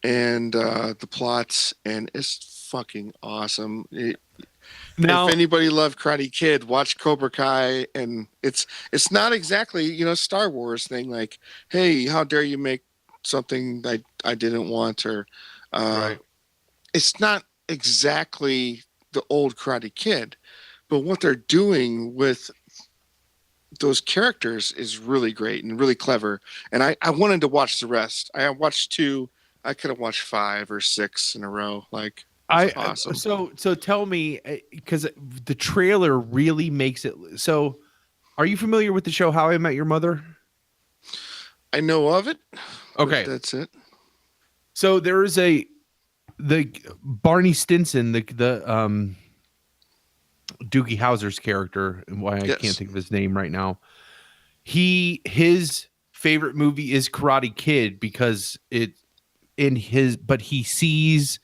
and the plots, and it's fucking awesome. Now, if anybody loved Karate Kid, watch Cobra Kai, and it's not exactly Star Wars thing like, hey, how dare you make something I didn't want, or right. It's not exactly the old Karate Kid, but what they're doing with those characters is really great and really clever. And I wanted to watch the rest. I watched 2. I could have watched 5 or 6 in a row. Like. Awesome. So tell me, because the trailer really makes it. So, are you familiar with the show How I Met Your Mother? I know of it. Okay, that's it. So there is the Barney Stinson, the Doogie Howser's character, and why I can't think of his name right now. His favorite movie is Karate Kid because but he sees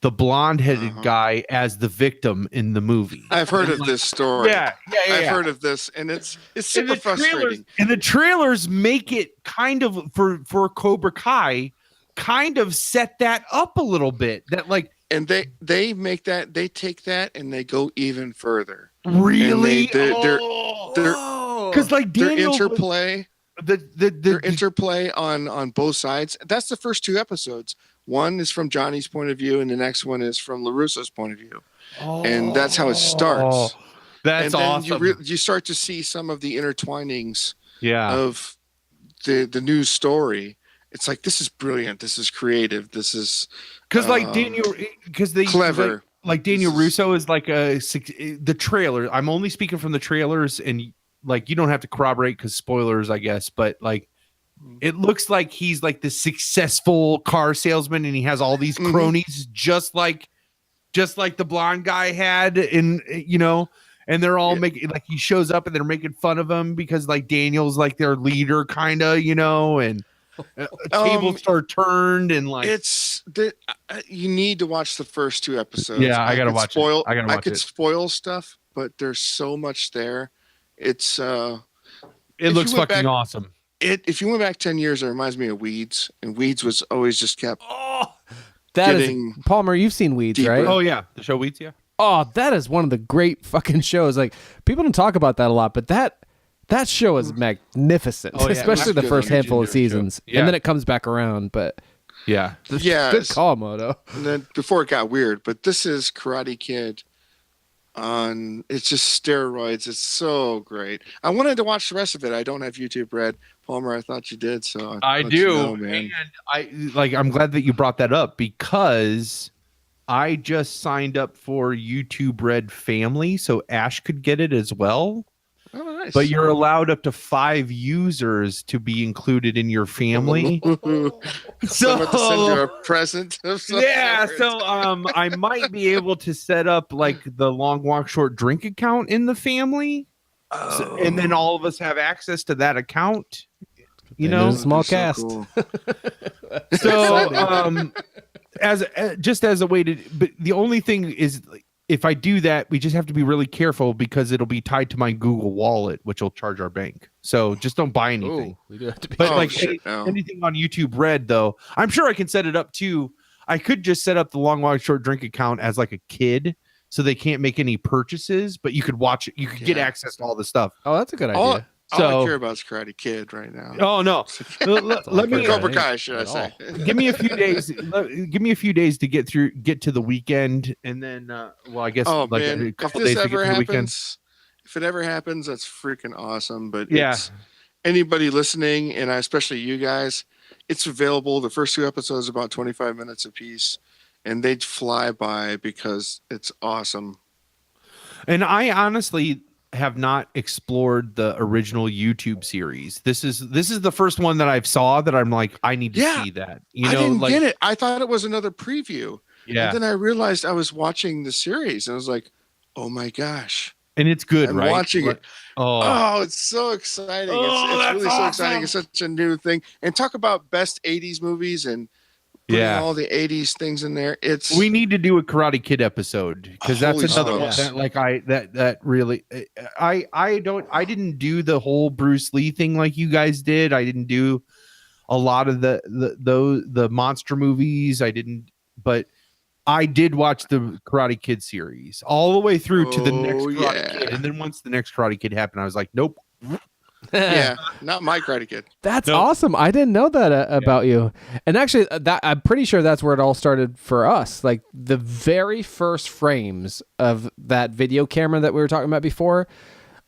the blonde-headed guy as the victim in the movie. I've heard of this story. Yeah. I've heard of this, and it's super frustrating. And the trailers make it kind of for Cobra Kai, kind of set that up a little bit. That like, and they take that and they go even further. Really? They're because like Daniel, their interplay. Their interplay on both sides. That's the first 2 episodes. One is from Johnny's point of view, and the next one is from LaRusso's point of view. And that's how it starts. That's awesome. You start to see some of the intertwinings of the news story. It's like, this is brilliant. This is creative. This is because they clever. Like Daniel Russo is like the trailer. I'm only speaking from the trailers, and like you don't have to corroborate because spoilers, I guess. But like, it looks like he's like the successful car salesman, and he has all these cronies, just like the blonde guy had, and and they're all making like he shows up and they're making fun of him because like Daniel's like their leader, kind of, and tables are turned, and like you need to watch the first 2 episodes. Yeah, I gotta watch it. I could spoil stuff, but there's so much there. It's it looks fucking awesome. if you went back 10 years, it reminds me of Weeds, and Weeds was always just kept That is getting Palmer. You've seen Weeds, deeper. right? Oh yeah, the show Weeds. Yeah. Oh, that is one of the great fucking shows. Like people don't talk about that a lot, but that show is magnificent, Oh, yeah. especially the That's first good. handful of Show. seasons, Yeah. and then it comes back around. But Yeah. Yeah, good call, Moto. and then before it got weird, but this is Karate Kid on, it's just steroids. It's so great. I wanted to watch the rest of it. I don't have YouTube Red. Palmer, I thought you did, so I let do, you know, man. and I'm glad that you brought that up because I just signed up for YouTube Red Family, so Ash could get it as well. Oh, nice. But you're allowed up to 5 users to be included in your family. Someone to send you a present of some Yeah, sort. so I might be able to set up like the Long Walk Short Drink account in the family, and then all of us have access to that account. You know, There's a small That'd be cast. so cool. so as a way to, but the only thing is, if I do that, we just have to be really careful because it'll be tied to my Google Wallet, which will charge our bank. So just don't buy anything. Ooh, we do have to be. But Oh, like shit, no. anything on YouTube Red, though, I'm sure I can set it up too. I could just set up the Long Walk Short Drink account as like a kid, so they can't make any purchases, but you could watch it. You could get Yeah. access to all the stuff. Oh, that's a good all, idea. all So- I care about is Karate Kid right now. Oh no! Let me Cobra Kai, should I At say? give me a few days. Give me a few days to get to the weekend, and then I guess Oh like man, a if couple this days to get ever to the weekend. happens, if it ever happens, that's freaking awesome. But Yeah. it's, anybody listening, and especially you guys, it's available. The first 2 episodes about 25 minutes apiece, and they fly by because it's awesome. And I honestly have not explored the original YouTube series. This is the first one that I've saw that I'm like, I need to Yeah. see that. You I know, didn't like get it. I thought it was another preview. yeah, And then I realized I was watching the series, and I was like, "Oh my gosh, and it's good, I'm right? watching it. Oh, Oh, it's so exciting! Oh, It's that's really so exciting. awesome. It's such a new thing. And talk about best '80s movies and putting yeah. all the '80s things in there. It's We need to do a Karate Kid episode because that's Holy another one smokes. that like that really I didn't do the whole Bruce Lee thing like you guys did. I didn't do a lot of the monster movies. I didn't, but I did watch the Karate Kid series all the way through to the next Oh, Karate yeah. Kid, and then once the next Karate Kid happened, I was like, nope. yeah, not my Karate Kid. That's No. awesome. I didn't know that about you. And actually, that I'm pretty sure that's where it all started for us. Like the very first frames of that video camera that we were talking about before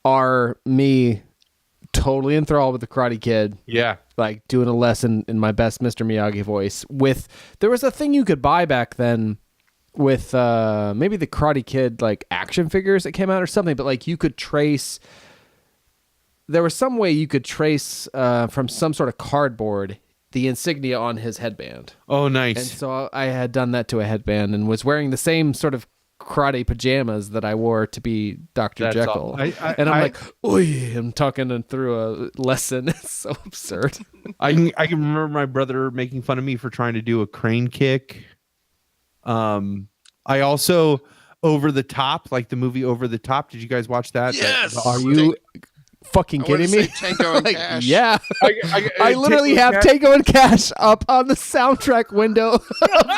are me totally enthralled with the Karate Kid, Yeah, like doing a lesson in my best Mr. Miyagi voice. There was a thing you could buy back then with maybe the Karate Kid like action figures that came out or something, but like you could trace. There was some way you could trace from some sort of cardboard the insignia on his headband. oh And nice. so I had done that to a headband and was wearing the same sort of karate pajamas that I wore to be Dr. That's Jekyll. all. And I'm like, "Oy," I'm talking and through a lesson. It's so absurd. I can remember my brother making fun of me for trying to do a crane kick. I also Over the Top, like the movie Over the Top. Did you guys watch that? Yes. Are you fucking I wanted kidding to me? say Tango and Like, Cash. yeah. I literally Tango have Cash- Tango and Cash up on the soundtrack window of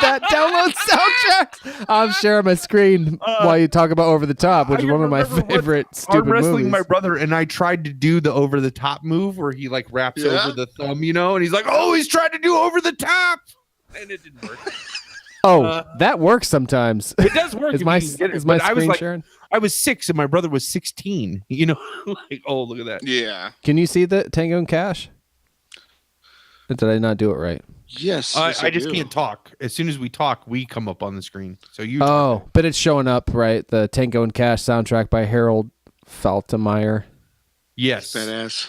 that download soundtrack. I'm sharing my screen while you talk about Over the Top, which I is one of my remember favorite arm stupid wrestling movies. my brother, and I tried to do the Over the Top move where he like wraps Yeah? over the thumb, you know, and he's like, "Oh, he's trying to do Over the Top," and it didn't work. That works sometimes. It does work. Is if my you can get it, is my but I was screen like, sharing? I was 6 and my brother was 16. You know, like, oh, look at that. Yeah. Can you see the Tango and Cash? Or did I not do it right? Yes. I yes, just do. can't talk. As soon as we talk, we come up on the screen. So you. Oh, but it's showing up, right? The Tango and Cash soundtrack by Harold Faltermeyer. Yes. Badass.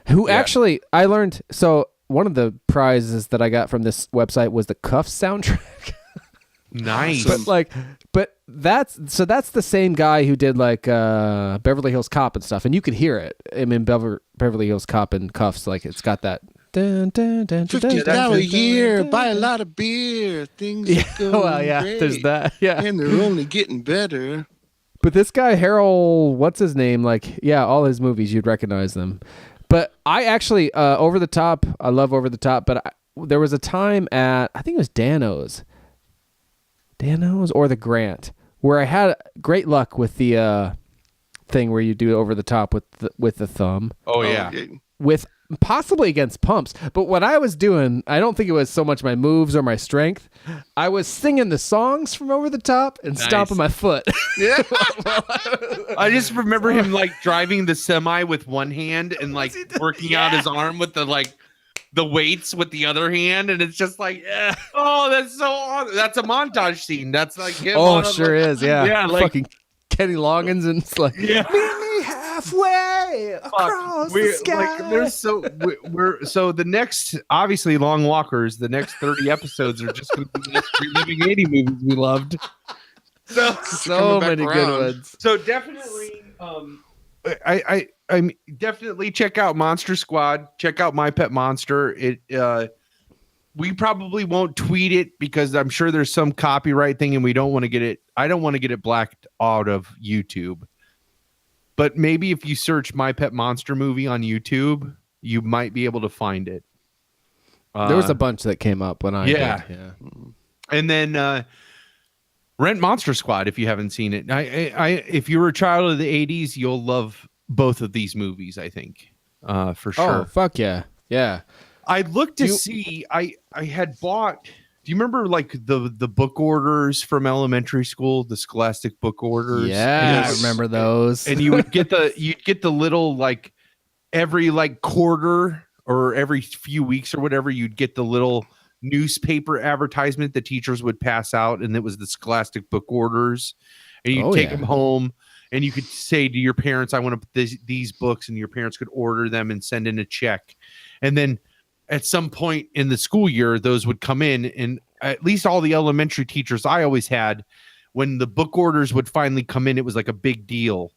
Who Yeah. actually, I learned, so one of the prizes that I got from this website was the Cuff soundtrack. Nice. but that's the same guy who did like Beverly Hills Cop and stuff, and you could hear it. I mean, Beverly Hills Cop and Cuffs, like it's got that. Dun, dun, dun, dun, dun, $50 dun, a dun, year, dun, buy a dun. lot of beer. Things Yeah, are going well, yeah, great, there's that. Yeah, and they're only getting better. but this guy Harold, what's his name? Like, yeah, all his movies you'd recognize them. But I actually Over the Top. I love Over the Top. But there was a time at I think it was Dano's or the Grant where I had great luck with the thing where you do Over the Top with the thumb. Oh yeah. With possibly against pumps, but what I was doing, I don't think it was so much my moves or my strength. I was singing the songs from Over the Top and stomping my foot. Yeah. I just remember him like driving the semi with one hand and like working out his arm with the weights with the other hand, and it's just like, oh, that's so awesome. That's a montage scene. That's like him. Oh, sure is. Yeah. Yeah, like fucking Kenny Loggins, and it's like, yeah. meet me halfway across the sky. Like, we're so the next, obviously, Long Walkers. The next 30 episodes are just going to be reliving 80 movies we loved. So many good ones. So definitely, I definitely check out Monster Squad. Check out My Pet Monster. We probably won't tweet it because I'm sure there's some copyright thing, and we don't want to get it. I don't want to get it blacked out of YouTube. But maybe if you search My Pet Monster movie on YouTube, you might be able to find it. There was a bunch that came up when I did. Yeah. And then rent Monster Squad if you haven't seen it. If you were a child of the 80s, you'll love both of these movies, I think, for sure. Oh, fuck yeah. Yeah. I looked to see, I had bought, do you remember like the book orders from elementary school, the Scholastic book orders? Yeah, I remember those. And you'd get the little, like every like quarter or every few weeks or whatever, you'd get the little newspaper advertisement that teachers would pass out, and it was the Scholastic book orders, and you'd take them home. And you could say to your parents, I want to put these books, and your parents could order them and send in a check. And then at some point in the school year, those would come in, and at least all the elementary teachers I always had, when the book orders would finally come in, it was like a big deal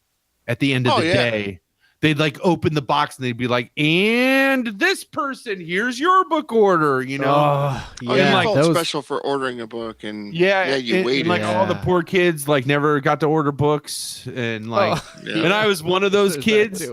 at the end of the day. They'd like open the box and they'd be like, and this person, here's your book order, you know? You felt special for ordering a book, and you waited. And like all the poor kids like never got to order books, and like, and I was one of those kids.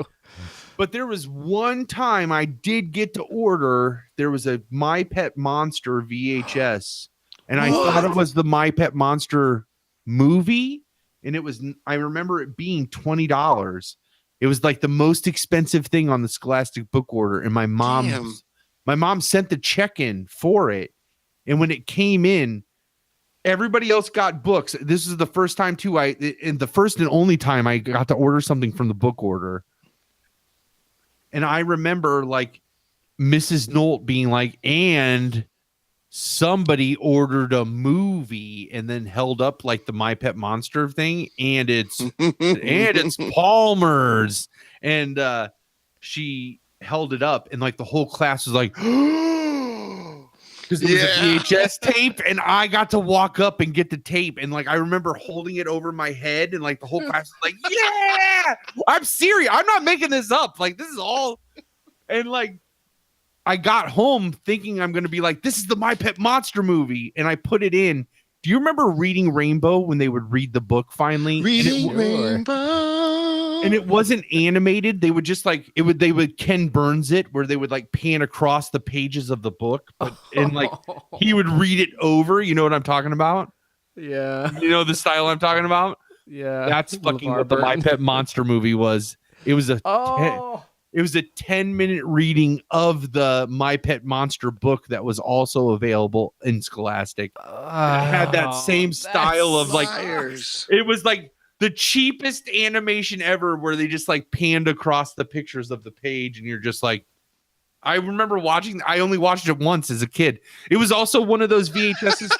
But there was one time I did get to order. There was a My Pet Monster VHS, and I thought it was the My Pet Monster movie, and it was. I remember it being $20. It was like the most expensive thing on the Scholastic book order, and my mom sent the check in for it, and when it came in, everybody else got books. This is the first time too. The first and only time I got to order something from the book order. And I remember like Mrs. Nolt being like, and somebody ordered a movie, and then held up like the My Pet Monster thing, and it's Palmer's, and she held it up, and like the whole class was like, because it was a VHS tape, and I got to walk up and get the tape, and like I remember holding it over my head, and like the whole class was like, yeah, I'm serious, I'm not making this up, like this is all. And like I got home thinking I'm going to be like, this is the My Pet Monster movie, and I put it in. Do you remember Reading Rainbow when they would read the book finally? Reading Rainbow. And it wasn't animated. They would just like they would Ken Burns it, where they would like pan across the pages of the book, and like he would read it over. You know what I'm talking about? Yeah. You know the style I'm talking about? Yeah. That's fucking what the My Pet Monster movie was. It was a 10-minute reading of the My Pet Monster book that was also available in Scholastic. It had that same style of like, it was like the cheapest animation ever, where they just like panned across the pictures of the page, and you're just like, I remember I only watched it once as a kid. It was also one of those VHSs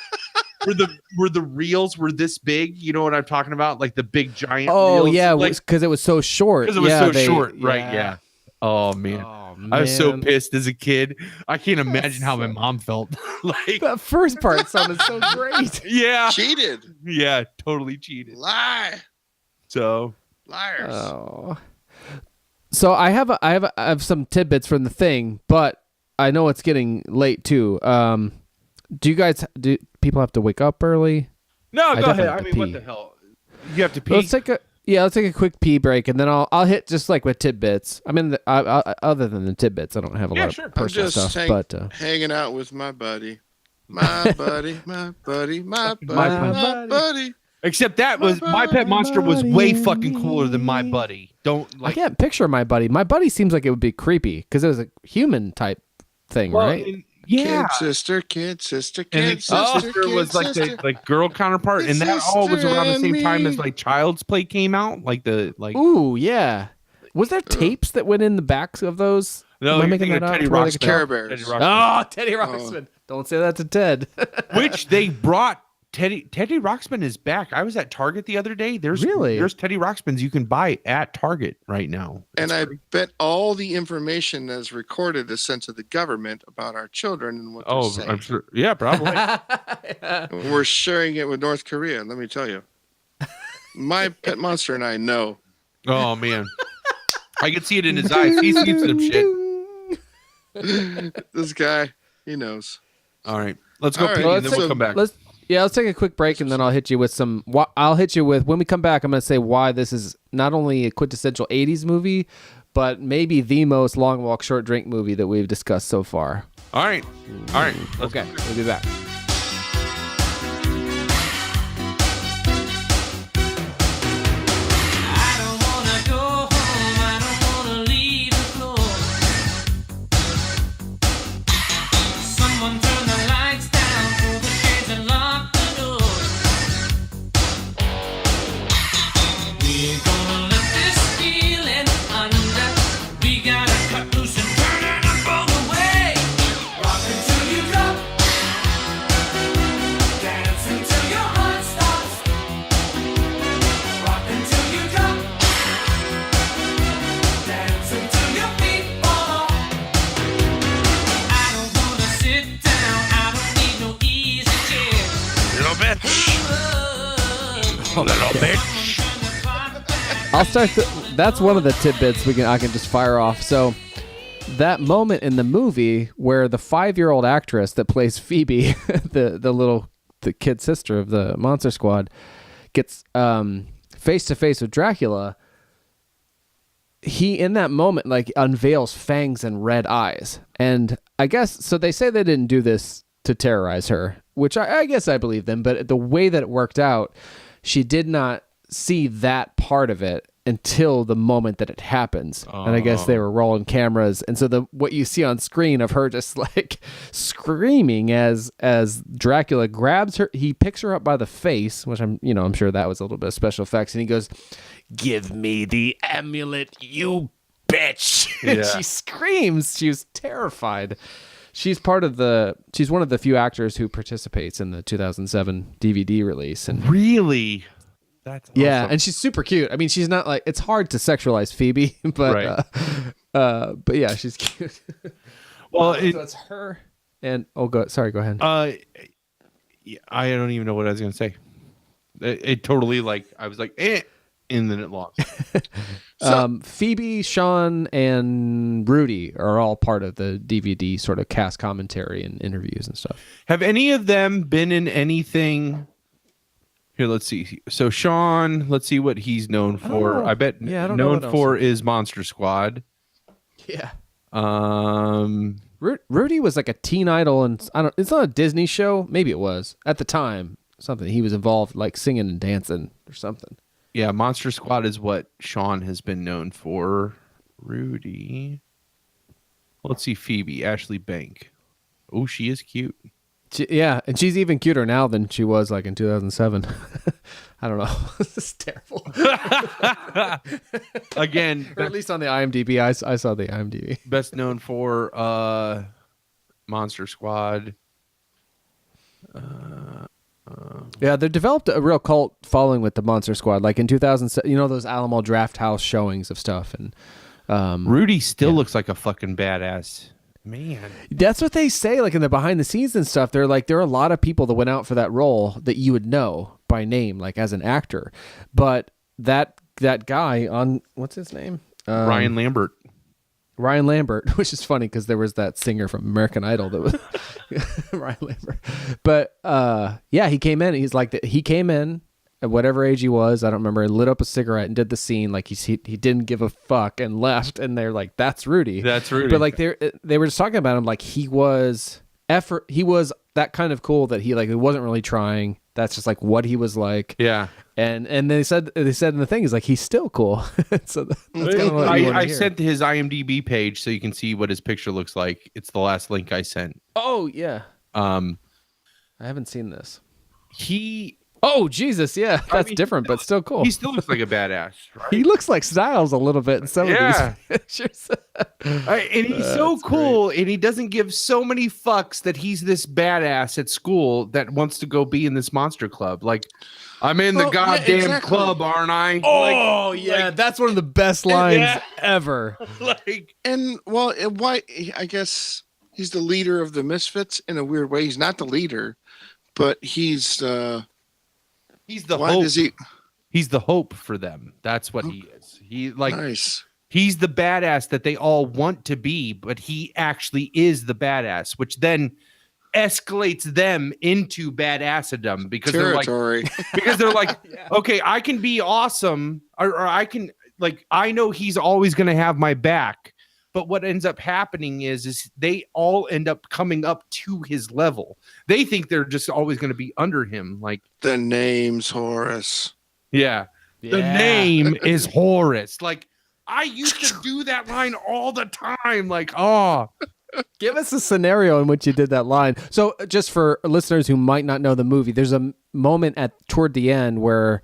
where the reels were this big. You know what I'm talking about? Like the big giant reels. Yeah, like, because it was so short. Because it was short, right? Yeah. Oh man. I was so pissed as a kid. I can't imagine how my mom felt. Like that first part sounded so great. Yeah. Cheated. Yeah, totally cheated. Lie. So liars. Oh. So I have some tidbits from the thing, but I know it's getting late too. Do people have to wake up early? No, go ahead. I mean, what the hell? You have to pee. Yeah, let's take a quick pee break, and then I'll hit just like with tidbits. I mean, other than the tidbits, I don't have a lot of I'm personal just stuff. But hanging out with my buddy. My buddy, my buddy, my buddy, my buddy. Except that was My Pet Monster was way fucking cooler than My Buddy. I can't picture my buddy. My buddy seems like it would be creepy because it was a human type thing, right? Yeah. Kid sister, kid sister, And kid his sister, sister kid was like sister. the girl counterpart, and that all was around the same time as like Child's Play came out. Ooh, yeah. Was there tapes that went in the backs of those? No, Am I you're making thinking that of up? Teddy Where they Ruxpin. could Care tell? Bears. Teddy Ruxpin. Don't say that to Ted. Which they brought. Teddy Ruxpin is back. I was at Target the other day. There's Teddy Ruxpins you can buy at Target right now. And I bet all the information that's recorded is sent to the government about our children and what they're saying. I'm sure. Yeah, probably. We're sharing it with North Korea, let me tell you. My Pet Monster and I know. Oh man, I can see it in his eyes. He sees some shit. This guy, he knows. All right, let's go. All right, Piggy, and then we'll come back. Let's take a quick break, and then I'll hit you with some. I'll hit you with when we come back. I'm going to say why this is not only a quintessential '80s movie, but maybe the most long walk, short drink movie that we've discussed so far. All right. Okay, we'll be back. I don't wanna go home, I don't wanna leave the floor. Someone turn the lights down, pull the shades and lock the door. We're gonna let this feeling under. We gotta cut loose and turn it up all the way. Rock until you drop, dance until your heart stops. Rock until you drop, dance until your feet fall off. I don't wanna sit down, I don't need no easy chair. Little bitch. Little bitch. I'll start. That's one of the tidbits I can just fire off. So that moment in the movie where the 5-year-old actress that plays Phoebe, the kid sister of the Monster Squad, gets face to face with Dracula. He in that moment like unveils fangs and red eyes, and I guess so. They say they didn't do this to terrorize her, which I guess I believe them. But the way that it worked out, she did not see that part of it until the moment that it happens. And I guess they were rolling cameras, and so what you see on screen of her just like screaming as Dracula grabs her, he picks her up by the face, which I'm sure that was a little bit of special effects, and he goes, "Give me the amulet, you bitch." And Yeah. she screams. She was terrified. She's one of the few actors who participates in the 2007 DVD release. And Really? That's yeah, awesome. and she's super cute. I mean, she's not like, it's hard to sexualize Phoebe, but but yeah, she's cute. Well, So it's her and go ahead. yeah, I don't even know what I was gonna say. It totally I was like, and then it lost. Phoebe, Sean, and Rudy are all part of the DVD sort of cast commentary and interviews and stuff. Have any of them been in anything? Here, let's see. So Sean, let's see what he's known for. know. I bet Yeah, I don't know known what for is Monster Squad. Yeah. Rudy was like a teen idol, and it's not a Disney show. Maybe it was at the time. Something he was involved, like singing and dancing or something. Yeah, Monster Squad is what Sean has been known for. Rudy. Let's see, Phoebe, Ashley Bank. Oh, she is cute. Yeah, and she's even cuter now than she was like in 2007. I don't know. This is terrible. Again, Or at least on the IMDb. I saw the IMDb. best known for Monster Squad. Yeah, they developed a real cult following with the Monster Squad. Like in 2007, those Alamo Draft House showings of stuff. And Rudy still looks like a fucking badass. Man. that's what they say, like in the behind the scenes and stuff. They're like, there are a lot of people that went out for that role that you would know by name, like as an actor. But that guy on, what's his name? Ryan Lambert. Ryan Lambert, which is funny because there was that singer from American Idol that was Ryan Lambert. But yeah, he came in. He's like, he came in at whatever age he was, I don't remember, lit up a cigarette and did the scene like he didn't give a fuck and left, and they're like, that's Rudy. That's Rudy. But like they were just talking about him like he was that kind of cool that he wasn't really trying. That's just like what he was like. Yeah. And they said in the thing is like he's still cool. So that's kind of what you wanna I hear. sent his IMDb page so you can see what his picture looks like. It's the last link I sent. Oh yeah. I haven't seen this. He Oh Jesus, yeah, that's different, but still cool. He still looks like a badass, right? He looks like Styles a little bit in some of these pictures. And he's so cool, and he doesn't give so many fucks that he's this badass at school that wants to go be in this monster club. Like, I'm in the goddamn club, aren't I? Oh yeah, that's one of the best lines ever. Why? I guess he's the leader of the Misfits in a weird way. He's not the leader, but he's the hope. He's the hope for them. That's what he is. Nice. He's the badass that they all want to be, but he actually is the badass, which then escalates them into badassadom because territory. they're like, okay, I can be awesome, or I can I know he's always going to have my back. But what ends up happening is they all end up coming up to his level. They think they're just always going to be under him. Like, the name's Horace. Yeah. The name is Horace. Like, I used to do that line all the time. Like, oh. Give us a scenario in which you did that line. So just for listeners who might not know the movie, there's a moment toward the end where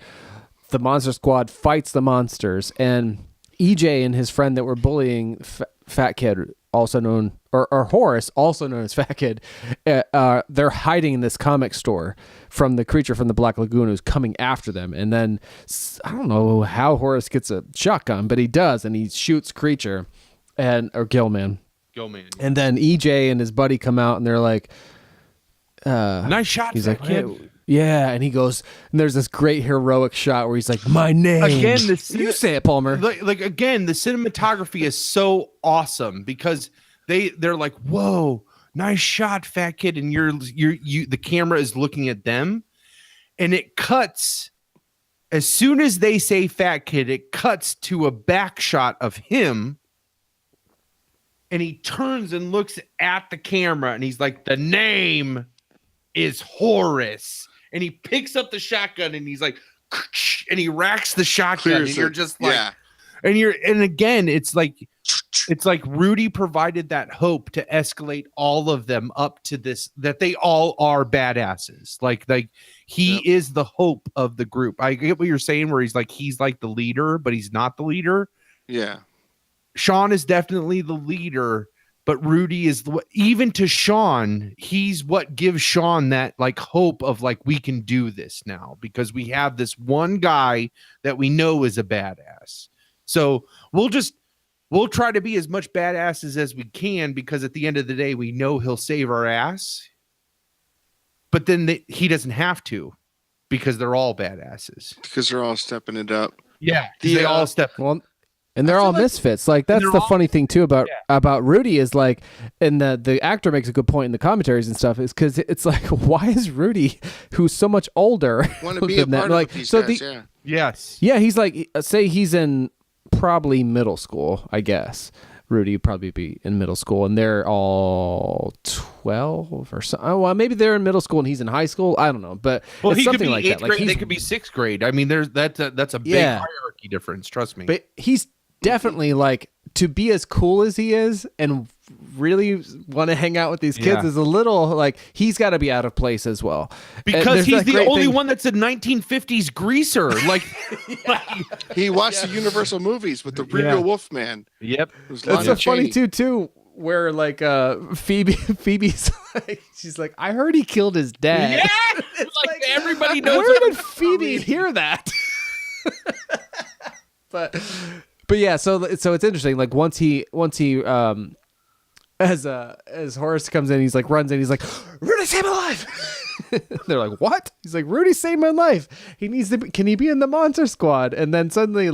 the Monster Squad fights the monsters, and EJ and his friend that were bullying Fat Kid, also known, or Horace, also known as Fat Kid, they're hiding in this comic store from the creature from the Black Lagoon who's coming after them. And then I don't know how Horace gets a shotgun, but he does, and he shoots creature or Gilman. And then EJ and his buddy come out, and they're like, nice shot. He's like, yeah, and he goes, and there's this great heroic shot where he's like, my name. Again, you say it, Palmer. Again, the cinematography is so awesome because they're like, whoa, nice shot, Fat Kid, and the camera is looking at them, and it cuts as soon as they say Fat Kid, it cuts to a back shot of him. And he turns and looks at the camera, and he's like, the name is Horace. And he picks up the shotgun, and he's like, and he racks the shotgun. And you're just like, and again, it's like Rudy provided that hope to escalate all of them up to this, that they all are badasses. Like he is the hope of the group. I get what you're saying, where he's like the leader, but he's not the leader. Yeah. Sean is definitely the leader, but Rudy is even to Sean, he's what gives Sean that hope of we can do this now because we have this one guy that we know is a badass. So we'll try to be as much badasses as we can because at the end of the day, we know he'll save our ass. But then he doesn't have to because they're all badasses. Because they're all stepping it up. Yeah, they all step. Well, and they're all misfits. That's the funny thing too about Rudy is and the actor makes a good point in the commentaries and stuff is because it's like, why is Rudy, who's so much older, want to be a part of these guys? He's say he's in probably middle school, I guess. Rudy would probably be in middle school, and they're all 12 or something. Oh, well, maybe they're in middle school and he's in high school. I don't know, but it's something like that. Grade, they could be 6th grade. I mean, that's a big hierarchy difference. Trust me. But he's definitely to be as cool as he is and really want to hang out with these kids is a little he's got to be out of place as well because he's the only one that's a 1950s greaser. He watched the Universal movies with the real Wolfman. Yep, that's so funny too. Where Phoebe's she's like, I heard he killed his dad. Yeah, it's everybody knows. Where did Phoebe hear that? But yeah, so it's interesting. Once he as Horace comes in, he's runs in, he's like, Rudy saved my life. They're like, what? He's like, Rudy saved my life. He needs to can he be in the Monster Squad? And then suddenly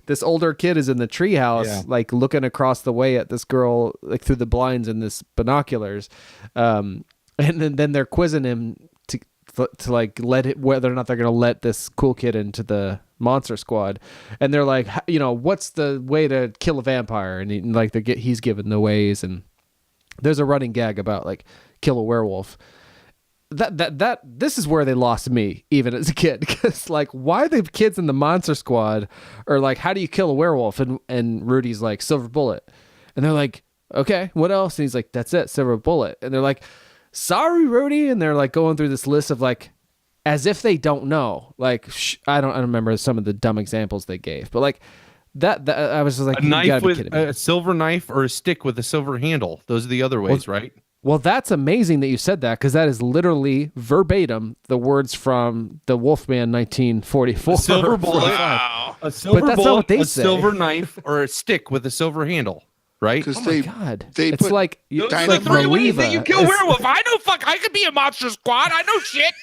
this older kid is in the treehouse, looking across the way at this girl through the blinds and this binoculars. And then they're quizzing him to like let it, whether or not they're gonna let this cool kid into the monster squad, and they're like, what's the way to kill a vampire, and he's given the ways, and there's a running gag about like kill a werewolf. This is where they lost me even as a kid, because like, why the kids in the monster squad are like, how do you kill a werewolf, and Rudy's like, silver bullet, and they're like, okay, what else, and he's like, that's it, silver bullet, and they're like, sorry, Rudy, and they're like going through this list of like, as if they don't know, like I don't remember some of the dumb examples they gave, but like that I was just like, a knife with a silver knife or a stick with a silver handle, those are the other ways, right? Well, that's amazing that you said that, because that is literally verbatim the words from the Wolfman 1944. A silver bullet, wow. A silver but that's bullet, not what they a say. Silver knife or a stick with a silver handle, right? Oh my God! They it's put like it's like three ways Mariva. that you kill werewolf. I know, fuck, I could be a monster squad. I know shit.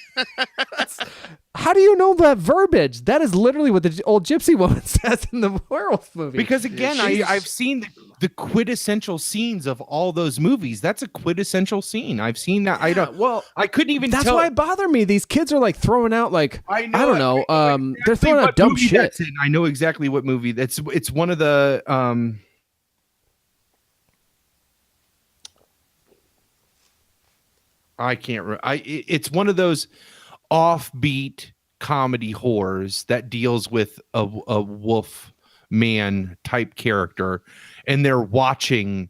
How do you know that verbiage? That is literally what the old gypsy woman says in the werewolf movie. Because again, I've seen the quintessential scenes of all those movies. That's a quintessential scene. I've seen that. I couldn't even that's tell. why it bothered me. These kids are like throwing out like, I don't know. Exactly they're throwing out dumb shit. I know exactly what movie. It's one of the I can't it's one of those offbeat comedy horrors that deals with a wolf man type character, and they're watching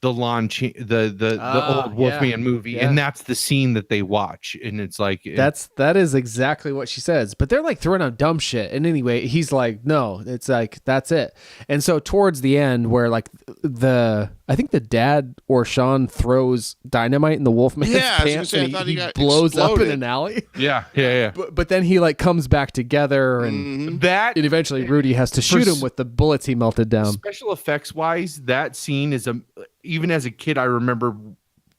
the old Wolfman movie, and that's the scene that they watch, and it's like that is exactly what she says. But they're like throwing out dumb shit, and anyway, he's like, no, it's like that's it. And so towards the end, where like I think the dad or Sean throws dynamite in the Wolfman's pants, and he blows exploded up in an alley. Yeah. But then he like comes back together, and and eventually Rudy has to shoot him with the bullets he melted down. Special effects wise, that scene is even as a kid, I remember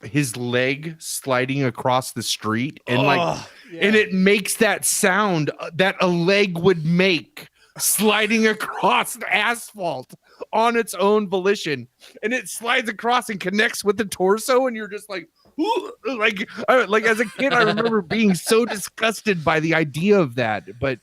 his leg sliding across the street, and and it makes that sound that a leg would make sliding across the asphalt on its own volition, and it slides across and connects with the torso, and you're just like, ooh, like as a kid, I remember being so disgusted by the idea of that. But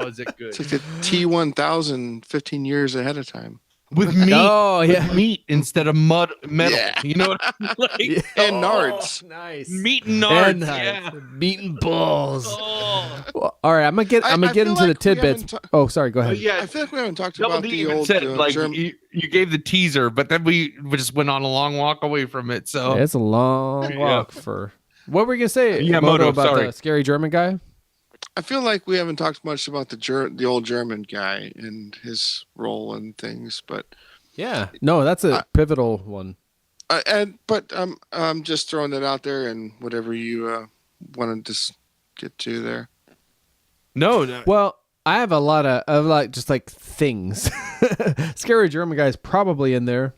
is it good? It's like the T-1000 15 years ahead of time. With meat, with meat instead of metal. Yeah. You know what I mean? Like, and nards. Nice. Meat and nards. Meat and balls. Well, all right, I'm gonna get into the tidbits. Sorry, go ahead. I feel like we haven't talked about the old German. You gave the teaser, but then we just went on a long walk away from it. So it's a long walk for. What were you gonna say? Yeah, Moto, about the scary German guy. I feel like we haven't talked much about the old German guy and his role and things, but no, that's a pivotal one. But I'm just throwing that out there, and whatever you want to just get to there. No. Well, I have a lot of like just like things. Scary German guy is probably in there.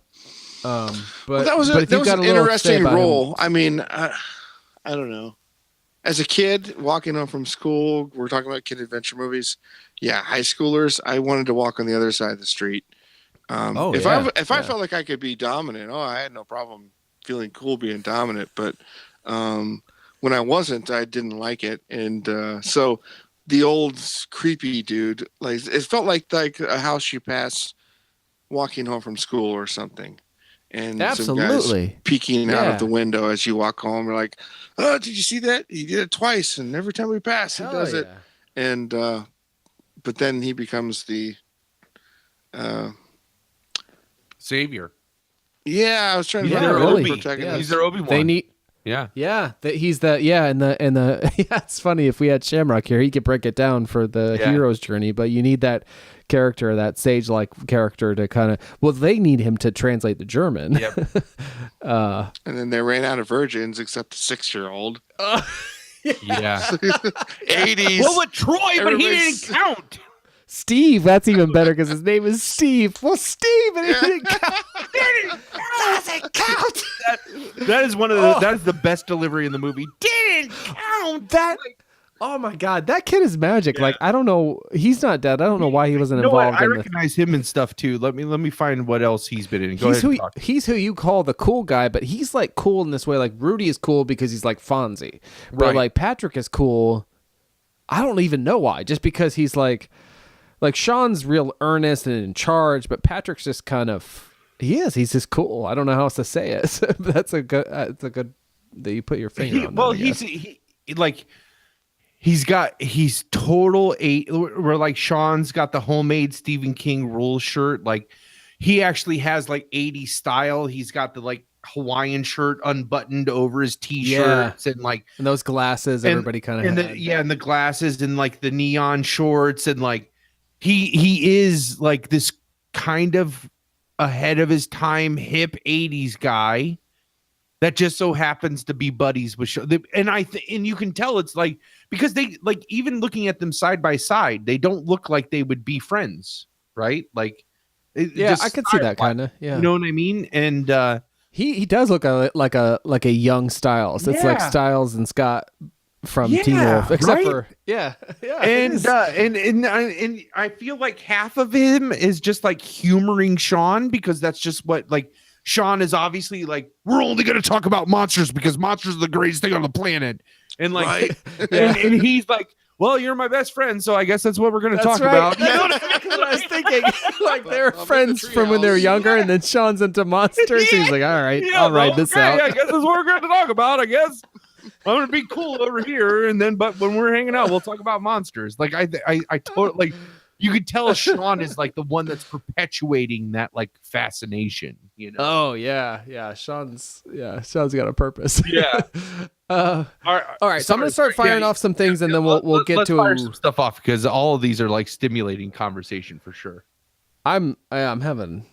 But that was an interesting role. I mean, I don't know. As a kid, walking home from school, we're talking about kid adventure movies. Yeah, high schoolers, I wanted to walk on the other side of the street. If I felt like I could be dominant, I had no problem feeling cool being dominant. But when I wasn't, I didn't like it. And so the old creepy dude, like it felt like a house you pass walking home from school or something. And absolutely some guys peeking out of the window as you walk home. We're like, oh, did you see that? He did it twice, and every time we pass, he does it. And but then he becomes the savior. Yeah, I was trying to He's their Obi-Wan. They need. He's the it's funny, if we had Shamrock here, he could break it down for the hero's journey, but you need that character, that sage-like character to kind of, they need him to translate the German. Yep. And then they ran out of virgins except the 6-year-old. Yeah. 80s. Well, with Troy, but he didn't count. Steve, that's even better because his name is Steve. Well, Steve, and it didn't count. Doesn't count. That is one of that is the best delivery in the movie. Didn't count. That Oh my God, that kid is magic. Like, I don't know, he's not dead. I don't know why he wasn't involved. I in recognize him and stuff too. Let me find what else he's been in. Go he's ahead. who And talk. he's who you call the cool guy, but he's like cool in this way. Like Rudy is cool because he's like Fonzie, but Right. like Patrick is cool. I don't even know why. Just because he's like Sean's real earnest and in charge, but Patrick's just kind of he's just cool. I don't know how else to say it. That's a good. It's a good that you put your finger on. Well, that, I guess. he's total eight. Where like Sean's got the homemade Stephen King rules shirt. Like he actually has like 80s style. He's got the like Hawaiian shirt unbuttoned over his t-shirts and like and those glasses. Everybody kind of and the glasses and like the neon shorts and like he is like this kind of ahead of his time hip 80s guy that just so happens to be buddies with and and you can tell it's like because they like even looking at them side by side they don't look like they would be friends, right? Like yeah, I could see that kind of. Yeah, you know what I mean? And he does look like a young Styles. It's like Yeah. Styles and Scott from Teen Wolf, except right? for yeah, and I feel like half of him is just like humoring Sean because that's just what like Sean is obviously like we're only going to talk about monsters because monsters are the greatest thing on the planet, and like Right. and he's like, well, you're my best friend, so I guess that's what we're going to talk about. You know what I was thinking? Like they're Up in the friends from when they were treehouse. younger, and then Sean's into monsters. He's like, all right, Yeah, I'll ride well, this okay, out. I guess that's what we're going to talk about. I guess I'm going to be cool over here, and then but when we're hanging out, we'll talk about monsters. Like I totally like you could tell Sean is like the one that's perpetuating that like fascination, you know. Oh yeah. Sean's got a purpose. Yeah. All right. So I'm gonna start firing off some things, and then we'll get let's to. fire some stuff off because all of these are like stimulating conversation for sure. I'm having.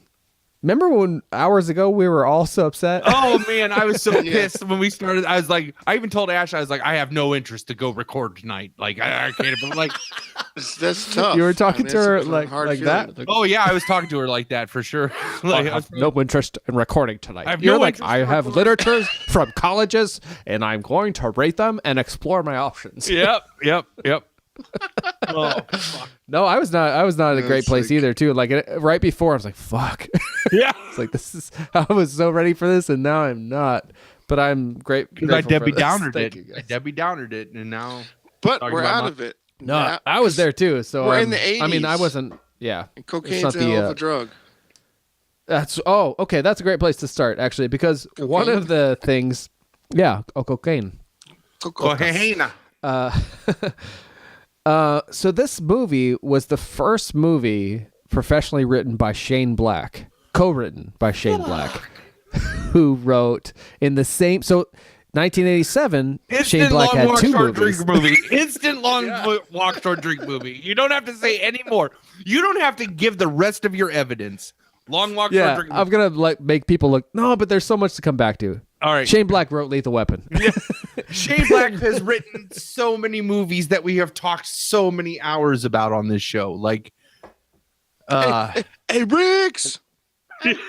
Remember when hours ago we were all so upset? Oh man, I was so pissed when we started. I was like, I even told Ash, I was like, I have no interest to go record tonight. Like I can't. But like, That's tough. You were talking to it's her a like hard that? feeling. oh yeah, I was talking to her like that for sure. Like, I was no interest in recording tonight. I have You're no like, interest I in have recording." literatures from colleges, and I'm going to rate them and explore my options. Yep. Oh, fuck. No, I was not at a great That's place like- either. Too like right before, I was like, "Fuck." Yeah. It's like this is. I was so ready for this, and now I'm not. But I'm Because I grateful for Debbie this. Downered Thank it. you, I guys. Debbie Downered it, and now But Talking we're about out of it. No, Now- I was there too. So We're in I'm- the I mean, I 80s. wasn't. Yeah, Cocaine's not a the, hell of a drug. that's okay. That's a great place to start actually, because one Cocaine? of the things, cocaine. Cocaine. So this movie was the first movie professionally written by Shane Black, co-written by Shane Black, who wrote in the same. So 1987, Shane Black had two movies. Drink movie. Instant long walk, short drink movie. You don't have to say any more. You don't have to give the rest of your evidence. Long walk, short Yeah, drink. I'm gonna like make people look. No, but there's so much to come back to. All right. Shane Black wrote Lethal Weapon. Shane Black has written so many movies that we have talked so many hours about on this show. Like, Hey, Riggs!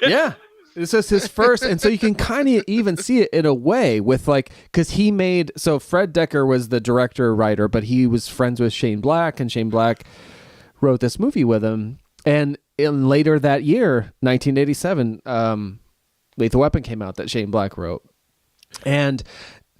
Yeah. This is his first, and so you can kind of even see it in a way with like, because he made, so Fred Decker was the director writer, but he was friends with Shane Black, and Shane Black wrote this movie with him. And in later that year, 1987, Lethal Weapon came out that Shane Black wrote, and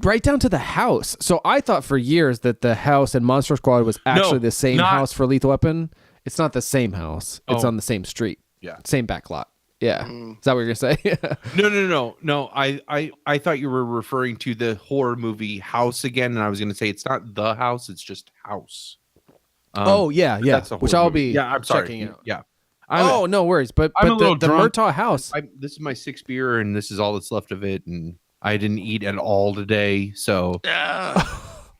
right down to the house. So I thought for years that the house in Monster Squad was actually the same not- house for Lethal Weapon. It's not the same house. It's Oh. on the same street. Yeah. Same back lot. Yeah. Is that what you're gonna say? No. I thought you were referring to the horror movie House again, and I was going to say it's not the house; it's just House. Oh yeah. That's a Which horror I'll movie. be Yeah, I'm sorry. checking out. Yeah. Oh, no worries. But I'm a little the drunk. Murtaugh house. This is my sixth beer, and this is all that's left of it, and I didn't eat at all today, so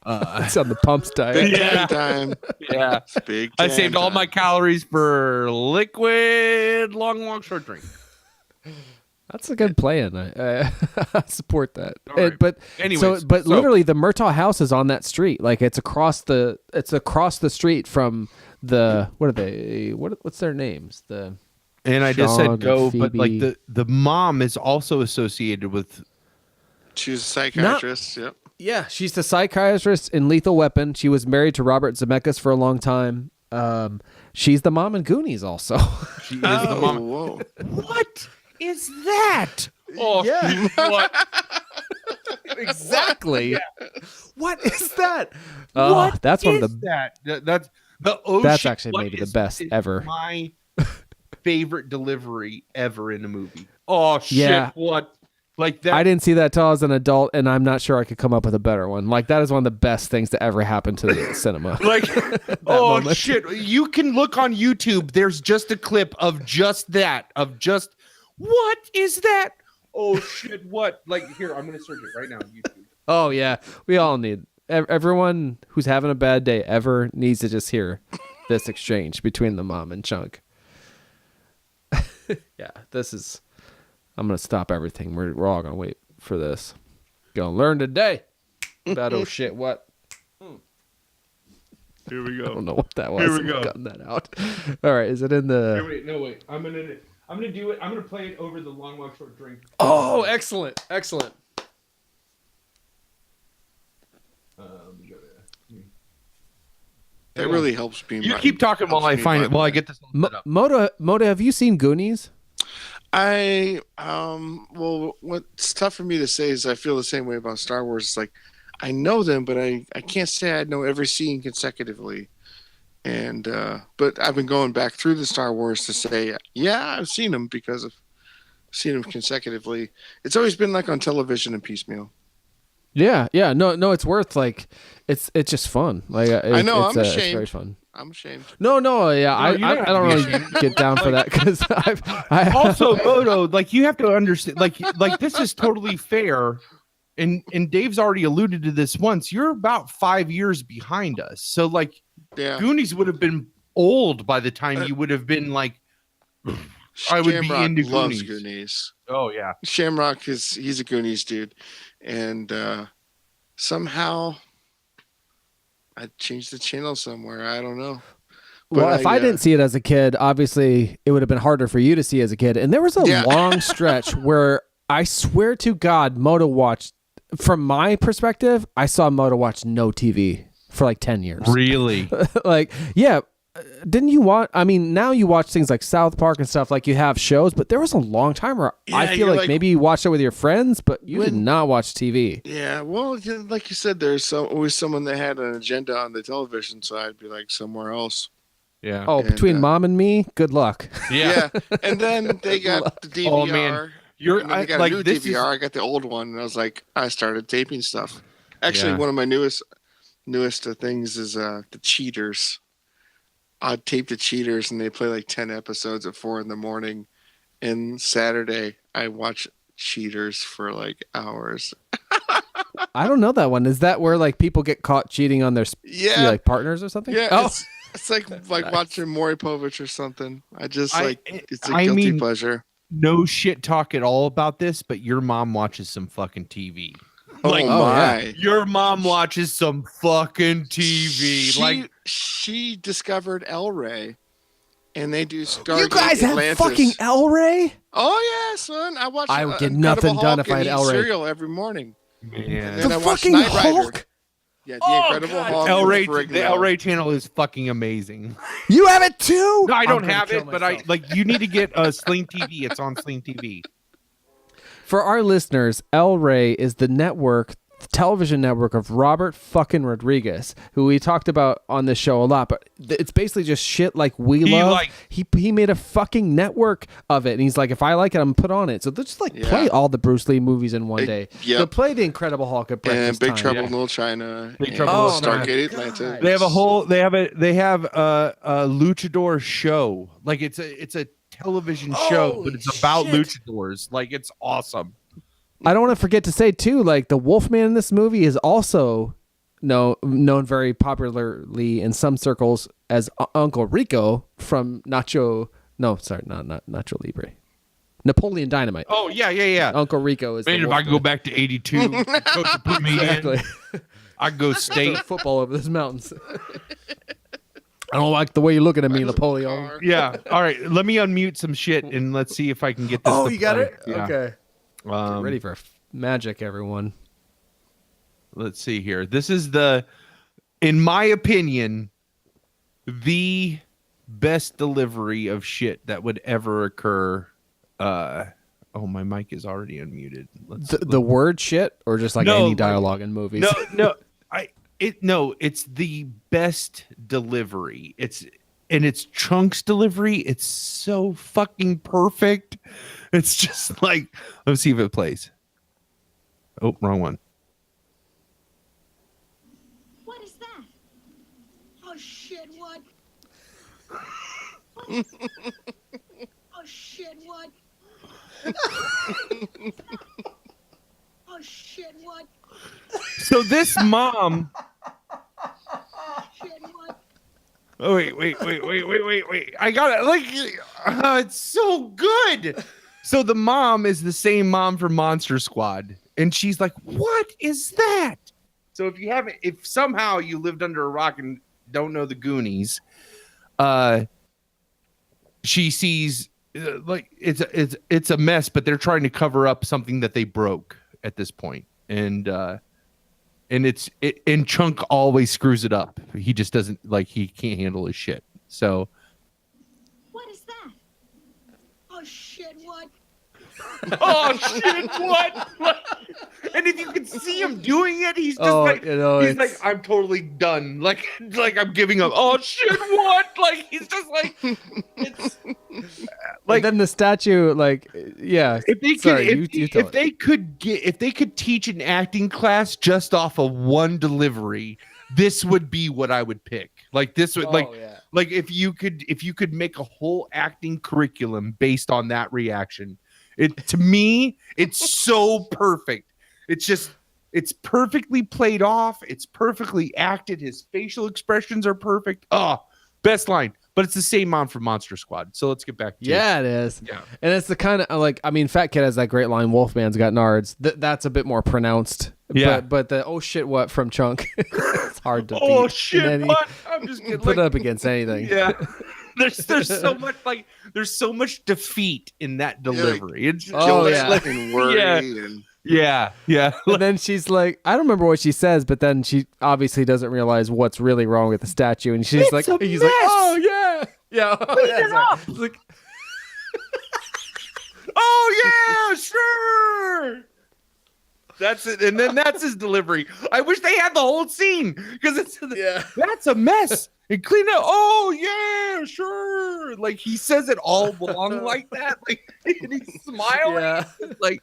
It's on the pumps diet. Big Yeah. time. yeah. It's big I time saved all time. my calories for liquid long walk short drink. That's a good plan. I support that. All right. But Anyways, so so- literally the Murtaugh house is on that street. Like it's across the street from the what's their names? The And I just Sean said and go, but like Phoebe. the mom is also associated with. She's a psychiatrist. Yep. Yeah, she's the psychiatrist in Lethal Weapon. She was married to Robert Zemeckis for a long time. She's the mom in Goonies also. She is the mom. Whoa. What is that? Oh, yeah. What? Exactly. What is that? What that's one is of the That's the ocean. That's actually What maybe the is- best is ever. My favorite delivery ever in a movie. Oh shit! Yeah. What? Like that? I didn't see that till I was an adult, and I'm not sure I could come up with a better one. Like that is one of the best things to ever happen to the cinema. Like, oh moment. shit! You can look on YouTube. There's just a clip of just that. Of just what is that? Oh shit! What? Like here, I'm gonna search it right now on YouTube. Oh yeah, we all need. Everyone who's having a bad day ever needs to just hear this exchange between the mom and Chunk. Yeah, this is. I'm gonna stop everything. We're all gonna wait for this. Gonna learn today about oh shit what. Here we I don't go. know what that was. Here we go. I'm cutting that out. All right, is it in the? Wait, no, wait. I'm gonna do it. I'm gonna play it over the Long Walk Short Drink. Oh, excellent. Let me go there. That really helps me. You keep talking while I find it. While I get this all set up. Moto, have you seen Goonies? Well, what's tough for me to say is I feel the same way about Star Wars. It's like I know them, but I can't say I know every scene consecutively. And but I've been going back through the Star Wars to say, yeah, I've seen them because I've seen them consecutively. It's always been like on television and piecemeal. Yeah. No, it's worth like, it's just fun. Like I know, it's, I'm it's ashamed. very fun. I'm ashamed. No, yeah, No, you I don't don't have to be really get down for that because I Also, Moto, like you have to understand, like this is totally fair. And Dave's already alluded to this once. You're about 5 years behind us, so like Yeah. Goonies would have been old by the time you would have been like. I would be Shamrock into loves Goonies. Goonies. Oh yeah. Shamrock he's a Goonies dude, and somehow I changed the channel somewhere. I don't know. Well, if I didn't see it as a kid, obviously it would have been harder for you to see as a kid. And there was a long stretch where I swear to God, Moto watched. From my perspective, I saw Moto watch no TV for like 10 years. Really? Like, yeah. Didn't you watch? I mean, now you watch things like South Park and stuff, like you have shows, but there was a long time where I feel like maybe you watched it with your friends, but you did not watch TV. Yeah, well, like you said, there's always someone that had an agenda on the television, so I'd be like somewhere else. Yeah. Oh, between mom and me, good luck. Yeah, and then they got the DVR. Oh, man. They got a new DVR. I got the old one, and I started taping stuff. Actually, one of my newest things is the Cheaters. I'd tape the Cheaters, and they play like 10 episodes at 4 a.m. And Saturday, I watch Cheaters for like hours. I don't know that one. Is that where like people get caught cheating on their like partners or something? Yeah, Oh. it's like Nice. watching Maury Povich or something. It's a I guilty mean, pleasure. No shit talk at all about this, but your mom watches some fucking TV. Like, my! Your mom watches some fucking TV. She discovered El Rey, and they do Stargate You guys have Atlantis. fucking El Rey? Oh yeah, son! I watch. I would get nothing done if I had El Rey. Cereal every morning. Man. And then The I watch fucking Knight Rider. Hulk? Yeah, the Incredible Hulk. El Rey, with the El Rey channel is fucking amazing. You have it too? No, I I'm don't gonna have kill it, but myself. you need to get Sling TV. It's on Sling TV. For our listeners, El Rey is the television network of Robert fucking Rodriguez, who we talked about on this show a lot, but it's basically just shit like we love. He made a fucking network of it, and he's like, if I like it, I'm gonna put on it. So they'll just play all the Bruce Lee movies in one day. Yep. They'll play the Incredible Hulk at breakfast And Big time. Trouble in Little China. Big and Trouble in Little Stargate China. Atlantis. They have a luchador show. Like it's a television show, but it's about luchadors. Like it's awesome. I don't want to forget to say too, like the Wolfman in this movie is also known very popularly in some circles as Uncle Rico from Nacho Libre. Napoleon Dynamite. Oh yeah. Uncle Rico is Man, the if I Wolfman. could go back to '82, coach would put me Exactly. in. I'd go state. Football over those mountains. I don't like the way you're looking at me, Napoleon. Yeah. All right. Let me unmute some shit and let's see if I can get this. Oh, to you got play. it? Yeah. Okay. Get ready for magic, everyone. let's see here. This is in my opinion, the best delivery of shit that would ever occur. Oh, my mic is already unmuted. The word shit, or just like any dialogue in movies? It's the best delivery. It's Chunks delivery. It's so fucking perfect. It's just like, let's see if it plays. Oh, wrong one. What is that? Oh shit, what? Oh shit, what? Oh shit, what? So this mom. Shit, what? Oh, wait. I got it. Like, it's so good. So the mom is the same mom from Monster Squad. And she's like, what is that? So if somehow you lived under a rock and don't know the Goonies, she sees like it's a mess, but they're trying to cover up something that they broke at this point. And Chunk always screws it up. He just doesn't, like, he can't handle his shit. So What is that? Oh shit, what? oh shit, what? And if you can see him doing it, he's just he's like, I'm totally done. Like I'm giving up. Oh shit, what? Like he's just like, it's like, and then the statue, like, yeah. If they could teach an acting class just off of one delivery, this would be what I would pick. Like this would like if you could make a whole acting curriculum based on that reaction. To me, it's so perfect. It's perfectly played off. It's perfectly acted. His facial expressions are perfect. Oh, best line. But it's the same mom from Monster Squad. So let's get back to it is. Yeah. And it's the kind of, like, I mean, Fat Kid has that great line, Wolfman's got nards. That's a bit more pronounced. Yeah. But the oh shit what from Chunk, it's hard to beat. Oh shit what? I'm just kidding. Put it up against anything. Yeah. There's so much, like, there's so much defeat in that delivery. It's like and worry and yeah. And then she's like, I don't remember what she says, but then she obviously doesn't realize what's really wrong with the statue, and she's like, he's like, oh yeah, Clean it up. Like, oh yeah, sure. That's it, and then that's his delivery. I wish they had the whole scene because that's a mess. And clean it. Oh yeah, sure. Like he says it all along like that. Like and he's smiling. Yeah. Like,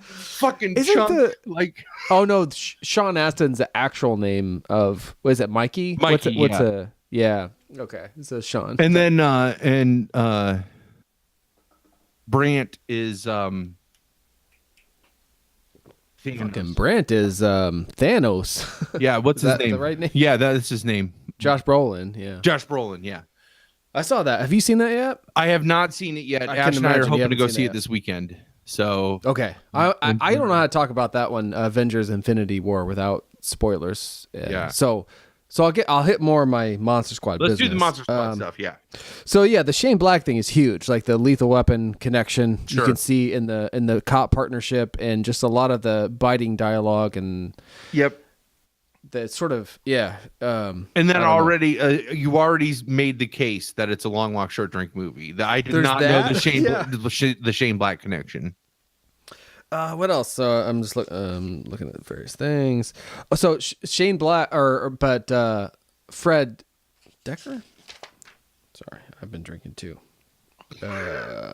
fucking Isn't Chunk. Like, oh no, Sean Astin's the actual name of, what is it, Mikey? Mikey, Okay, it says Sean. and then Brant is Fucking Brant is Thanos. Yeah, what's his name? The right name? Yeah, that's his name. Josh Brolin. Yeah, Josh Brolin. Yeah, I saw that. Have you seen that yet? I have not seen it yet. I Ash can and I are imagine you hoping to go haven't seen see it it this weekend. So okay, I don't know how to talk about that one, Avengers: Infinity War, without spoilers. Yeah. So I'll hit more of my Monster Squad. Let's business. do the Monster Squad stuff. Yeah. So yeah, the Shane Black thing is huge. Like the Lethal Weapon connection, Sure. you can see in the cop partnership, and just a lot of the biting dialogue and the sort of And then already you already made the case that it's a Long Walk Short Drink movie. I did There's not know that? the Shane Black connection. What else? I'm just looking at various things. So Shane Black, but Fred Decker. Sorry, I've been drinking too.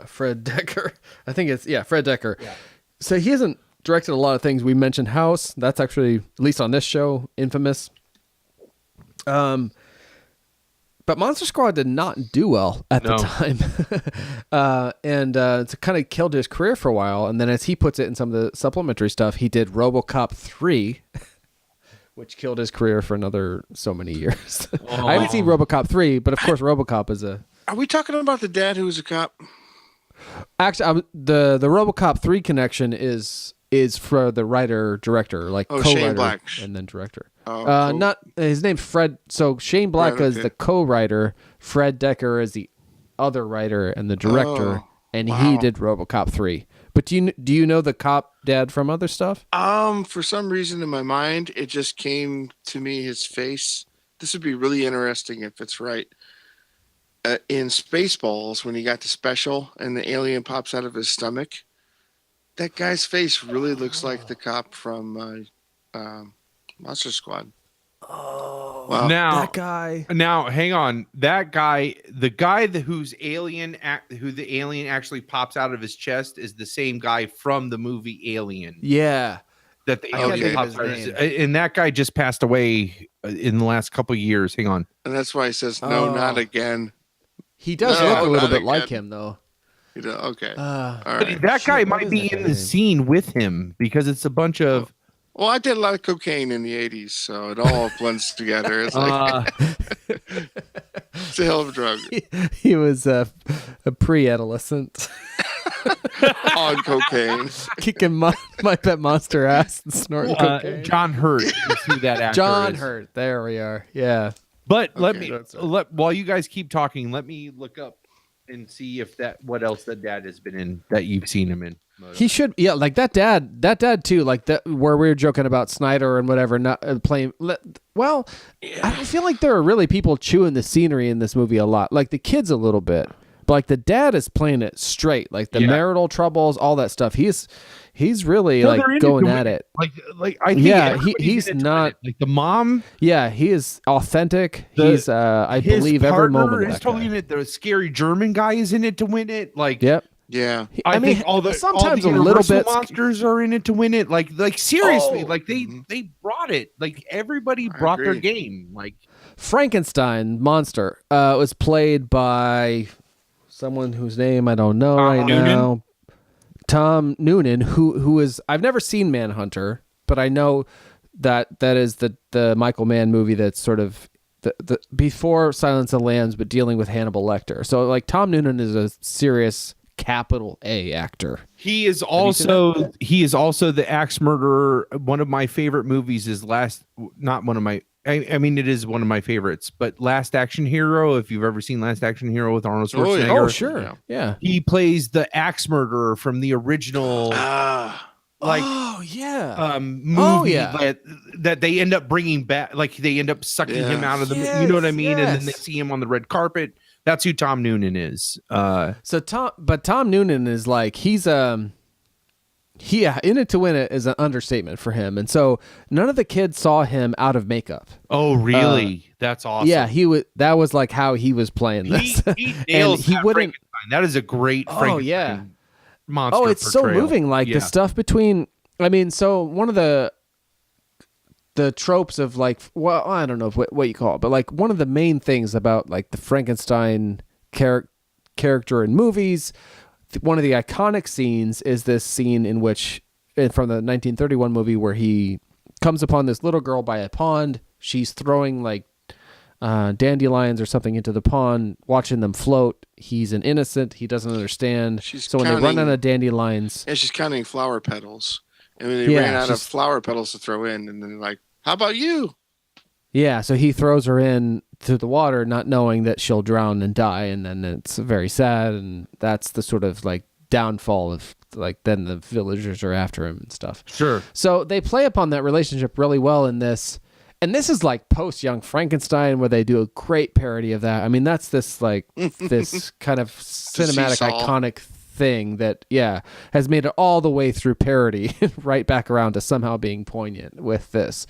Fred Decker. I think it's Fred Decker. Yeah. So he hasn't directed a lot of things. We mentioned House. That's actually, at least on this show, infamous. But Monster Squad did not do well at the time. And it's kind of killed his career for a while. And then as he puts it in some of the supplementary stuff, he did RoboCop 3, which killed his career for another so many years. I haven't seen RoboCop 3, but of course RoboCop is a... Are we talking about the dad who was a cop? Actually, the RoboCop 3 connection is for the writer-director, like co-writer Shane Black. and then director. Oh, cool. Not his name's Fred. So Shane Black is the co-writer. Fred Decker is the other writer and the director, and he did RoboCop 3. But do you know the cop dad from other stuff? For some reason in my mind, it just came to me his face. This would be really interesting if it's right. In Spaceballs, when he got to special and the alien pops out of his stomach, that guy's face really looks like the cop from Monster Squad. Oh, wow. that guy. Now, hang on. That guy, the guy who the alien actually pops out of his chest, is the same guy from the movie Alien. Yeah. That the I can't alien think of pops his out. name. And that guy just passed away in the last couple of years. Hang on. And that's why he says, no, not again. He does No, look a little not bit like again. him, though. Okay. Uh, All But right. that guy Shit, what might is be that in guy's the name? scene with him because it's a bunch of. Well, I did a lot of cocaine in the 80s, so it all blends together. It's like it's a hell of a drug. He was a pre-adolescent On cocaine. kicking my pet monster ass and snorting cocaine. John Hurt is who that actor John is. Hurt. There we are. Yeah. But Okay, while you guys keep talking, let me look up and see if what else that dad has been in that you've seen him in. He should, yeah, like that dad too, like that where we were joking about Snyder and whatever, not playing. Well, I feel like there are really people chewing the scenery in this movie a lot, like the kids a little bit, but like the dad is playing it straight, like the marital troubles, all that stuff. He's really No, like they're in going to at win it. Like I think Yeah, everybody's he's in it to not- win it. Like the mom. Yeah, he is authentic. The- I his believe every partner moment of is that totally guy. in it. The scary German guy is in it to win it. Like Yep. Yeah. I mean, think all the sometimes all the a little Universal bit monsters are in it to win it. Like seriously, Oh. like Mhm. they brought it. Like everybody I brought their agree. game. Like Frankenstein monster was played by someone whose name I don't know Tom right Noonan? now. Tom Noonan, who is, I've never seen Manhunter, but I know that is the Michael Mann movie that's sort of the before Silence of the Lambs, but dealing with Hannibal Lecter. So like Tom Noonan is a serious capital A actor. he is you seen also the axe murderer. One of my favorite movies is not one of my. I mean, it is one of my favorites, but Last Action Hero. If you've ever seen Last Action Hero with Arnold Oh, yeah. Schwarzenegger, Oh sure, Yeah. yeah. he plays the axe murderer from the original like oh yeah. movie Oh, yeah. that they end up bringing back. Like they end up sucking him Yeah. out of the. You know what I mean? And then they Yes. see him on the red carpet. That's who Tom Noonan is. So Tom Noonan is like he's in it to win it is an understatement for him, and so none of the kids saw him out of makeup. Oh, really? That's awesome. Yeah, that was like how he was playing this. He nails he that wouldn't. Frankenstein. That is a great Frankenstein yeah. monster. Oh, it's so portrayal. moving. Like Yeah. the stuff between. I mean, so one of the tropes of like, well, I don't know what you call it, but like one of the main things about like the Frankenstein character in movies. One of the iconic scenes is this scene in which, from the 1931 movie, where he comes upon this little girl by a pond. She's throwing like dandelions or something into the pond, watching them float. He's an innocent. He doesn't understand. She's So when they run counting- out of dandelions, Yeah, she's counting flower petals. And when they Yeah, ran out of she's- flower petals to throw in, and then they're like, how about you? yeah, so he throws her in to the water, not knowing that she'll drown and die, and then it's very sad, and that's the sort of like downfall of like then the villagers are after him and stuff. Sure. So they play upon that relationship really well in this. And this is like post Young Frankenstein, where they do a great parody of that. I mean, that's this like this kind of cinematic seesaw. iconic thing that has made it all the way through parody right back around to somehow being poignant with this.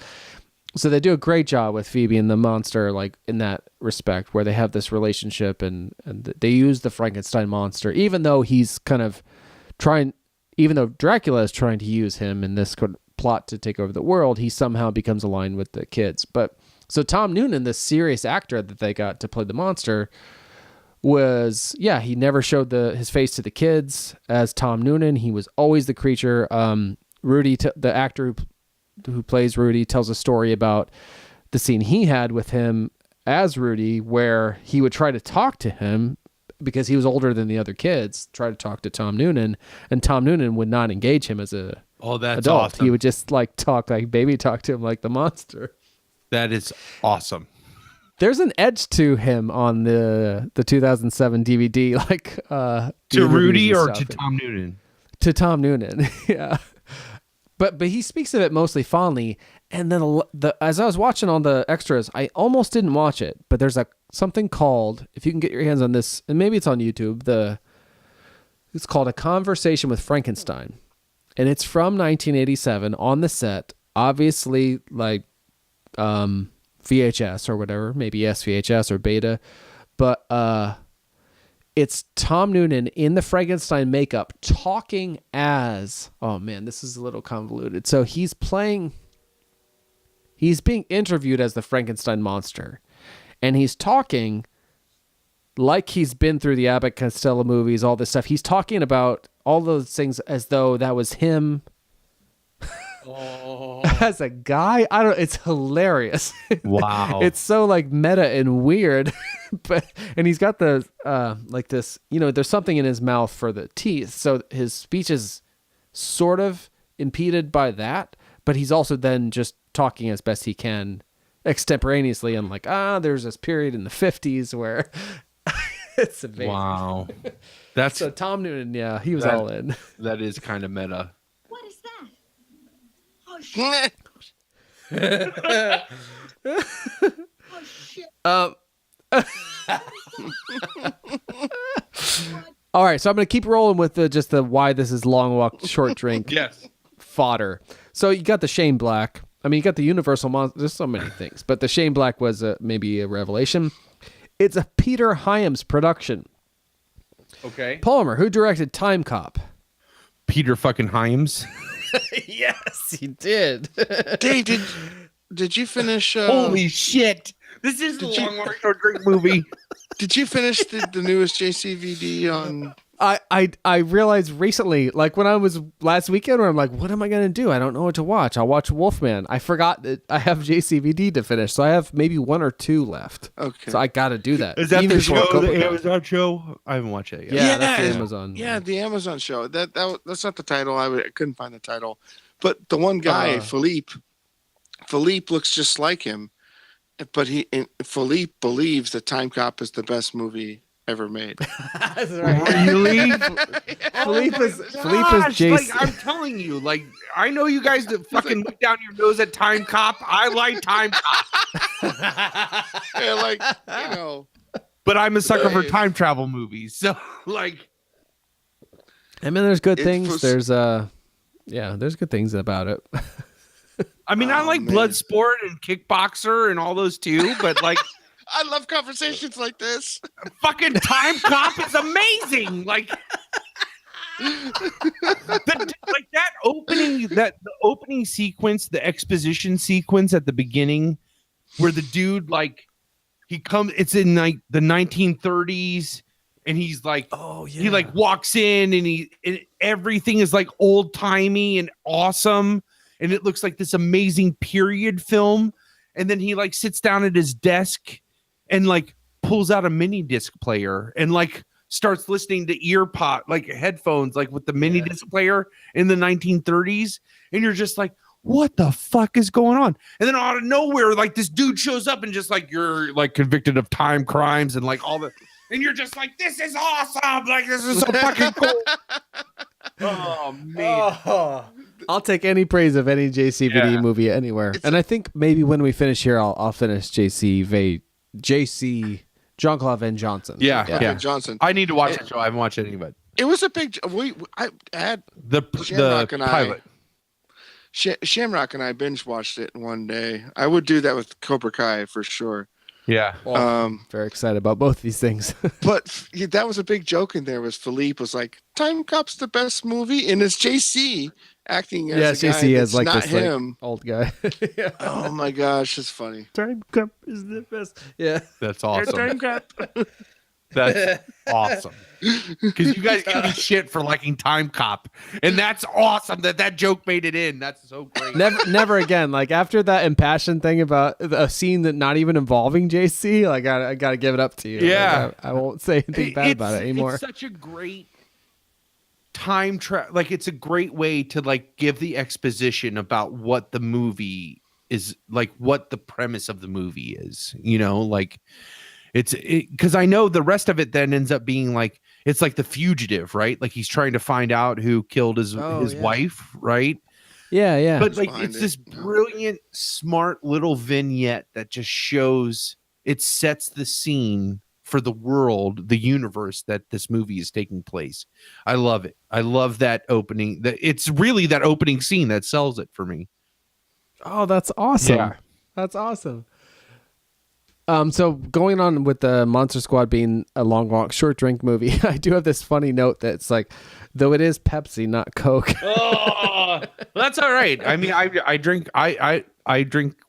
So they do a great job with Phoebe and the monster, like in that respect, where they have this relationship and they use the Frankenstein monster, even though he's kind of even though Dracula is trying to use him in this plot to take over the world, he somehow becomes aligned with the kids. But so Tom Noonan, the serious actor that they got to play the monster, he never showed his face to the kids as Tom Noonan. He was always the creature. Rudy, the actor who plays Rudy, tells a story about the scene he had with him as Rudy, where he would try to talk to him because he was older than the other kids, try to talk to Tom Noonan, and Tom Noonan would not engage him as a that's adult. awesome. He would just like talk like baby talk to him like the monster. That is awesome. There's an edge to him on the 2007 DVD, like To Rudy or to Tom Noonan? to Tom Noonan. Yeah. But he speaks of it mostly fondly. And then as I was watching all the extras, I almost didn't watch it. But there's something called, if you can get your hands on this, and maybe it's on YouTube, it's called A Conversation with Frankenstein. And it's from 1987 on the set, obviously like VHS or whatever, maybe SVHS or Beta. But it's Tom Noonan in the Frankenstein makeup talking as, oh man, this is a little convoluted. So he's being interviewed as the Frankenstein monster, and he's talking like he's been through the Abbott Costello movies, all this stuff. He's talking about all those things as though that was him as a guy. It's hilarious. Wow. It's so like meta and weird. And he's got the like this, there's something in his mouth for the teeth, so his speech is sort of impeded by that, but he's also then just talking as best he can extemporaneously, and like, there's this period in the 50s where it's amazing. Wow. That's so Tom Noonan, yeah, he was all in. That is kind of meta. What is that? Oh shit! Oh shit! All right, so I'm going to keep rolling with just the why this is long walk, short drink Yes. fodder. So you got the Shane Black. I mean, you got the Universal Monster. There's so many things, but the Shane Black was maybe a revelation. It's a Peter Hyams production. Okay. Palmer, who directed Time Cop? Peter fucking Hyams. Yes, he did. Dave, did you finish? Holy shit! This is the long walk, short drink movie. Did you finish the newest JCVD on? I realized recently, like when I was last weekend, where I'm like, what am I gonna do? I don't know what to watch. I'll watch Wolfman. I forgot that I have JCVD to finish, so I have maybe 1 or 2 left. Okay. So I got to do that. Is that Even the before show, Cobra the Kai. Amazon show? I haven't watched it yet. Yeah, that's the Amazon. Yeah, the Amazon show. That's not the title. I couldn't find the title, but the one guy, Philippe looks just like him, but Philippe believes that Time Cop is the best movie ever made. That's right. Really? Philippe is Jason. Like, I'm telling you, like, I know you guys that fucking look down your nose at Time Cop. I like Time Cop. Yeah, like, but I'm a sucker for time travel movies. So, like, I mean, there's good It things. was- There's there's good things about it. I mean, I like man. Bloodsport and Kickboxer and all those too, but like, I love conversations like this. fucking Time Cop is amazing. Like, that opening sequence, the exposition sequence at the beginning, where the dude it's in like the 1930s, and he's like, he like walks in, and everything is like old timey and awesome, and it looks like this amazing period film, and then he like sits down at his desk and like pulls out a mini disc player and like starts listening to headphones, like with the mini disc player in the 1930s. And you're just like, what the fuck is going on? And then out of nowhere, like this dude shows up and just like, you're like convicted of time crimes and like all the, and you're just like, this is awesome. Like, this is so fucking cool. Oh man. I'll take any praise of any JCVD Yeah. movie anywhere. And I think maybe when we finish here, I'll finish JC Jean-Claude Van Johnson. Yeah. Johnson. I need to watch that show. I haven't watched any of it. It was a big. I had The Shamrock and pilot. Shamrock and I binge watched it in one day. I would do that with Cobra Kai for sure. Yeah. Very excited about both these things. But that was a big joke in there. Was Philippe was like, Time Cop's the best movie, and it's JC acting as a guy JC that's is like not this him. like, old guy. Oh my gosh, it's funny. Time Cop is the best. Yeah. That's awesome. That's awesome. Because you guys give me shit for liking Time Cop, and that's awesome that joke made it in. That's so great. Never again. Like after that impassioned thing about a scene that not even involving JC, like I gotta give it up to you. Yeah. Like, I won't say anything bad about it anymore. It's such a great time travel. Like, it's a great way to like give the exposition about what the movie is, like what the premise of the movie is. Like. It's because I know the rest of it then ends up being like it's like The Fugitive, right? Like he's trying to find out who killed his wife, right? Yeah. But like it's this brilliant, smart little vignette that just shows it sets the scene for the world, the universe that this movie is taking place. I love it. I love that opening. It's really that opening scene that sells it for me. Oh, that's awesome. Yeah. That's awesome. So going on with the Monster Squad being a long walk, short drink movie, I do have this funny note that's like, though it is Pepsi, not Coke. Oh, that's all right. I mean, I drink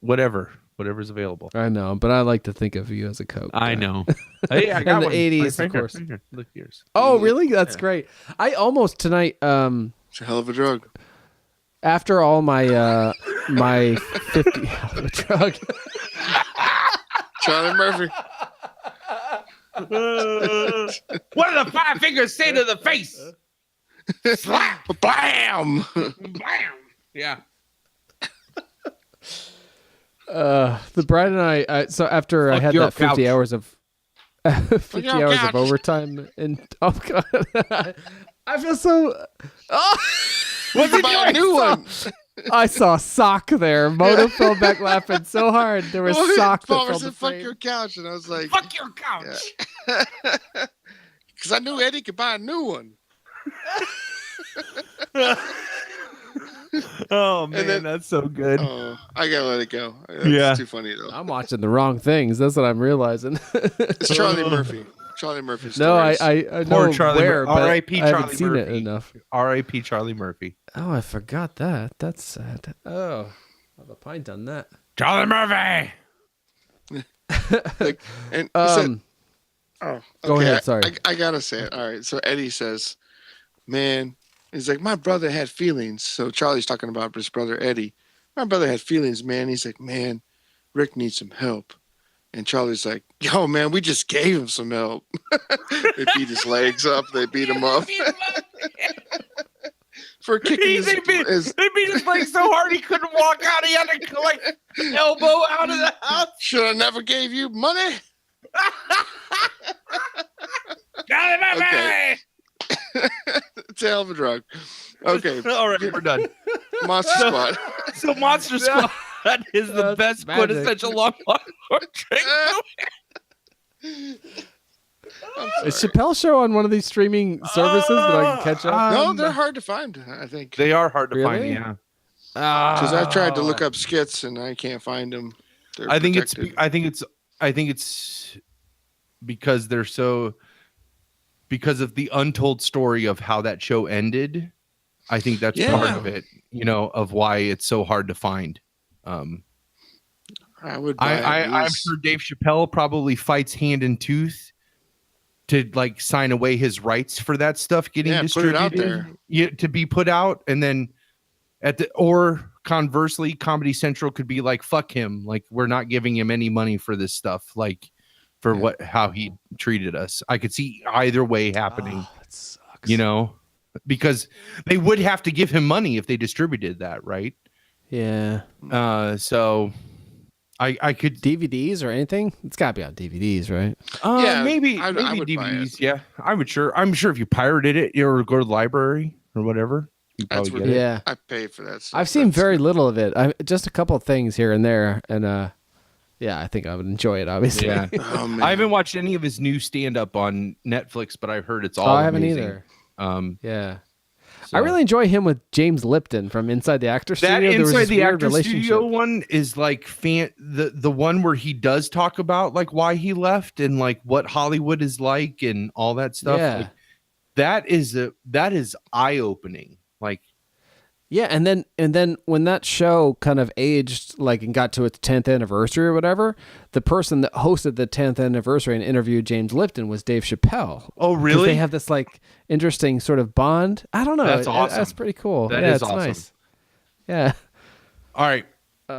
whatever's available. I know, but I like to think of you as a Coke. I know. Hey, I got in the one. 80s, Right of here, course. right here. Look, yours. Oh, really? That's great. I almost tonight, It's a hell of a drug. after all my my 50 drug. Charlie Murphy. What do the 5 fingers say to the face? Slap! Bam! Bam! Yeah. The bride and I so after I Fuck had your that 50 couch. hours of 50 your hours couch. of overtime and oh god. I feel so What's he buy a new one? I saw sock there. Moto fell back laughing so hard. There was sock that Palmer fell said, the "Fuck frame. your couch," and I was like, Fuck your couch. because I knew Eddie could buy a new one. Oh man, then- that's so good. Oh, I gotta let it go. That's Yeah. too funny though. I'm watching the wrong things. That's what I'm realizing. It's Charlie Murphy. Charlie Murphy. No, Stories. I Poor know Charlie where, Mur- but R.I.P. I haven't Charlie seen it Murphy. enough. R.I.P. Charlie Murphy. Oh, I forgot that. That's sad. Oh, I'll have a pint on that. Charlie Murphy. Like, and he said, "Oh, Go okay, ahead, sorry. I gotta say it. All right." So Eddie says, "Man," he's like, "My brother had feelings." So Charlie's talking about his brother Eddie. My brother had feelings, man. He's like, "Man, Rick needs some help." And Charlie's like, "Yo, man, we just gave him some help." They beat his legs up. They beat him up for kicking his. They beat his leg so hard he couldn't walk out. He had to like elbow out of the house. Should I never gave you money? Charlie Murphy. Okay. It's a hell of a drug. Okay, All right, we're done. Monster Squad. So Monster Squad is the That's best magic. quintessential long drink Is Chappelle Show on one of these streaming services that I can catch up? No, they're hard to find. I think They are hard to Really? find. Yeah. because I've tried to look up skits and I can't find them. They're I think protected. it's because they're so because of the untold story of how that show ended. I think that's part of it, of why it's so hard to find. I would. Buy I'm sure Dave Chappelle probably fights hand and tooth to like sign away his rights for that stuff getting put it distributed, out there. Yeah, to be put out, and then or conversely, Comedy Central could be like, "Fuck him! Like we're not giving him any money for this stuff. Like for how he treated us." I could see either way happening. Oh, that sucks. Because they would have to give him money if they distributed that, right? Yeah. So I could DVDs or anything? It's got to be on DVDs, right? Yeah, maybe I would buy DVDs. it. Yeah, I'm sure if you pirated it or go to the library or whatever, you That's probably what get it. Yeah. I pay for that stuff. I've seen That's- very little of it. Just a couple of things here and there, and yeah, I think I would enjoy it. Obviously, Yeah. Oh, man. I haven't watched any of his new stand-up on Netflix, but I've heard it's all. I haven't amazing. either. Yeah, So- I really enjoy him with James Lipton from Inside the Actor that Studio. There was Inside this the weird Actor relationship. Studio one is like the one where he does talk about like why he left and like what Hollywood is like and all that stuff. Yeah. Like, that is eye-opening. Like Yeah, and then when that show kind of aged, like, and got to its 10th anniversary or whatever, the person that hosted the 10th anniversary and interviewed James Lipton was Dave Chappelle. oh 'Cause really? They have this like interesting sort of bond. I don't know. That's awesome. That's pretty cool. That yeah, is it's awesome. nice. Yeah. All right.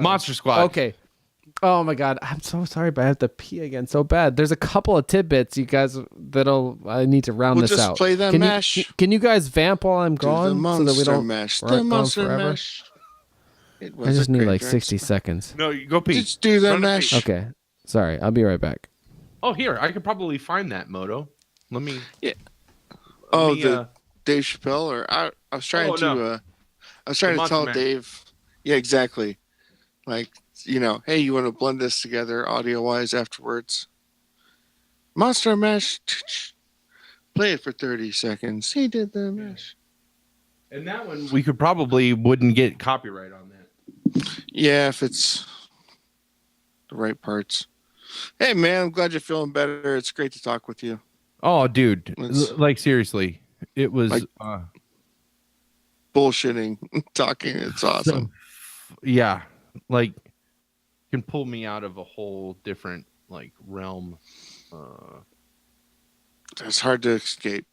Monster Squad. Okay. Oh my God, I'm so sorry, but I have to pee again so bad. There's a couple of tidbits, you guys. I need to round We'll this just out. play that can mash. can you guys vamp while I'm Do gone the so monster that we don't? mash. run The on monster forever? mash. It I was just a need great like drag 60 spot. seconds. No, you go pee. Just do the Run a mash. pee. Okay. Sorry, I'll be right back. Oh, here I could probably find that Moto. Let me. Oh, me, the Dave Chappelle, or I was trying to no. I was trying The to tell Monster Mash. Dave. Yeah, exactly. Like, hey, you want to blend this together audio wise afterwards? Monster Mash. Play it for 30 seconds. He did the mash. And that one we wouldn't get copyright on that. Yeah, if it's the right parts. Hey, man, I'm glad you're feeling better. It's great to talk with you. Oh, dude, It's- like seriously, it was Like- Bullshitting, talking. It's awesome. yeah, like can pull me out of a whole different like realm. It's hard to escape.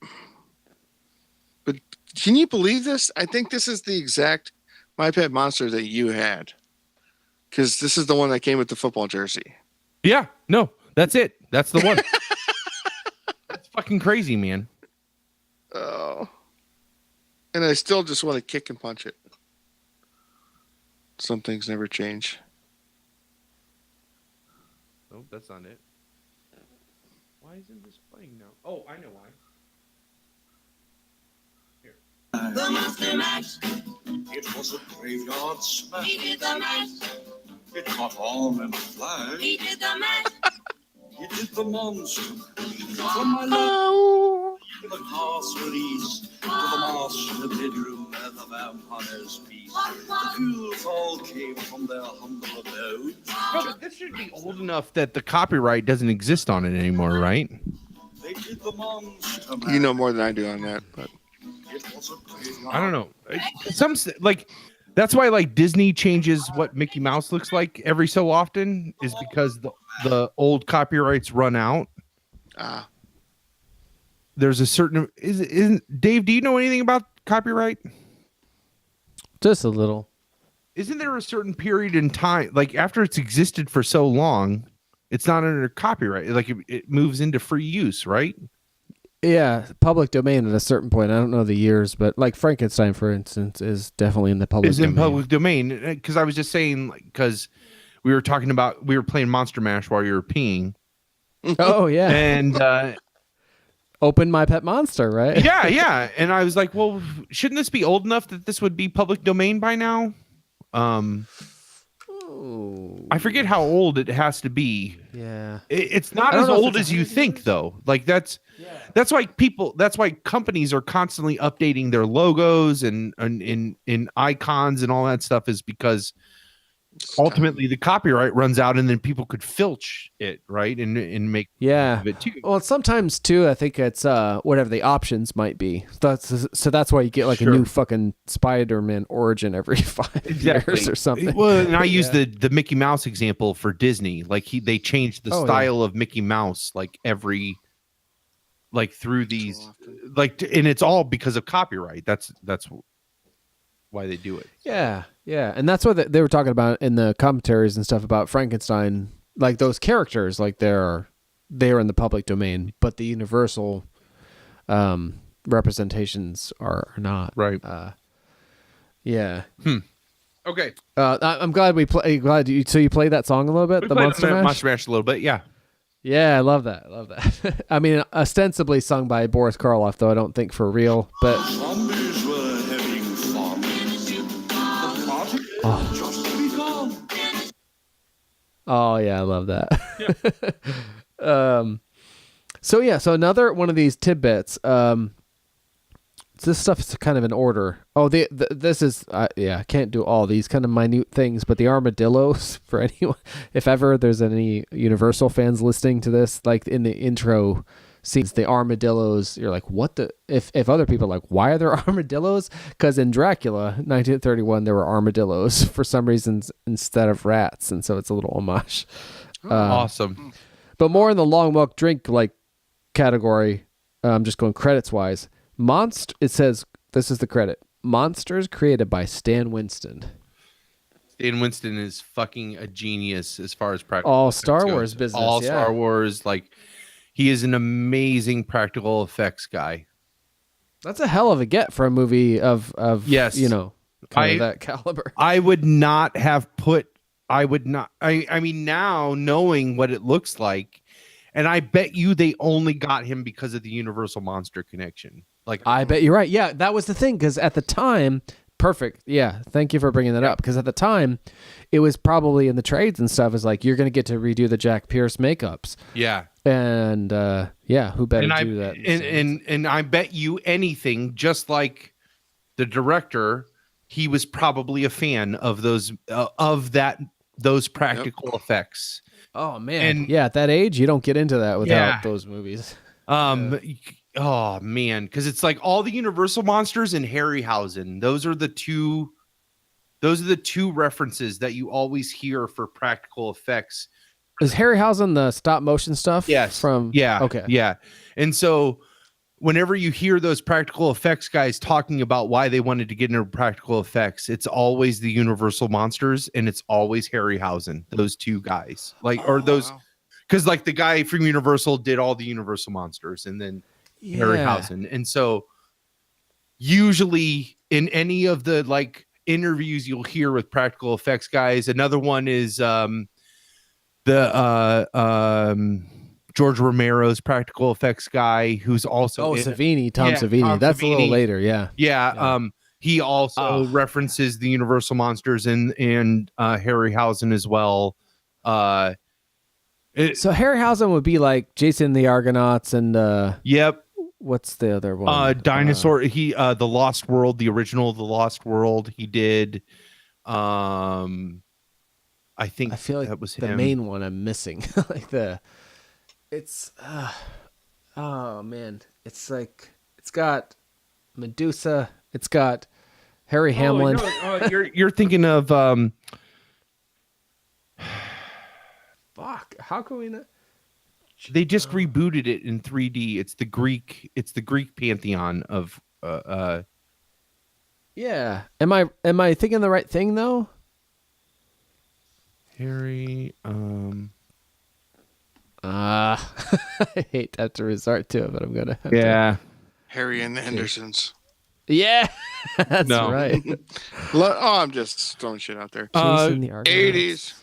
But can you believe this? I think this is the exact My Pet Monster that you had. Because this is the one that came with the football jersey. Yeah, no, that's it. That's the one. That's fucking crazy, man. Oh. And I still just want to kick and punch it. Some things never change. Oh, that's not it. Why isn't this playing now? Oh, I know why. The Monster Mash. It was a graveyard smash. He did the mash. It caught on and flash. He did the mash. He did the monster. From my love to the castle east, to the marsh in the bedroom where the vampires feast. The ghouls all came from their humble abode. No, but this should be old enough that the copyright doesn't exist on it anymore, right? They did the monster You know more than I do on that. But It was a graveyard. I don't know. Like that's why like Disney changes what Mickey Mouse looks like every so often is because the old copyrights run out. There's a certain isn't Dave, do you know anything about copyright? Just a little. Isn't there a certain period in time, like after it's existed for so long, it's not under copyright, like it moves into free use, right? Yeah, public domain at a certain point. I don't know the years, but like Frankenstein, for instance, is definitely in the public Is domain. in public domain. Because I was just saying, because we were playing Monster Mash while you were peeing. Oh, yeah. And Open My Pet Monster, right? yeah. And I was like, well, shouldn't this be old enough that this would be public domain by now? I forget how old it has to be. Yeah. It's not I don't as know if old it's as you think, though. Like that's why companies are constantly updating their logos and in icons and all that stuff, is because ultimately the copyright runs out and then people could filch it, right? And make Yeah. of it too. Well, sometimes too, I think it's whatever the options might be. That's why you get like Sure. a new fucking Spider-Man origin every 5 years or something. Well, and I use the Mickey Mouse example for Disney. Like they changed the style of Mickey Mouse like every through these and it's all because of copyright. That's why they do it. Yeah, and that's what they were talking about in the commentaries and stuff about Frankenstein. Like those characters, like they're in the public domain, but the universal representations are not. Right. Yeah. Okay. I'm glad we play. So you played that song a little bit, We the played Monster Mash. Monster Mash a little bit. Yeah. Yeah, I love that. I mean, ostensibly sung by Boris Karloff, though I don't think for real. But Zombies were having fun. The party had just begun. oh yeah, I love that. So another one of these tidbits. This stuff is kind of in order. Oh, this is I can't do all these kind of minute things, but the armadillos, for anyone, if ever there's any Universal fans listening to this, like in the intro scenes, the armadillos, you're like, what the? If other people are like, why are there armadillos? Because in Dracula, 1931, there were armadillos for some reasons instead of rats, and so it's a little homage. Awesome. But more in the long walk drink like category. I'm just going credits wise. It says, this is the credit. Monsters created by Stan Winston. Stan Winston is fucking a genius as far as practical. All effects Star goes. Wars business. All yeah. Star Wars. Like, he is an amazing practical effects guy. That's a hell of a get for a movie of Yes. kind of that caliber. I would not have put. I mean, now knowing what it looks like, and I bet you they only got him because of the Universal Monster connection. Like, I bet you're right. Yeah, that was the thing because at the time, perfect. Yeah, thank you for bringing that up because at the time, it was probably in the trades and stuff. Is like you're going to get to redo the Jack Pierce makeups. yeah. And who better do that? And I bet you anything, just like the director, he was probably a fan of those practical effects. Oh man, And at that age, you don't get into that without those movies. Oh man, because it's like all the Universal monsters and Harryhausen. Those are the two references that you always hear for practical effects. Is Harryhausen the stop motion stuff? Yes. Okay. Yeah. And so whenever you hear those practical effects guys talking about why they wanted to get into practical effects, it's always the Universal monsters and it's always Harryhausen. Those two guys, because like the guy from Universal did all the Universal monsters and then Harryhausen. And so usually in any of the like interviews you'll hear with practical effects guys, another one is George Romero's practical effects guy, who's also Tom Savini. That's a little later. Yeah. He also references the Universal monsters and Harryhausen as well. So Harryhausen would be like Jason and the Argonauts and yep. What's the other one? Dinosaur. The Lost World, the original The Lost World. He did. I feel like that was the him. main one I'm missing. It's oh man, it's like it's got Medusa. It's got Harry Hamlin. No, you're thinking of Fuck! How can we not? They just rebooted it in 3D. It's the Greek pantheon of Yeah. Am I thinking the right thing though? Harry I hate to have to resort to it, but I'm gonna have to. Harry and the Hendersons. Yeah. That's right. I'm just throwing shit out there. Jason the Argonauts. 80s.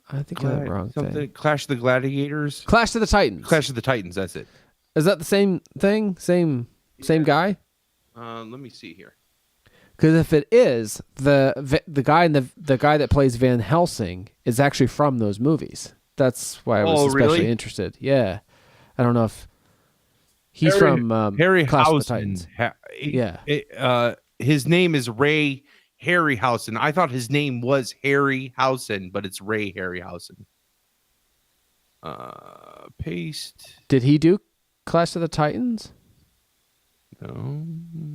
I think I have wrong thing. Clash of the Gladiators. Clash of the Titans. Clash of the Titans. That's it. Is that the same thing? Same guy? Let me see here. Because if it is, the guy the guy that plays Van Helsing is actually from those movies. That's why I was especially interested. Yeah, I don't know if he's from Harry Clash of the Titans. Yeah, his name is Ray Harryhausen. I thought his name was Harryhausen, but it's Ray Harryhausen. Paste. Did he do Clash of the Titans? No,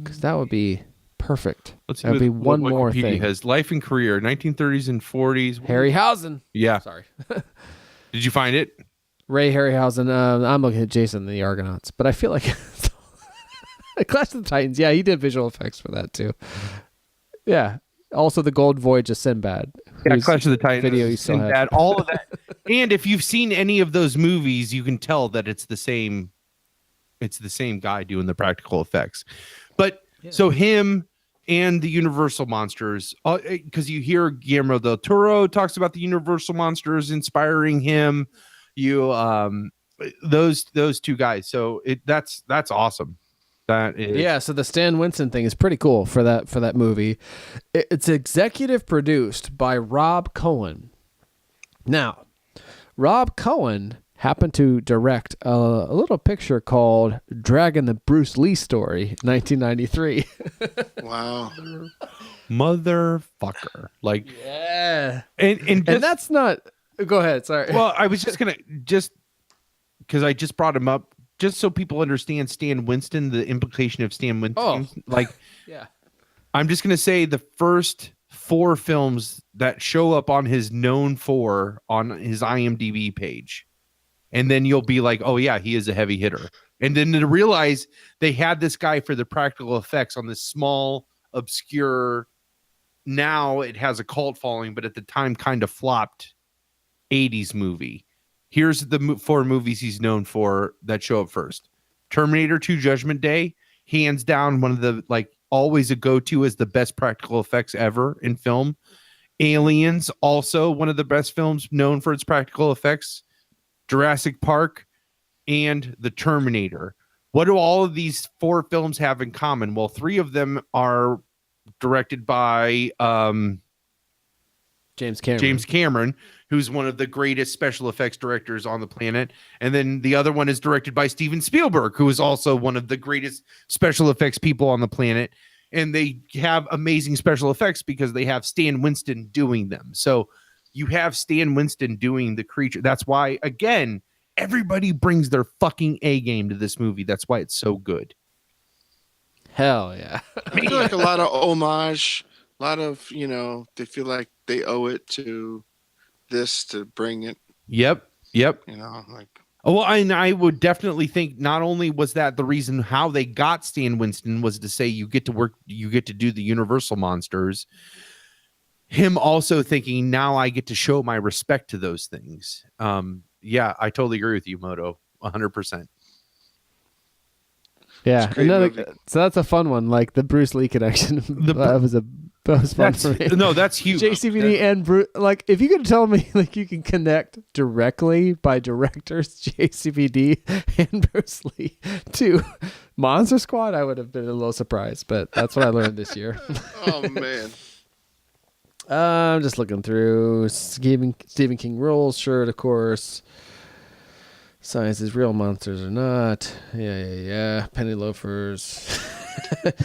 because that would be perfect. Let's see. That would be one more Wikipedia thing. Has life and career 1930s and 40s. Harryhausen. Yeah. Sorry. Did you find it? Ray Harryhausen. I'm looking at Jason and the Argonauts, but I feel like Clash of the Titans. Yeah, he did visual effects for that too. Yeah. Also, the Gold Voyage of Sinbad. Yeah, Clash of the Titans. Video you still Sinbad, all of that. And if you've seen any of those movies, you can tell that it's the same. It's the same guy doing the practical effects. But so him and the Universal monsters, because you hear Guillermo del Toro talks about the Universal monsters inspiring him. Those two guys. So that's awesome. That is. Yeah, so the Stan Winston thing is pretty cool for that movie. It's executive produced by Rob Cohen. Now, Rob Cohen happened to direct a little picture called Dragon the Bruce Lee Story, 1993. Wow. Motherfucker. Like, yeah. And that's not. Go ahead. Sorry. Well, I was just going to, because I just brought him up, just so people understand Stan Winston, the implication of Stan Winston. Oh. Like, yeah. I'm just going to say the first 4 films that show up on his known for on his IMDb page. And then you'll be like, oh, yeah, he is a heavy hitter. And then to realize they had this guy for the practical effects on this small, obscure, now it has a cult following, but at the time kind of flopped 80s movie. Here's the 4 movies he's known for that show up first. Terminator 2 Judgment Day, hands down one of the, like, always a go-to as the best practical effects ever in film. Aliens, also one of the best films known for its practical effects. Jurassic Park and The Terminator. What do all of these 4 films have in common? Well, 3 of them are directed by James Cameron. James Cameron, who's one of the greatest special effects directors on the planet. And then the other one is directed by Steven Spielberg, who is also one of the greatest special effects people on the planet. And they have amazing special effects because they have Stan Winston doing them. So you have Stan Winston doing the creature. That's why, again, everybody brings their fucking A game to this movie. That's why it's so good. Hell yeah. I feel like a lot of homage, a lot of, they feel like they owe it to this to bring it. Yep. Like. Oh, well, and I would definitely think not only was that the reason how they got Stan Winston was to say you get to do the Universal monsters. Him also thinking now I get to show my respect to those things. Yeah, I totally agree with you, Moto, 100%. Yeah, so that's a fun one, like the Bruce Lee connection. That was fun for me. No, that's huge. JCVD and Bruce, like if you could tell me like you can connect directly by directors JCVD and Bruce Lee to Monster Squad, I would have been a little surprised, but that's what I learned this year. Oh man. I'm just looking through Stephen King rules, shirt, of course. Science is real, monsters are not. Yeah. Penny loafers.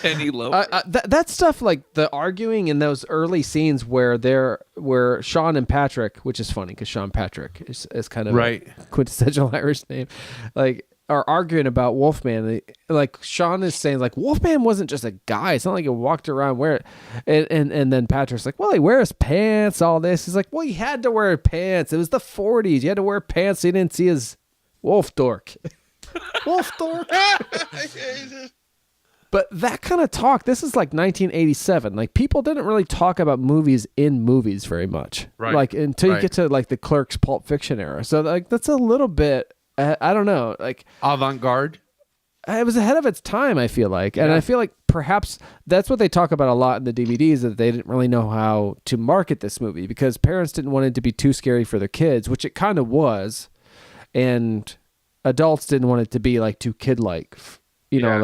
Penny loafers. That stuff, like the arguing in those early scenes where Sean and Patrick, which is funny because Sean Patrick is kind of right. a quintessential Irish name, like are arguing about Wolfman. Like Sean is saying, like Wolfman wasn't just a guy. It's not like he walked around wearing it. And then Patrick's like, well, he wears pants. All this. He's like, well, he had to wear pants. It was the 40s. You had to wear pants so you didn't see his wolf dork. Wolf dork. But that kind of talk, this is like 1987. Like people didn't really talk about movies in movies very much. Right. Like until you get to like the Clerks Pulp Fiction era. So like that's a little bit, I don't know, like avant-garde. It was ahead of its time, I feel like. And I feel like perhaps that's what they talk about a lot in the DVDs, that they didn't really know how to market this movie because parents didn't want it to be too scary for their kids, which it kind of was. And adults didn't want it to be like too kid-like. You know,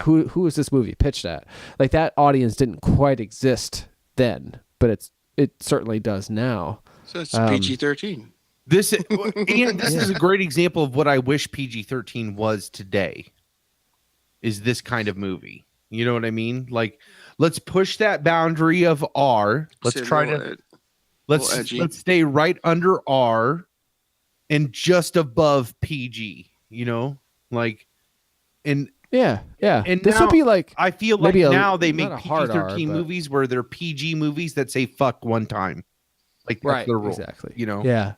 who is this movie pitched at? Like that audience didn't quite exist then, but it certainly does now. So it's PG-13. This is a great example of what I wish PG-13 was today. Is this kind of movie? You know what I mean? Like, let's push that boundary of R. Let's stay right under R, and just above PG. You know, like, and yeah. And this now, would be like I feel like now they make PG-13 movies where they're PG movies that say fuck one time. Like that's right, their rule. Exactly. You know. Yeah.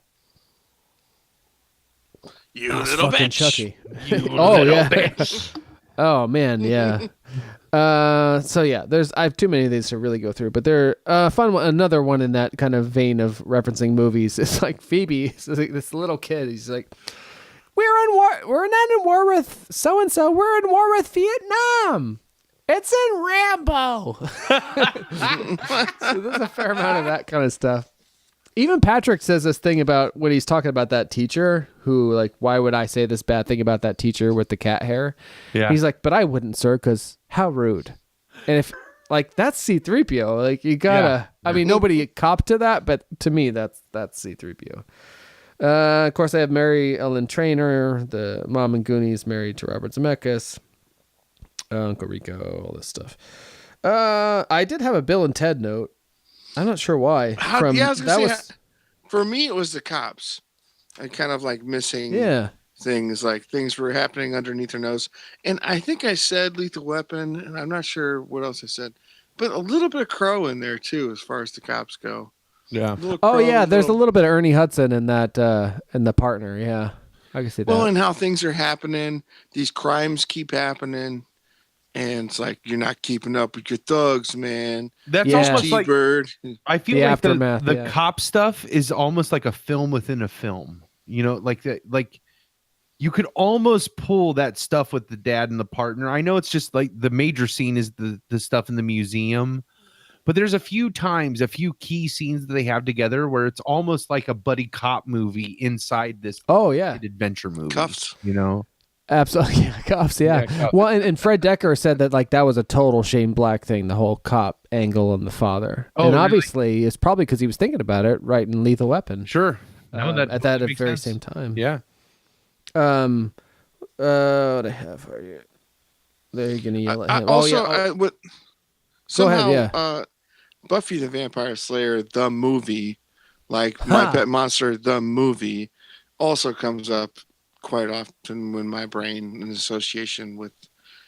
You little bitch. Chucky. You little bitch. Oh man, yeah. So yeah, I have too many of these to really go through, but they're fun. Another one in that kind of vein of referencing movies is like Phoebe, this little kid. He's like, "We're in war. We're not in war with so and so. We're in war with Vietnam. It's in Rambo." So there's a fair amount of that kind of stuff. Even Patrick says this thing about when he's talking about that teacher who, like, why would I say this bad thing about that teacher with the cat hair? Yeah. He's like, but I wouldn't, sir, because how rude. And if, like, that's C-3PO. Like, you gotta, I mean, nobody copped to that, but to me, that's C-3PO. Of course, I have Mary Ellen Trainor, the mom in Goonies, married to Robert Zemeckis, Uncle Rico, all this stuff. I did have a Bill and Ted note. I'm not sure why. For me, it was the cops. I kind of like missing things, like things were happening underneath their nose. And I think I said Lethal Weapon, and I'm not sure what else I said, but a little bit of Crow in there too, as far as the cops go. Yeah. There's a little bit of Ernie Hudson in that, in The Partner. Yeah, I can see that. Well, and how things are happening, these crimes keep happening. And it's like, you're not keeping up with your thugs, man. That's almost like T-Bird. I feel the like aftermath, the cop stuff is almost like a film within a film. You know, like you could almost pull that stuff with the dad and the partner. I know it's just like the major scene is the stuff in the museum, but there's a few key scenes that they have together where it's almost like a buddy cop movie inside this adventure movie. Cuffs. You know? Absolutely, yeah, cops. Yeah. cops. Well, and Fred Decker said that like that was a total Shane Black thing, the whole cop angle and the father. Oh, and really? obviously, it's probably because he was thinking about it, right? In Lethal Weapon. Sure. No, that at that makes very sense. same time. Yeah. What I have for you? They're gonna yell at him. Also, Go somehow, ahead. Yeah. Buffy the Vampire Slayer, the movie, like My Pet Monster, the movie, also comes up quite often when my brain in association with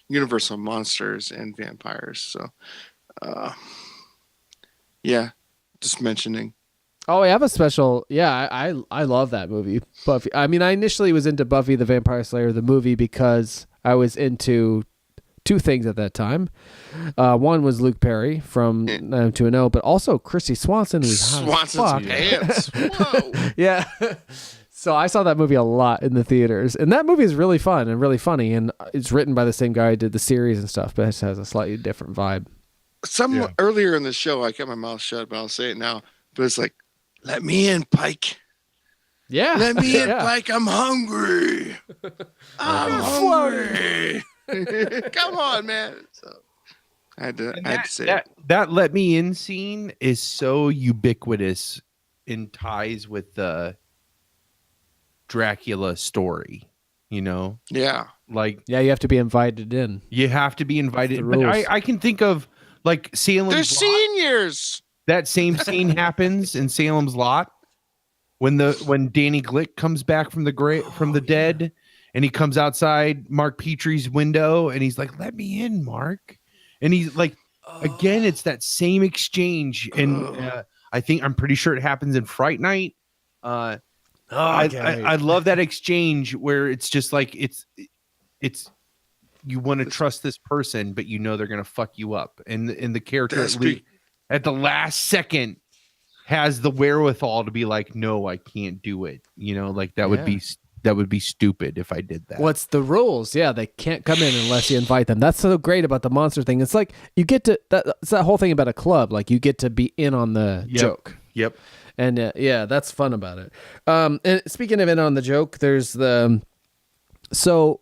Universal monsters and vampires. So, yeah, just mentioning. Oh, I have a special. Yeah, I love that movie, Buffy. I mean, I initially was into Buffy the Vampire Slayer, the movie, because I was into two things at that time. One was Luke Perry from 90210, but also Christy Swanson, who's hot as fuck. Swanson's pants. Whoa. Yeah. So I saw that movie a lot in the theaters, and that movie is really fun and really funny, and it's written by the same guy who did the series and stuff, but it has a slightly different vibe. Earlier in the show, I kept my mouth shut, but I'll say it now. But it's like, let me in, Pike. Yeah. Let me in, Yeah. Pike. I'm hungry. I'm hungry. Come on, man. So I had to say it. That let me in scene is so ubiquitous in ties with the Dracula story, you know? Yeah. Like, Yeah, you have to be invited in. you have to be invited. the But rules. I can think of like Salem's They're Lot. seniors. That same scene happens in Salem's Lot when Danny Glick comes back from the dead, and he comes outside Mark Petrie's window, and he's like, "Let me in, Mark." And he's like, again, it's that same exchange, and I'm pretty sure it happens in Fright Night. I love that exchange where it's just like it's you want to trust this person, but you know they're gonna fuck you up, and the character at the last second has the wherewithal to be like, no, I can't do it. You know, like that would be stupid if I did that. What's the rules? Yeah, they can't come in unless you invite them. That's so great about the monster thing. It's like you get to it's that whole thing about a club. Like you get to be in on the joke. Yep. And yeah, that's fun about it. And speaking of in on the joke, there's so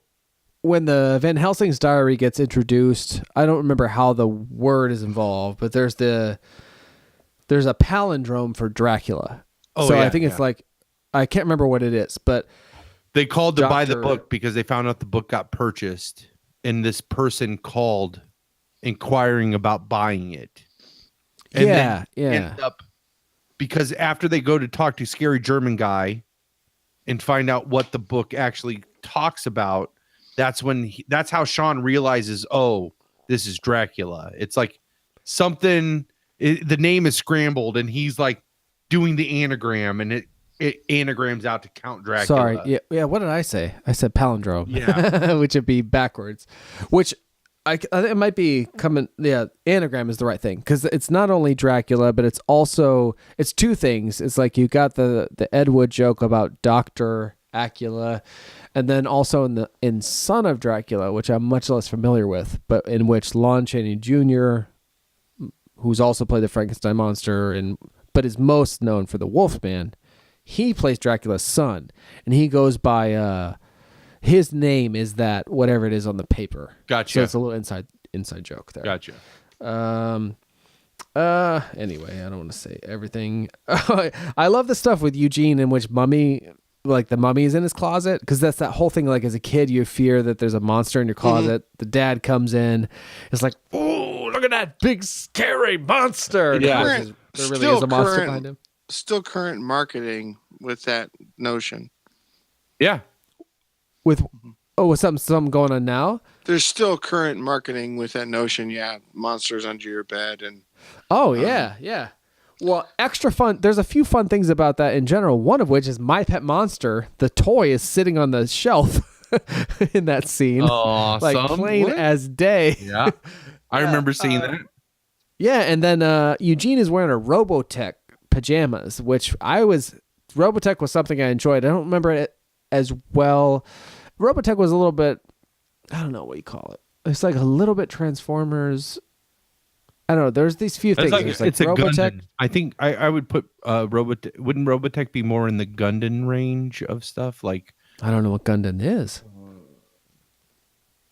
when the Van Helsing's diary gets introduced, I don't remember how the word is involved, but there's a palindrome for Dracula. Oh, so yeah, I think it's like, I can't remember what it is, but they called to buy the book because they found out the book got purchased, and this person called inquiring about buying it. And then ended up, because after they go to talk to Scary German Guy and find out what the book actually talks about, that's how Sean realizes, oh, this is Dracula. It's like something, the name is scrambled, and he's like doing the anagram, and it anagrams out to Count Dracula. Sorry. Yeah. What did I say? I said palindrome. Yeah. Which would be backwards. Which I think it might be coming. Yeah. Anagram is the right thing, because it's not only Dracula, but it's two things. It's like you got the Ed Wood joke about Dr. Acula, and then also in Son of Dracula, which I'm much less familiar with, but in which Lon Chaney Jr., who's also played the Frankenstein monster but is most known for the Wolfman, he plays Dracula's son, and he goes by his name is that whatever it is on the paper. Gotcha. So it's a little inside joke there. Gotcha. Anyway, I don't want to say everything. I love the stuff with Eugene in which the mummy is in his closet, because that's that whole thing. Like as a kid, you fear that there's a monster in your closet. The dad comes in, it's like, oh, look at that big scary monster. Yeah. There really is a monster behind him. Still current marketing with that notion. Yeah. With something going on now? There's still current marketing with that notion. Yeah, monsters under your bed, and Yeah. Well, extra fun. There's a few fun things about that in general. One of which is My Pet Monster. The toy is sitting on the shelf in that scene, like plain as day. Yeah, I remember seeing that. Yeah, and then Eugene is wearing a Robotech pajamas, which Robotech was something I enjoyed. I don't remember it as well. Robotech was a little bit, I don't know what you call it. It's like a little bit Transformers. I don't know. There's these few things. It's a Robotech. I think I would put Robotech. Wouldn't Robotech be more in the Gundam range of stuff? Like, I don't know what Gundam is.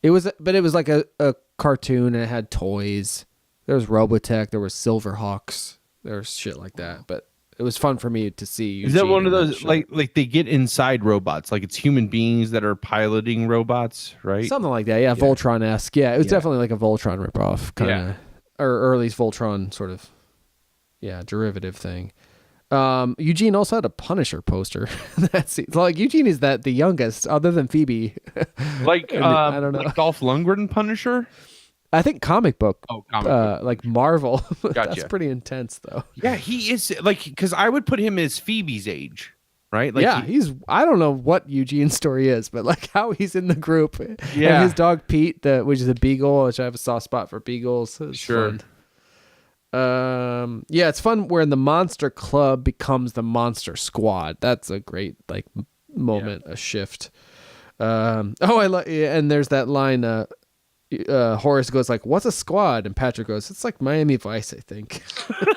It was like a cartoon, and it had toys. There was Robotech, there was Silverhawks, there was shit like that. But it was fun for me to see. Is that Eugene one of in those show. like they get inside robots, like it's human beings that are piloting robots, right? Something like that? Yeah, Voltron-esque. Yeah, it was Yeah. definitely like a Voltron ripoff, kind of, Yeah. or at least Voltron sort of, derivative thing. Eugene also had a Punisher poster. That's like Eugene is the youngest, other than Phoebe. Like I don't know. like Dolph Lundgren Punisher. I think comic book. Oh, comic book. Like Marvel. That's Gotcha. pretty intense, though. Yeah, he is like because I would put him as Phoebe's age, right? Like Yeah, he's. I don't know what Eugene's story is, but like how he's in the group. Yeah. And his dog Pete, which is a beagle, which I have a soft spot for beagles. It's Sure. fun. Yeah, it's fun where the Monster Club becomes the Monster Squad. That's a great like moment, a shift. And there's that line. Horace goes like, "What's a squad?" And Patrick goes, "It's like Miami Vice, I think."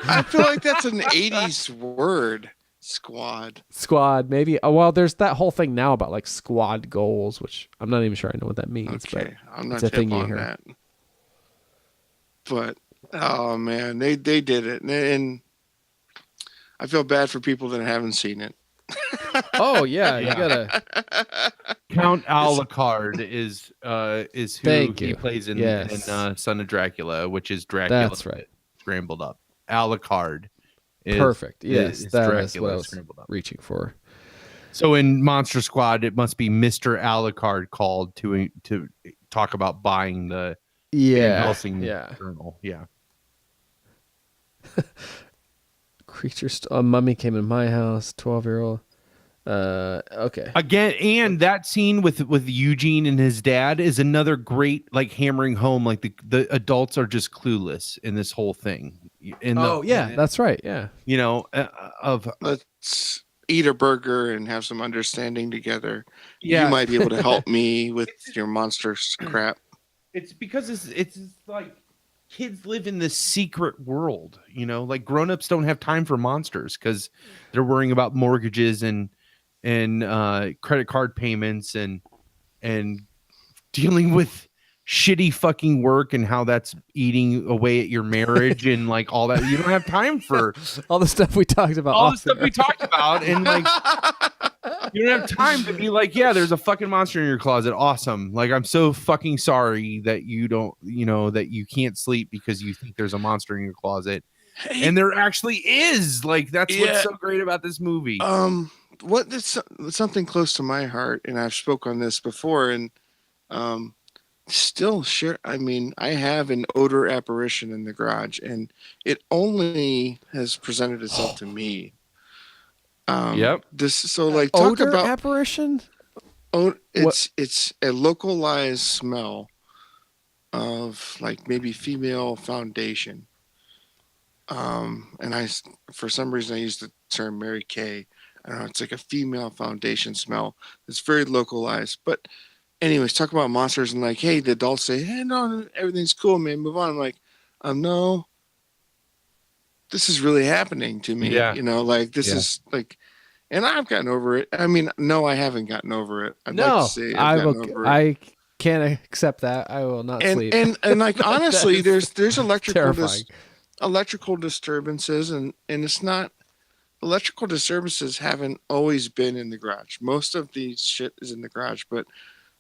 I feel like that's an 80s word. Squad. Squad, maybe. Well, there's that whole thing now about like squad goals, which I'm not even sure I know what that means. Okay, I'm it's not a thing hip you on hear. that. But oh man, they did it, and I feel bad for people that haven't seen it. Oh yeah, you gotta. Count Alucard is who Thank he you. plays in Yes. Son of Dracula, which is Dracula. That's right. Scrambled up. Alucard. Perfect. Yes, is that is Dracula what I was scrambled up. reaching for. So in Monster Squad, it must be Mr. Alucard called to talk about buying the Van Yeah. Helsing Yeah. journal. Yeah. Creatures. A mummy came in my house. 12-year-old. Okay. Again, and that scene with Eugene and his dad is another great like hammering home like the adults are just clueless in this whole thing. That's right. Yeah. You know, Let's eat a burger and have some understanding together. Yeah. You might be able to help me with your monster crap. It's because it's like kids live in this secret world, you know, like grown-ups don't have time for monsters because they're worrying about mortgages and credit card payments and dealing with shitty fucking work and how that's eating away at your marriage and like all that. You don't have time for All the stuff we talked about. all the off stuff air. we talked about, and like you don't have time to be like, yeah, there's a fucking monster in your closet. Awesome. Like, I'm so fucking sorry that you don't, you know, that you can't sleep because you think there's a monster in your closet. And there actually is. Like, that's what's so great about this movie. What is something close to my heart, and I've spoke on this before, and still share. I mean, I have an odor apparition in the garage, and it only has presented itself to me. Yep. This so like talk Odor about apparition. it's a localized smell of like maybe female foundation. And I for some reason I use the term Mary Kay. I don't know. It's like a female foundation smell. It's very localized. But anyways, talk about monsters and like, hey, the adults say, hey, no, everything's cool, man. Move on. I'm like, no, this is really happening to me. Yeah. You know, like this is like, and I've gotten over it. I mean, no, I haven't gotten over it. I'd like to say I've gotten over it. I can't accept that. I will not sleep. And like honestly, there's terrifying. electrical disturbances, and it's not. Electrical disturbances haven't always been in the garage. Most of the shit is in the garage, but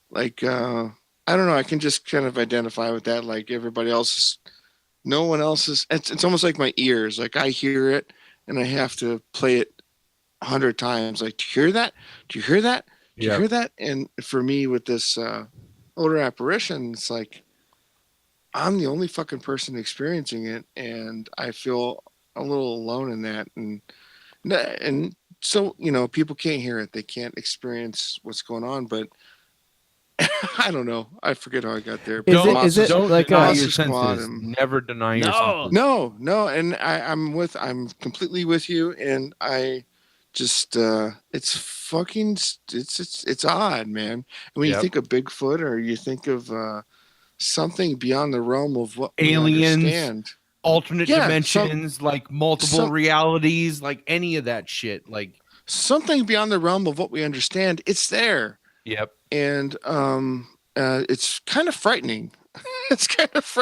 like I don't know. I can just kind of identify with that. Like everybody else is, no one else is. It's almost like my ears. Like I hear it, and I have to play it 100 times. Like, do you hear that? Do you hear that? Do you hear that? And for me, with this odor apparition, it's like I'm the only fucking person experiencing it, and I feel a little alone in that. And so, you know, people can't hear it. They can't experience what's going on, but I don't know. I forget how I got there. Is it don't like deny a- your Monster Squad senses. and- Never deny your senses. No. And I'm completely with you. And I just, it's odd, man. And when you think of Bigfoot or you think of, something beyond the realm of what Aliens. we understand. Alternate dimensions, like multiple realities, like any of that shit. Like something beyond the realm of what we understand, it's there. Yep. And it's kind of frightening. It's kind of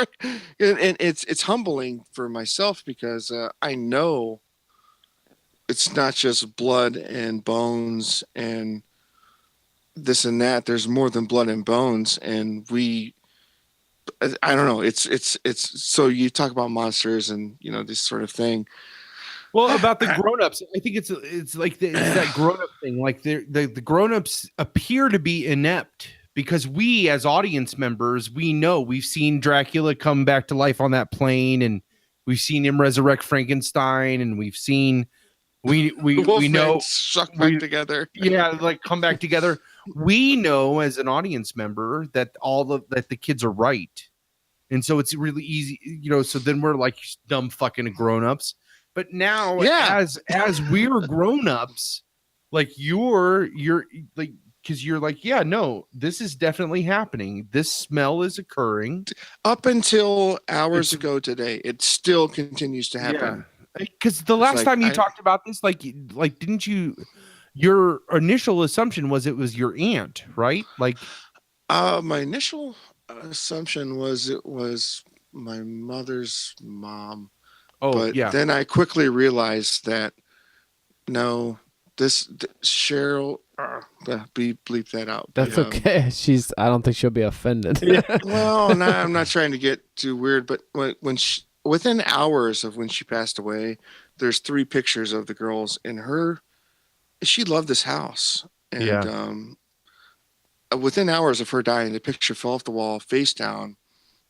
and it's humbling for myself because I know it's not just blood and bones and this and that. There's more than blood and bones, and I don't know. It's so you talk about monsters and this sort of thing. Well, about the grown-ups, I think it's like it's that grown-up thing. Like the grown-ups appear to be inept because we, as audience members, we know we've seen Dracula come back to life on that plane, and we've seen him resurrect Frankenstein, and we've seen we know suck back together. Yeah, like come back together. We know as an audience member that that the kids are right, and so it's really easy, So then we're like dumb fucking grown-ups. But now, as we're grown-ups, like you're like, because you're like, yeah, no, this is definitely happening. This smell is occurring. Up until hours ago today, it still continues to happen. Because the last time you talked about this, like didn't you? Your initial assumption was it was your aunt, right? Like, my initial assumption was it was my mother's mom. Oh, but then I quickly realized that no, this Cheryl. Bleep that out. That's okay. I don't think she'll be offended. Well, no, I'm not trying to get too weird, but within hours of when she passed away, there's 3 pictures of the girls in her. She loved this house, and within hours of her dying, the picture fell off the wall, face down.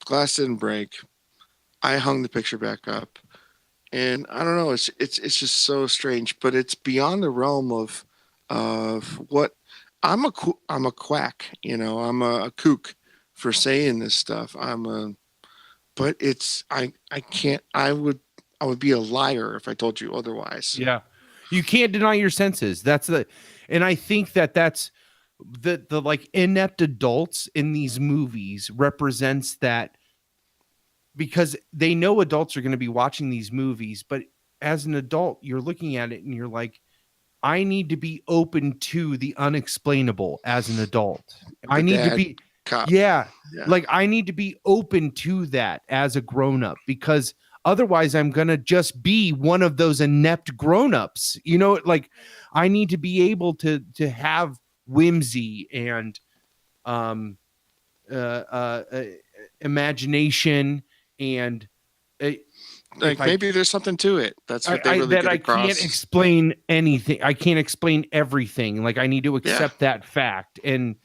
Glass didn't break. I hung the picture back up. And I don't know, it's just so strange, but it's beyond the realm of what I'm a quack, I'm a kook for saying this stuff. But it's I can't. I would be a liar if I told you otherwise. Yeah, you can't deny your senses. And I think that's the like inept adults in these movies represents that. Because they know adults are going to be watching these movies, but as an adult, you're looking at it and you're like, I need to be open to the unexplainable as an adult. I need to be, like I need to be open to that as a grown-up, because otherwise I'm going to just be one of those inept grown-ups. Like I need to be able to have whimsy and imagination. And maybe there's something to it. That's what they really get across. Can't explain anything. I can't explain everything. Like I need to accept that fact. And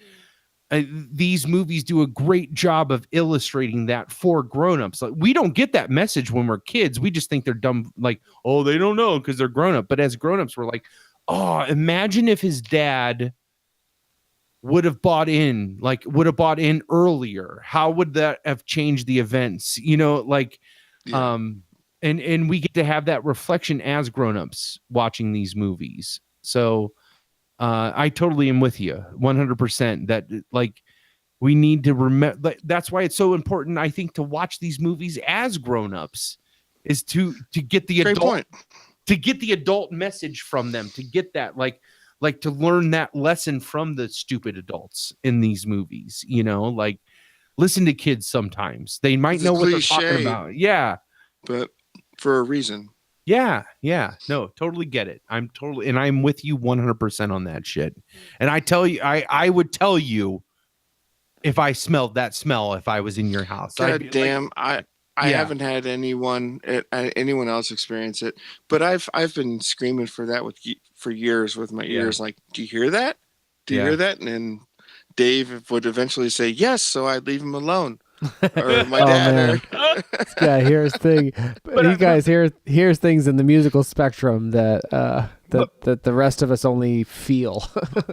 these movies do a great job of illustrating that for grown-ups. Like we don't get that message when we're kids. We just think they're dumb. Like, oh, they don't know because they're grown-up. But as grown-ups, we're like, oh, imagine if his dad would have bought in earlier. How would that have changed the events? And we get to have that reflection as grown-ups watching these movies. So I totally am with you 100% that like we need to remember. That's why it's so important, I think, to watch these movies as grown-ups is to get the adult message from them, to get that like to learn that lesson from the stupid adults in these movies, like listen to kids sometimes. They might know what they're talking about. Yeah. But for a reason. Yeah. Yeah. No, totally get it. I'm with you 100% on that shit. And I tell you, I would tell you if I smelled that smell, if I was in your house. God damn. I haven't had anyone else experience it, but I've been screaming for that for years with my ears. Like, do you hear that? Do you hear that? And then Dave would eventually say yes, so I'd leave him alone. Or my dad. This guy hears things. You guys hears things in the musical spectrum that the rest of us only feel.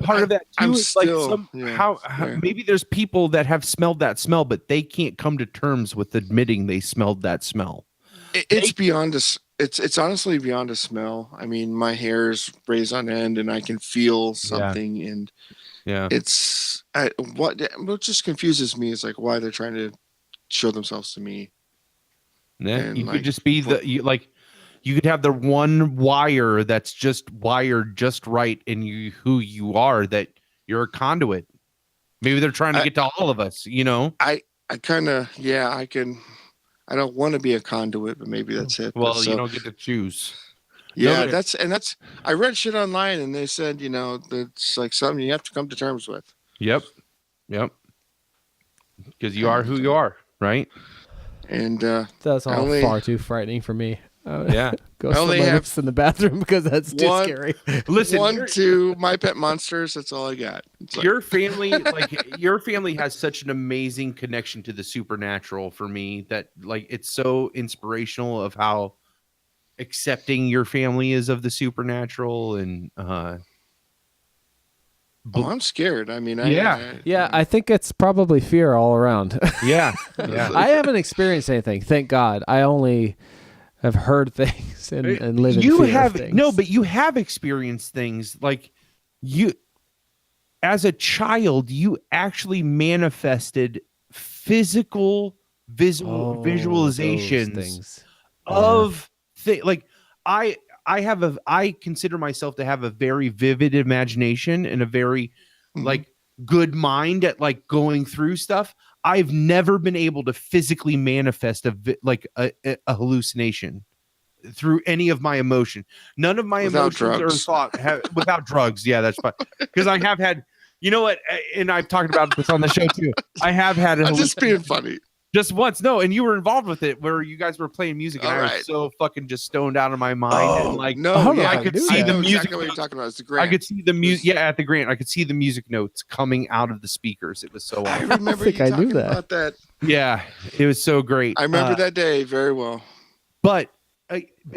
Part of that too is still, how maybe there's people that have smelled that smell, but they can't come to terms with admitting they smelled that smell. It's beyond us. It's honestly beyond a smell. I mean, my hair's raised on end, and I can feel something, and it's what just confuses me is like why they're trying to show themselves to me. Yeah, and you could just be you could have the one wire that's just wired just right in who you are, that you're a conduit. Maybe they're trying to get to all of us, you know? I kind of, yeah, I don't want to be a conduit, but maybe that's it. Well, But you don't get to choose. yeah, No, that's, I read shit online and they said, you know, that's like something you have to come to terms with. Yep. Because you are who you are, right? And That's all only- far too frightening for me. Yeah. Go I only somewhere have else in the bathroom because that's too one- scary. Listen, 1, 2, my pet monsters. That's all I got. It's like, your family, your family has such an amazing connection to the supernatural for me that like it's so inspirational of how accepting your family is of the supernatural and I'm scared. I mean, Yeah, I think it's probably fear all around. yeah. I haven't experienced anything, thank God. I only have heard things and live in You fear have of things. no, but you have experienced things like you as a child, you actually manifested physical visualizations things. of like I consider myself to have a very vivid imagination and a very like good mind at like going through stuff. I've never been able to physically manifest a hallucination through any of my emotion. None of my Without emotions drugs. are thought without drugs. Yeah, that's fine. Because I have had, you know what, and I've talked about this on the show too. I have had I'm just being funny. just once. No, and you were involved with it where you guys were playing music and All I right. was so fucking just stoned out of my mind and like No, Oh, yeah, I could see I the know music exactly what you're notes. talking about. It's the I Grant. could see the music. Yeah, at the Grant, I could see the music notes coming out of the speakers. It was so I awesome. remember think you I knew talking that. about that. Yeah, it was so great. I remember that day very well. But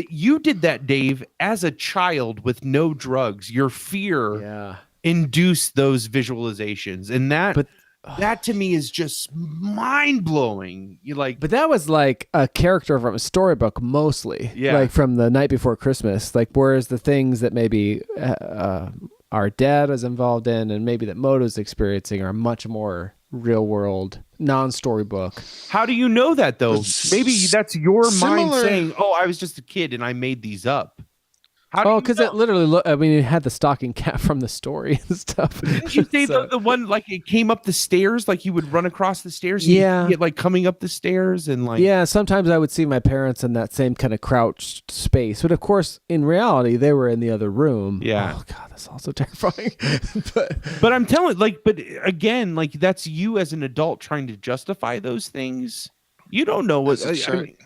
you did that, Dave, as a child with no drugs. Your fear Yeah. induced those visualizations, and that to me is just mind blowing. You like, But that was like a character from a storybook mostly. Yeah. Like from the Night Before Christmas. Like whereas the things that maybe our dad is involved in and maybe that Moto's experiencing are much more real world, non-storybook. how do you know that though? It's Maybe that's your mind similar- saying, "Oh, I was just a kid and I made these up." How do Oh, you because know? it literally it had the stocking cap from the story and stuff. Didn't you say So- the one like it came up the stairs, like you would run across the stairs? And Yeah. you'd get like coming up the stairs and like Yeah, sometimes I would see my parents in that same kind of crouched space. But of course, in reality, they were in the other room. Yeah. Oh, God, that's also terrifying. But I'm telling, like, but again, like that's you as an adult trying to justify those things. You don't know what. That's a mean,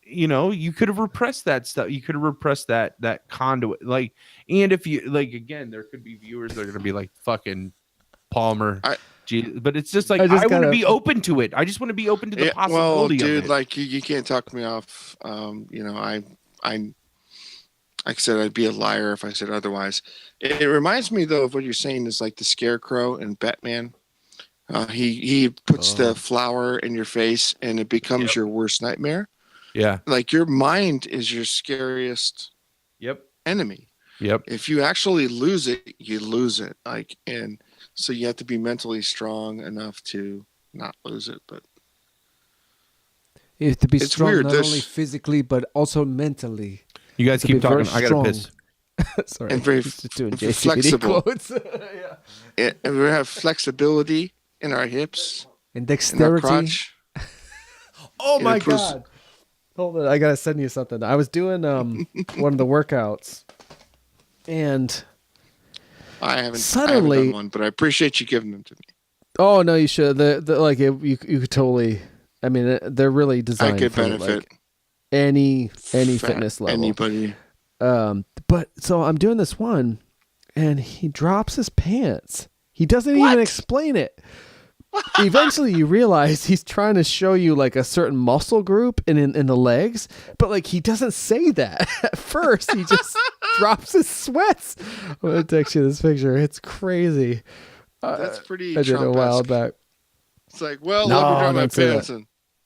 you know, you could have repressed that stuff. You could have repressed that conduit. Like, and if you like, again, there could be viewers that are going to be like, "Fucking Palmer." But it's just like I, I just want to gotta- be open to it. I just want to be open to the Well, possibility dude, of it. like you can't talk me off. You know, I like I said, I'd be a liar if I said otherwise. It reminds me though of what you're saying is like the Scarecrow in Batman. He puts the flower in your face and it becomes your worst nightmare. Yeah. Like your mind is your scariest Yep. enemy. Yep. If you actually lose it, you lose it. Like, and so you have to be mentally strong enough to not lose it. But You have to be It's strong weird, not this- only physically but also mentally. You guys To keep be very talking. I gotta strong. piss. Sorry, And very just doing and JCVD flexible. quotes. and we have flexibility in our hips, And in our dexterity. crotch. Oh It my improves- God! Hold on, I gotta send you something. I was doing one of the workouts, and I haven't Suddenly- done one, but I appreciate you giving them to me. oh no, you should. You could totally. I mean, they're really I designed could for benefit like any fat- fitness level. Anybody. But so I'm doing this one, and he drops his pants. He doesn't even explain it. Eventually, you realize he's trying to show you like a certain muscle group in the legs, but like he doesn't say that at first. He just drops his sweats. I'm gonna text you this picture. It's crazy. That's pretty. I did it a while Trump-esque. back. It's like, well, No, let me drop my don't say pants and.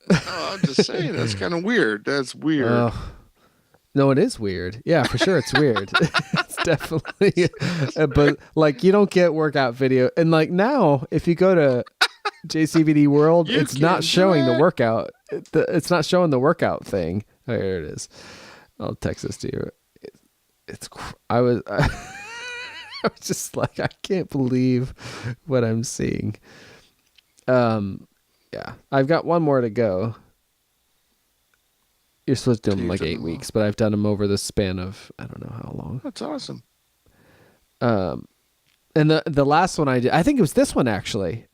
Oh, I'm just saying that's kind of weird. That's weird. No, it is weird. Yeah, for sure, it's weird. It's definitely, but like you don't get workout video, and like now, if you go to JCVD World, You it's can not do showing the it. workout. It's not showing the workout thing. Oh, here it is. I'll text this to you. I was. I was just like, I can't believe what I'm seeing. Yeah, I've got one more to go. You're supposed to do them like 8 weeks, but I've done them over the span of I don't know how long. That's awesome. And the last one I did, I think it was this one actually.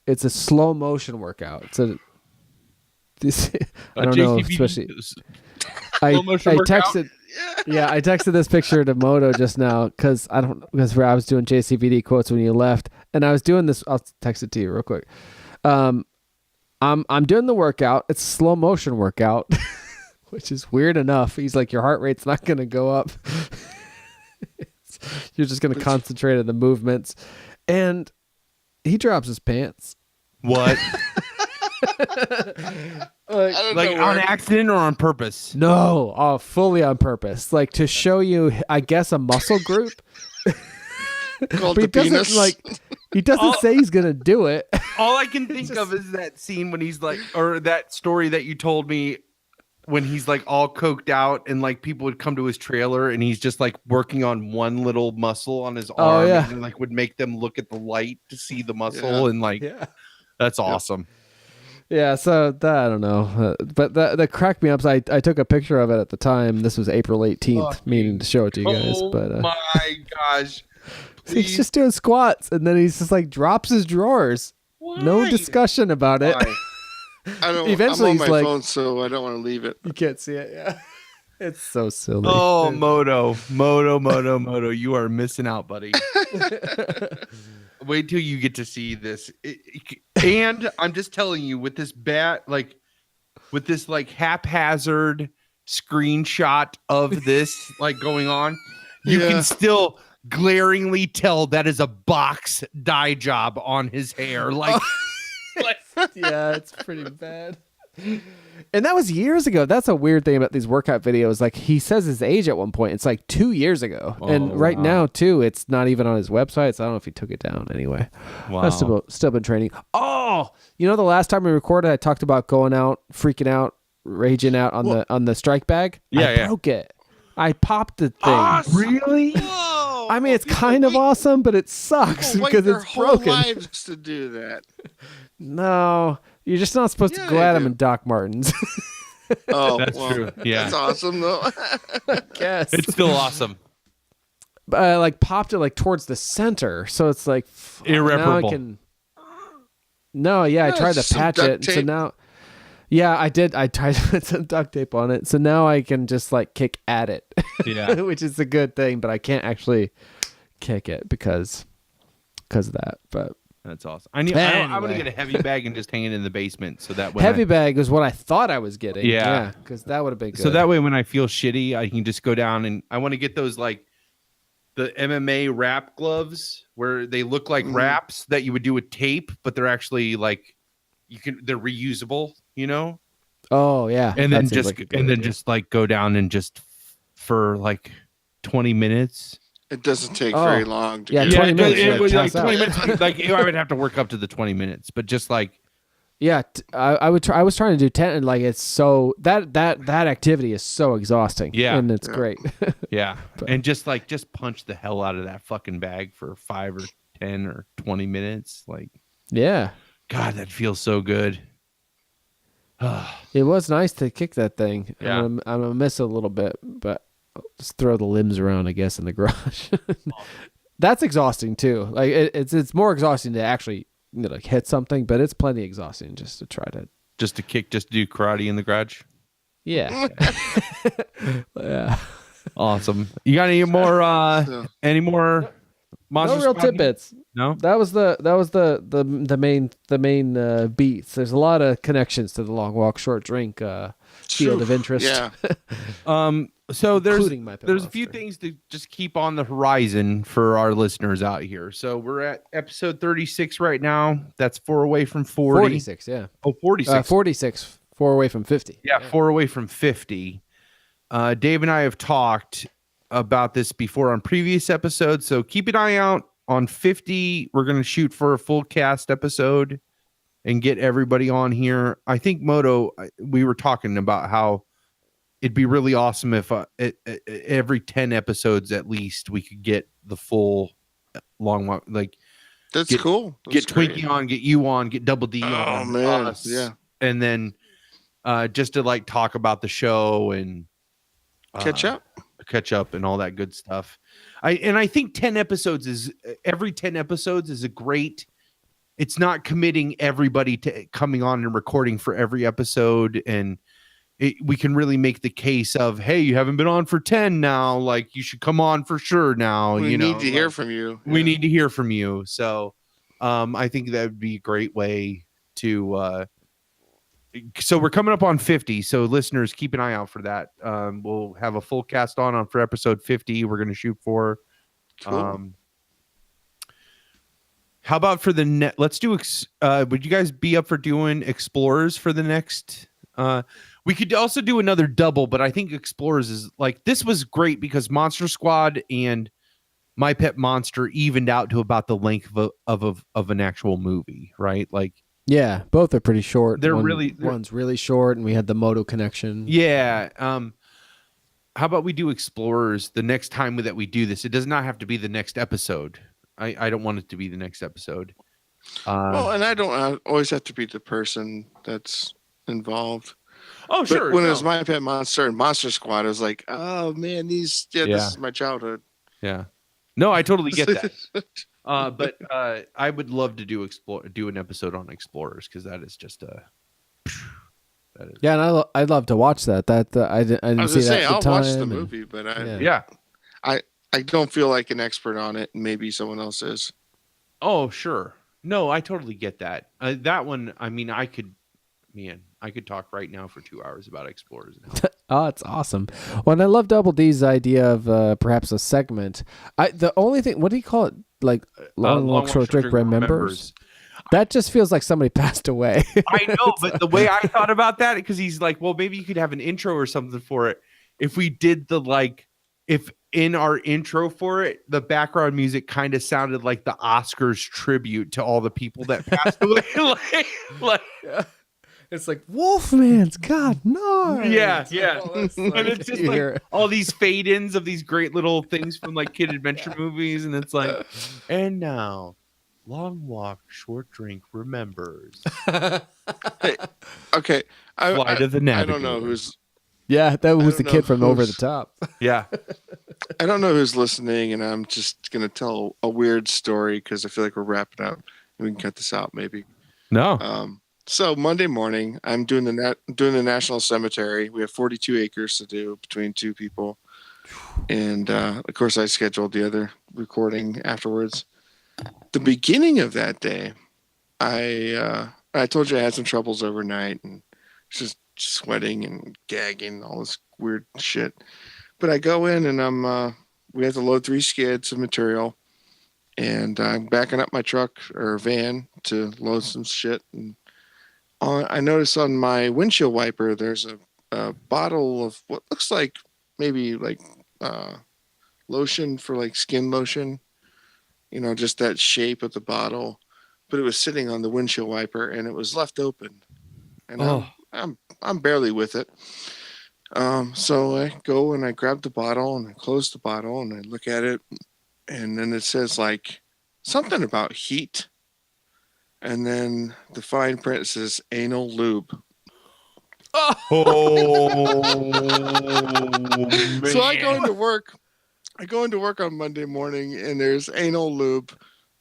It's a slow motion workout. It's a this I don't know, especially I texted. Yeah, I texted this picture to Moto just now because I was doing JCVD quotes when you left, and I was doing this. I'll text it to you real quick. I'm doing the workout. It's a slow motion workout, which is weird enough. He's like, your heart rate's not going to go up. You're just going to concentrate on the movements, and he drops his pants. What? like on accident or on purpose? No, fully on purpose. Like to show you, I guess, a muscle group. Called But the penis. He doesn't say he's gonna do it. All I can think of is that scene when he's like, or that story that you told me when he's like all coked out and like people would come to his trailer and he's just like working on one little muscle on his arm and like would make them look at the light to see the muscle and like that's awesome. Yeah, so that, I don't know, but that cracked me up. So I took a picture of it at the time. This was April 18th, meaning to show it to you guys. But my gosh, he's just doing squats, and then he's just like drops his drawers. Why? No discussion about it. I don't. Eventually, I'm he's on my like, phone, so I don't want to leave it. you can't see it. Yeah, it's so silly. Oh, Moto, you are missing out, buddy. Wait till you get to see this. And I'm just telling you, with this haphazard screenshot of this like going on, you can still glaringly tell that is a box dye job on his hair. Like, yeah, it's pretty bad. And that was years ago. That's a weird thing about these workout videos. Like he says his age at one point. It's like 2 years ago. And right now too, it's not even on his website. So I don't know if he took it down anyway. Wow. I've still been training. Oh, you know, the last time we recorded, I talked about going out, freaking out, raging out on the strike bag. I broke it. I popped the thing. Awesome. Really? Whoa! I mean, it's kind of awesome, but it sucks because their it's whole broken. lives to do that. No, you're just not supposed to go at him in Doc Martens. Oh, That's true. Yeah, that's awesome though. I guess it's still awesome. But I like popped it like towards the center, so it's like irreparable. I tried to patch it. So now, I did. I tried to put some duct tape on it, so now I can just like kick at it. Yeah, which is a good thing, but I can't actually kick it because of that. But that's awesome. I'm gonna get a heavy bag and just hang it in the basement, so that way heavy bag was what I thought I was getting. Yeah, because that would have been good. So that way, when I feel shitty, I can just go down and I want to get those like the MMA wrap gloves where they look like wraps that you would do with tape, but they're actually like they're reusable, you know? Oh yeah, and then just like go down and just for like 20 minutes. It doesn't take very long. To 20 minutes. It was like 20 minutes. Like I would have to work up to the 20 minutes, but just like I would try. I was trying to do 10, and like it's so that activity is so exhausting. Yeah, and it's great. Yeah, and just punch the hell out of that fucking bag for 5 or 10 or 20 minutes. Like, yeah, God, that feels so good. It was nice to kick that thing. Yeah, I'm gonna miss it a little bit, but I'll just throw the limbs around, I guess, in the garage. That's exhausting too. Like it's more exhausting to actually like hit something, but it's plenty exhausting just to try to kick, just to do karate in the garage. Yeah. Yeah. Awesome. You got any more Monster No real Squad? tidbits. No. That was the main beats. There's a lot of connections to the Long Walk Short Drink field of interest. Yeah. So there's Monster. a few things to just keep on the horizon for our listeners out here. So we're at episode 36 right now. That's 4 away from 40. 46, yeah. Oh, 46. 46, 4 away from 50. Yeah, 4 away from 50. Dave and I have talked about this before on previous episodes, so keep an eye out on 50. We're going to shoot for a full cast episode and get everybody on here. I think Moto, we were talking about how it'd be really awesome if every 10 episodes at least we could get the full long walk. Like That's cool. Get That's great. Twinkie on, get you on, get Double D on. Oh man, us, yeah. And then just to like talk about the show and Catch up and all that good stuff. I think 10 episodes is every 10 episodes is a great. It's not committing everybody to coming on and recording for every episode, and we can really make the case of, hey, you haven't been on for 10 now, like you should come on for sure now. We need to hear from you. We need to hear from you. So I think that would be a great way to so we're coming up on 50. So listeners, keep an eye out for that. We'll have a full cast on for episode 50. We're going to shoot for. Cool. How about for the net? Let's do. Would you guys be up for doing Explorers for the next? We could also do another double, but I think Explorers is like, this was great because Monster Squad and My Pet Monster evened out to about the length of an actual movie, right? Like, yeah, both are pretty short. One's really short, and we had the Moto connection. Yeah. How about we do Explorers the next time that we do this? It does not have to be the next episode. I don't want it to be the next episode. Well, and I don't always have to be the person that's involved. Oh, sure. But when it was My Pet Monster and Monster Squad, I was like, oh man, this is my childhood. Yeah. No, I totally get that. But I would love to do an episode on Explorers because that is just a. Yeah, and I'd love to watch that. I didn't see that. I'll watch the movie, but I don't feel like an expert on it. Maybe someone else is. Oh, sure. No, I totally get that. That one, I mean, I could talk right now for 2 hours about Explorers. Oh, it's awesome. Well, and I love Double D's idea of perhaps a segment. The only thing, what do you call it? Like long walk, short drink, remembers. That just feels like somebody passed away. I know, but the way I thought about that, because he's like, well, maybe you could have an intro or something for it. If we did if in our intro for it, the background music kind of sounded like the Oscars tribute to all the people that passed away. It's like Wolfman's God, no. Yeah. And it's just like all these fade-ins of these great little things from like kid adventure movies, and it's like, and now, long walk, short drink, remembers. Hey, okay, Flight of the Navigator. I don't know who's. Yeah, that was the kid from Over the Top. Yeah. I don't know who's listening, and I'm just gonna tell a weird story because I feel like we're wrapping up, and we can cut this out maybe. No. So Monday morning, I'm doing the National Cemetery. We have 42 acres to do between two people, and of course, I scheduled the other recording afterwards. The beginning of that day, I told you I had some troubles overnight, and just sweating and gagging, all this weird shit. But I go in and we have to load 3 skids of material, and I'm backing up my truck or van to load some shit. And I notice on my windshield wiper, there's a bottle of what looks like maybe like lotion for like skin lotion, just that shape of the bottle. But it was sitting on the windshield wiper and it was left open, and I'm barely with it. So I go and I grab the bottle and I close the bottle and I look at it, and then it says like something about heat. And then the fine print says anal lube. Oh, So I go into work. On Monday morning, and there's anal lube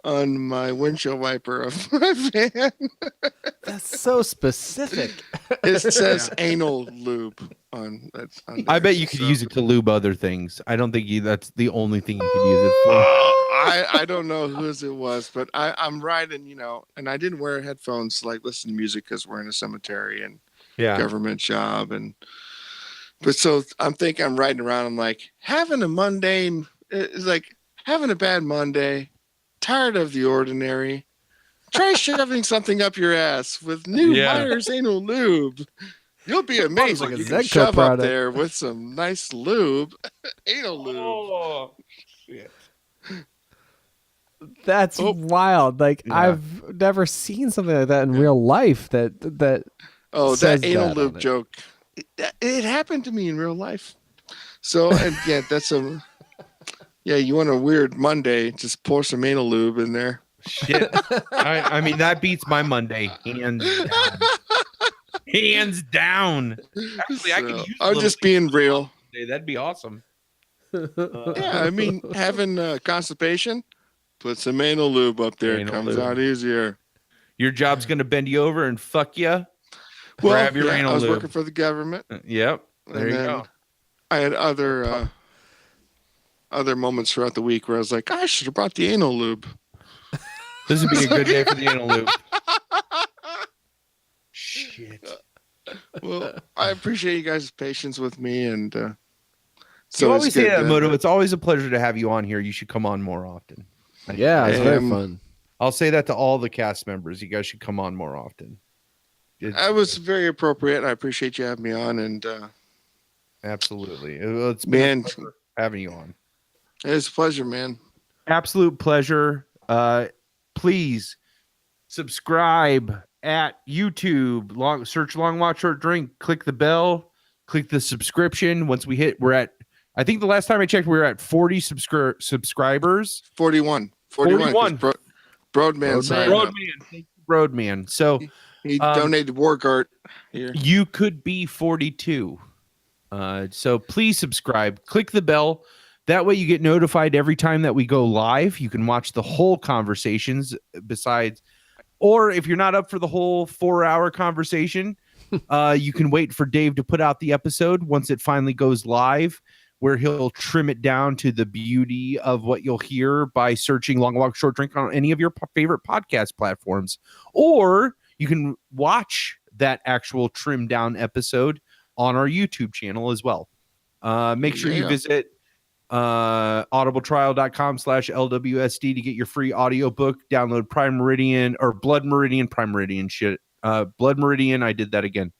on my windshield wiper of my van. That's so specific. It says anal lube on I bet you could use it to lube other things. I don't think that's the only thing you could use it for. I don't know whose it was, but I'm riding, and I didn't wear headphones to like listen to music because we're in a cemetery and government job. But so I'm thinking I'm riding around. I'm like having a mundane, it's like having a bad Monday, tired of the ordinary. Try shoving something up your ass with new Myers anal lube. You'll be amazed what you can shove up there with some nice lube, anal lube. Oh, shit. That's wild. Like I've never seen something like that in real life. That anal lube joke. It happened to me in real life. So and that's Yeah, you want a weird Monday? Just pour some anal lube in there. Shit. I mean, that beats my Monday hands down. Hands down. Actually, I could use. I'm just being real. Monday. That'd be awesome. Yeah, I mean, having constipation, put some anal lube up there. It Anal comes lube. out easier. Your job's gonna bend you over and fuck you. Well, Grab your yeah, anal I was lube. working for the government. Yep. There And you then go. I had other moments throughout the week where I was like, I should have brought the anal lube. This would be a good day for the anal lube. Shit. Well, I appreciate you guys' patience with me, and You so always it's say good that, to- Moto. It's always a pleasure to have you on here. You should come on more often. Yeah, it's very Um, fun. I'll say that to all the cast members. You guys should come on more often. That was very appropriate. I appreciate you having me on, and Absolutely. It's been man, a pleasure having you on. it's a pleasure, man. Absolute pleasure. Please subscribe at YouTube. Search Long Walk Short Drink. Click the bell. Click the subscription. Once we hit, we're at. I think the last time I checked, we were at 40 subscribers. 41. 41. Broadman signed up. Roadman. Thank you, Roadman. So He donated work art here. you could be 42. So please subscribe. Click the bell. That way you get notified every time that we go live. You can watch the whole conversations besides, or if you're not up for the whole 4-hour conversation, you can wait for Dave to put out the episode once it finally goes live, where he'll trim it down to the beauty of what you'll hear by searching Long Walk Short Drink on any of your favorite podcast platforms. Or you can watch that actual trimmed down episode on our YouTube channel as well. Make sure you visit audibletrial.com/LWSD to get your free audiobook. Download Prime Meridian or Blood Meridian, Prime Meridian shit. Blood Meridian, I did that again.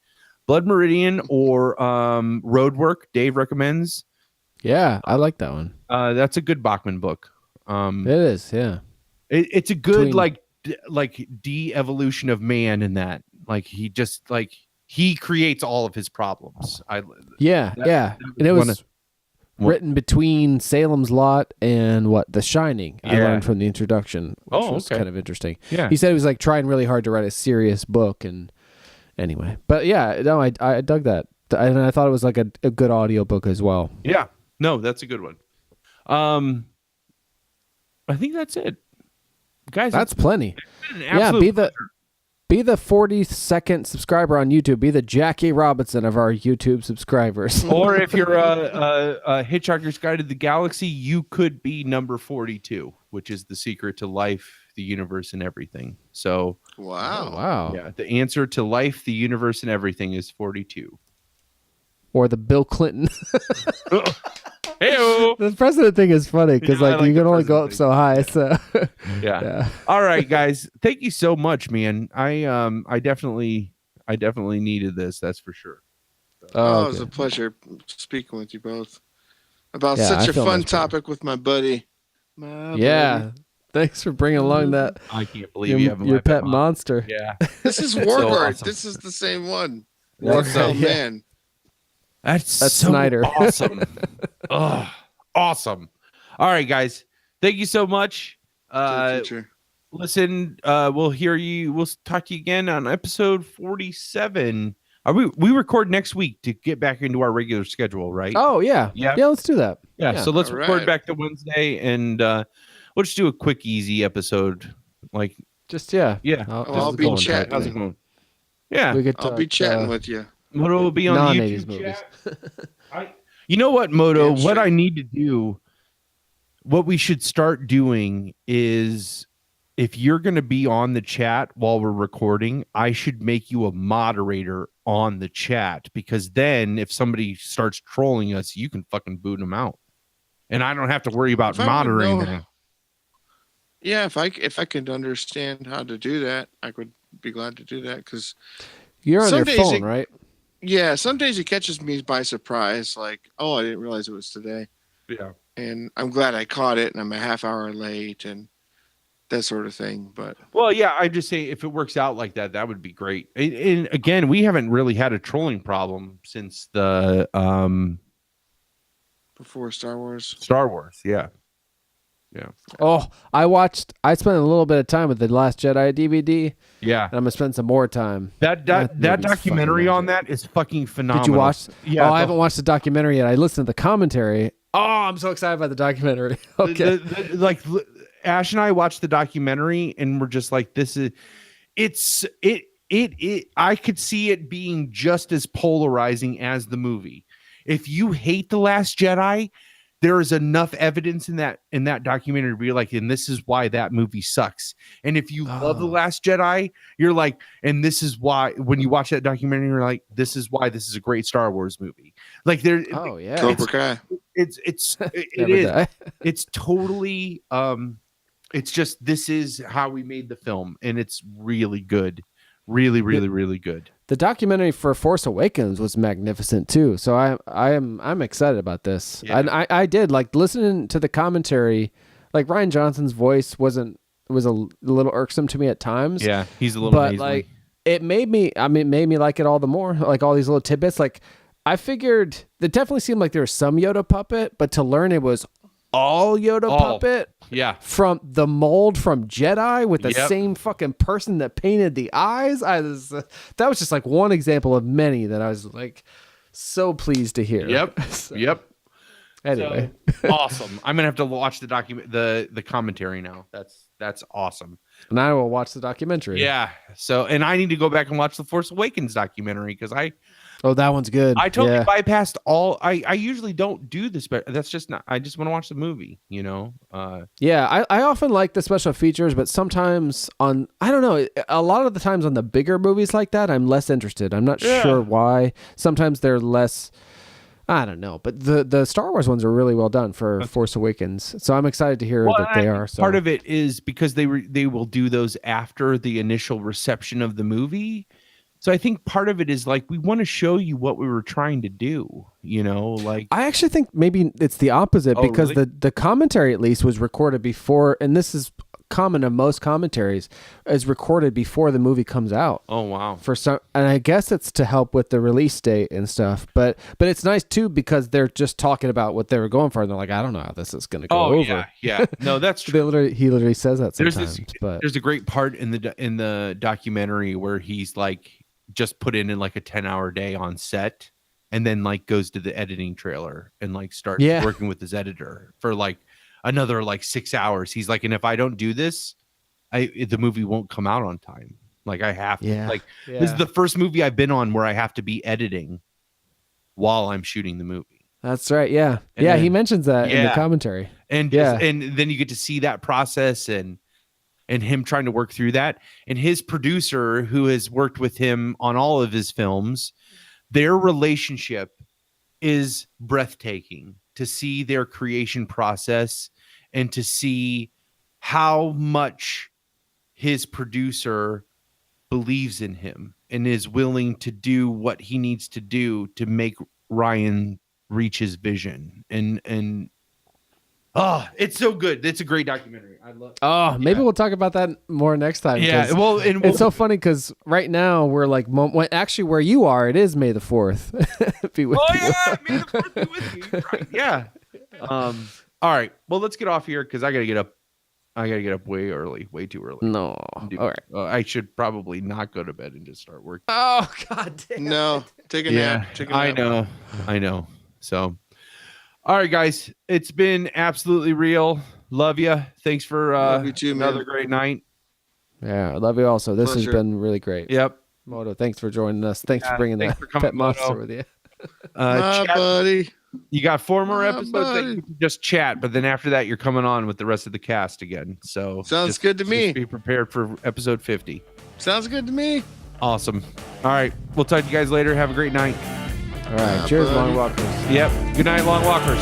Blood Meridian or Roadwork, Dave recommends. Yeah, I like that one. That's a good Bachman book. It is, yeah. It's a good Between- like de-evolution of man in that. Like he creates all of his problems. Yeah, That and it was was written between Salem's Lot and The Shining. I Yeah. learned from the introduction, which was okay. kind of interesting. Yeah. He said he was like trying really hard to write a serious book, and anyway. But yeah, no, I dug that. And I thought it was like a good audiobook as well. Yeah. No, that's a good one. I think that's it. Guys, That's plenty. it's been an Yeah, absolute be the 42nd subscriber on YouTube. Be the Jackie Robinson of our YouTube subscribers. or if you're a Hitchhiker's Guide to the Galaxy, you could be number 42, which is the secret to life, the universe, and everything. So, Wow. Wow. yeah, the answer to life, the universe, and everything is 42. Or the Bill Clinton. Hey-o! The president thing is funny because Yeah, I like like you the can only go up president so high. So Yeah. yeah. All right, guys. Thank you so much, man. I definitely needed this. That's for sure. Oh, it was okay. a pleasure speaking with you both about Yeah, such I a feel fun much better. topic with my buddy. My Yeah. buddy. Thanks for bringing along that I can't believe you have your my pet monster. Yeah. This is work So art. awesome. This is the same one. Yeah. Oh Yeah. man. That's That's so Snyder. awesome. Ugh, awesome. All right, guys. Thank you so much. Teacher. Listen, we'll hear you. We'll talk to you again on episode 47. We record next week to get back into our regular schedule, right? Oh yeah. Yeah. Yeah, let's do that. yeah. So let's All record right. back to Wednesday, and we'll just do a quick, easy episode. Like, Just yeah. yeah. I'll just be going chatting. How's it going? Yeah. We could I'll talk, be chatting with you. Moto will be on the non-80s YouTube movies. chat. You know what, Moto? Damn What straight. I need to do, what we should start doing is, if you're going to be on the chat while we're recording, I should make you a moderator on the chat, because then if somebody starts trolling us, you can fucking boot them out, and I don't have to worry about If I would moderating know- them. Yeah, if I could understand how to do that, I would be glad to do that. Because You're on Some your days phone, it- right? yeah, some days it catches me by surprise. Like, oh, I didn't realize it was today, Yeah. and I'm glad I caught it, and I'm a half hour late, and that sort of thing. But Well, yeah, I just say if it works out like that, that would be great. And again, we haven't really had a trolling problem since the before Star Wars, Star Wars. Yeah. Oh, I spent a little bit of time with the Last Jedi DVD. Yeah. And I'm gonna spend some more time. That movie's documentary fucking on magic. that is fucking phenomenal. Did you watch? Yeah. Oh, I haven't watched the documentary yet. I listened to the commentary. Oh, I'm so excited about the documentary. Okay. Ash and I watched the documentary and we're just like, I could see it being just as polarizing as the movie. If you hate The Last Jedi, there is enough evidence in that documentary to be like, and this is why that movie sucks. And if you love The Last Jedi, you're like, and this is why, when you watch that documentary, you're like, this is why this is a great Star Wars movie. Like there, Cobra Kai. it's totally, it's just, this is how we made the film, and it's really good. Really, really, really good. The documentary for Force Awakens was magnificent too. So I'm excited about this. Yeah. And I did like listening to the commentary. Like Rian Johnson's voice was a little irksome to me at times. Yeah, he's a little. But nasally. like it made me like it all the more. Like all these little tidbits. Like I figured it definitely seemed like there was some Yoda puppet, but to learn it was all Yoda puppet. Yeah. From the mold from Jedi with the same fucking person that painted the eyes. That was just like one example of many that I was like so pleased to hear. Yep. So, Yep. Anyway. So, awesome. I'm gonna have to watch the commentary now. That's awesome. And I will watch the documentary. Yeah. So, and I need to go back and watch the Force Awakens documentary because Oh, that one's good. I totally bypassed all. I usually don't do this, but that's just not. I just want to watch the movie. You know. Yeah, I often like the special features, but sometimes I don't know. A lot of the times on the bigger movies like that, I'm less interested. I'm not sure why. Sometimes they're less. I don't know, but the Star Wars ones are really well done for Force Awakens. So I'm excited to hear that they are. So. Part of it is because they will do those after the initial reception of the movie. So I think part of it is like we want to show you what we were trying to do, you know, like I actually think maybe it's the opposite because really? the commentary at least was recorded before, and this is common in most commentaries, is recorded before the movie comes out. Oh wow. For some, and I guess it's to help with the release date and stuff, but it's nice too because they're just talking about what they were going for and they're like, I don't know how this is going to go over. Yeah. No, that's true. He literally says that sometimes. There's a great part in the documentary where he's like just put in like a 10-hour day on set and then like goes to the editing trailer and like starts working with his editor for like another like 6 hours. He's like, and if I don't do this, the movie won't come out on time. Like I have to this is the first movie I've been on where I have to be editing while I'm shooting the movie. That's right. Yeah. And then, he mentions that in the commentary. And and then you get to see that process and him trying to work through that. And his producer, who has worked with him on all of his films, their relationship is breathtaking to see their creation process and to see how much his producer believes in him and is willing to do what he needs to do to make Ryan reach his vision. And it's so good. It's a great documentary. I love it. Oh, maybe we'll talk about that more next time. Yeah, well, it's so funny because right now we're like, actually, where you are, it is May the 4th. Be with you. Yeah, May the 4th be with you. Right. Yeah. All right. Well, let's get off here because I gotta get up. Way too early. No. All right. I should probably not go to bed and just start working. Oh God. Damn no. Take a nap. I know. So. All right, guys, it's been absolutely real. Love you. Thanks for love you too, another man. great night. Yeah, I love you also. This Pleasure. has been really great. Yep. Moto, thanks for joining us. Thanks for bringing that pet monster with you. My buddy. You got 4 more My episodes that you can just chat, but then after that, you're coming on with the rest of the cast again. So Sounds good to me. Just be prepared for episode 50. Sounds good to me. Awesome. All right. We'll talk to you guys later. Have a great night. All right. Cheers, buddy. long walkers. Yep. Good night, long walkers.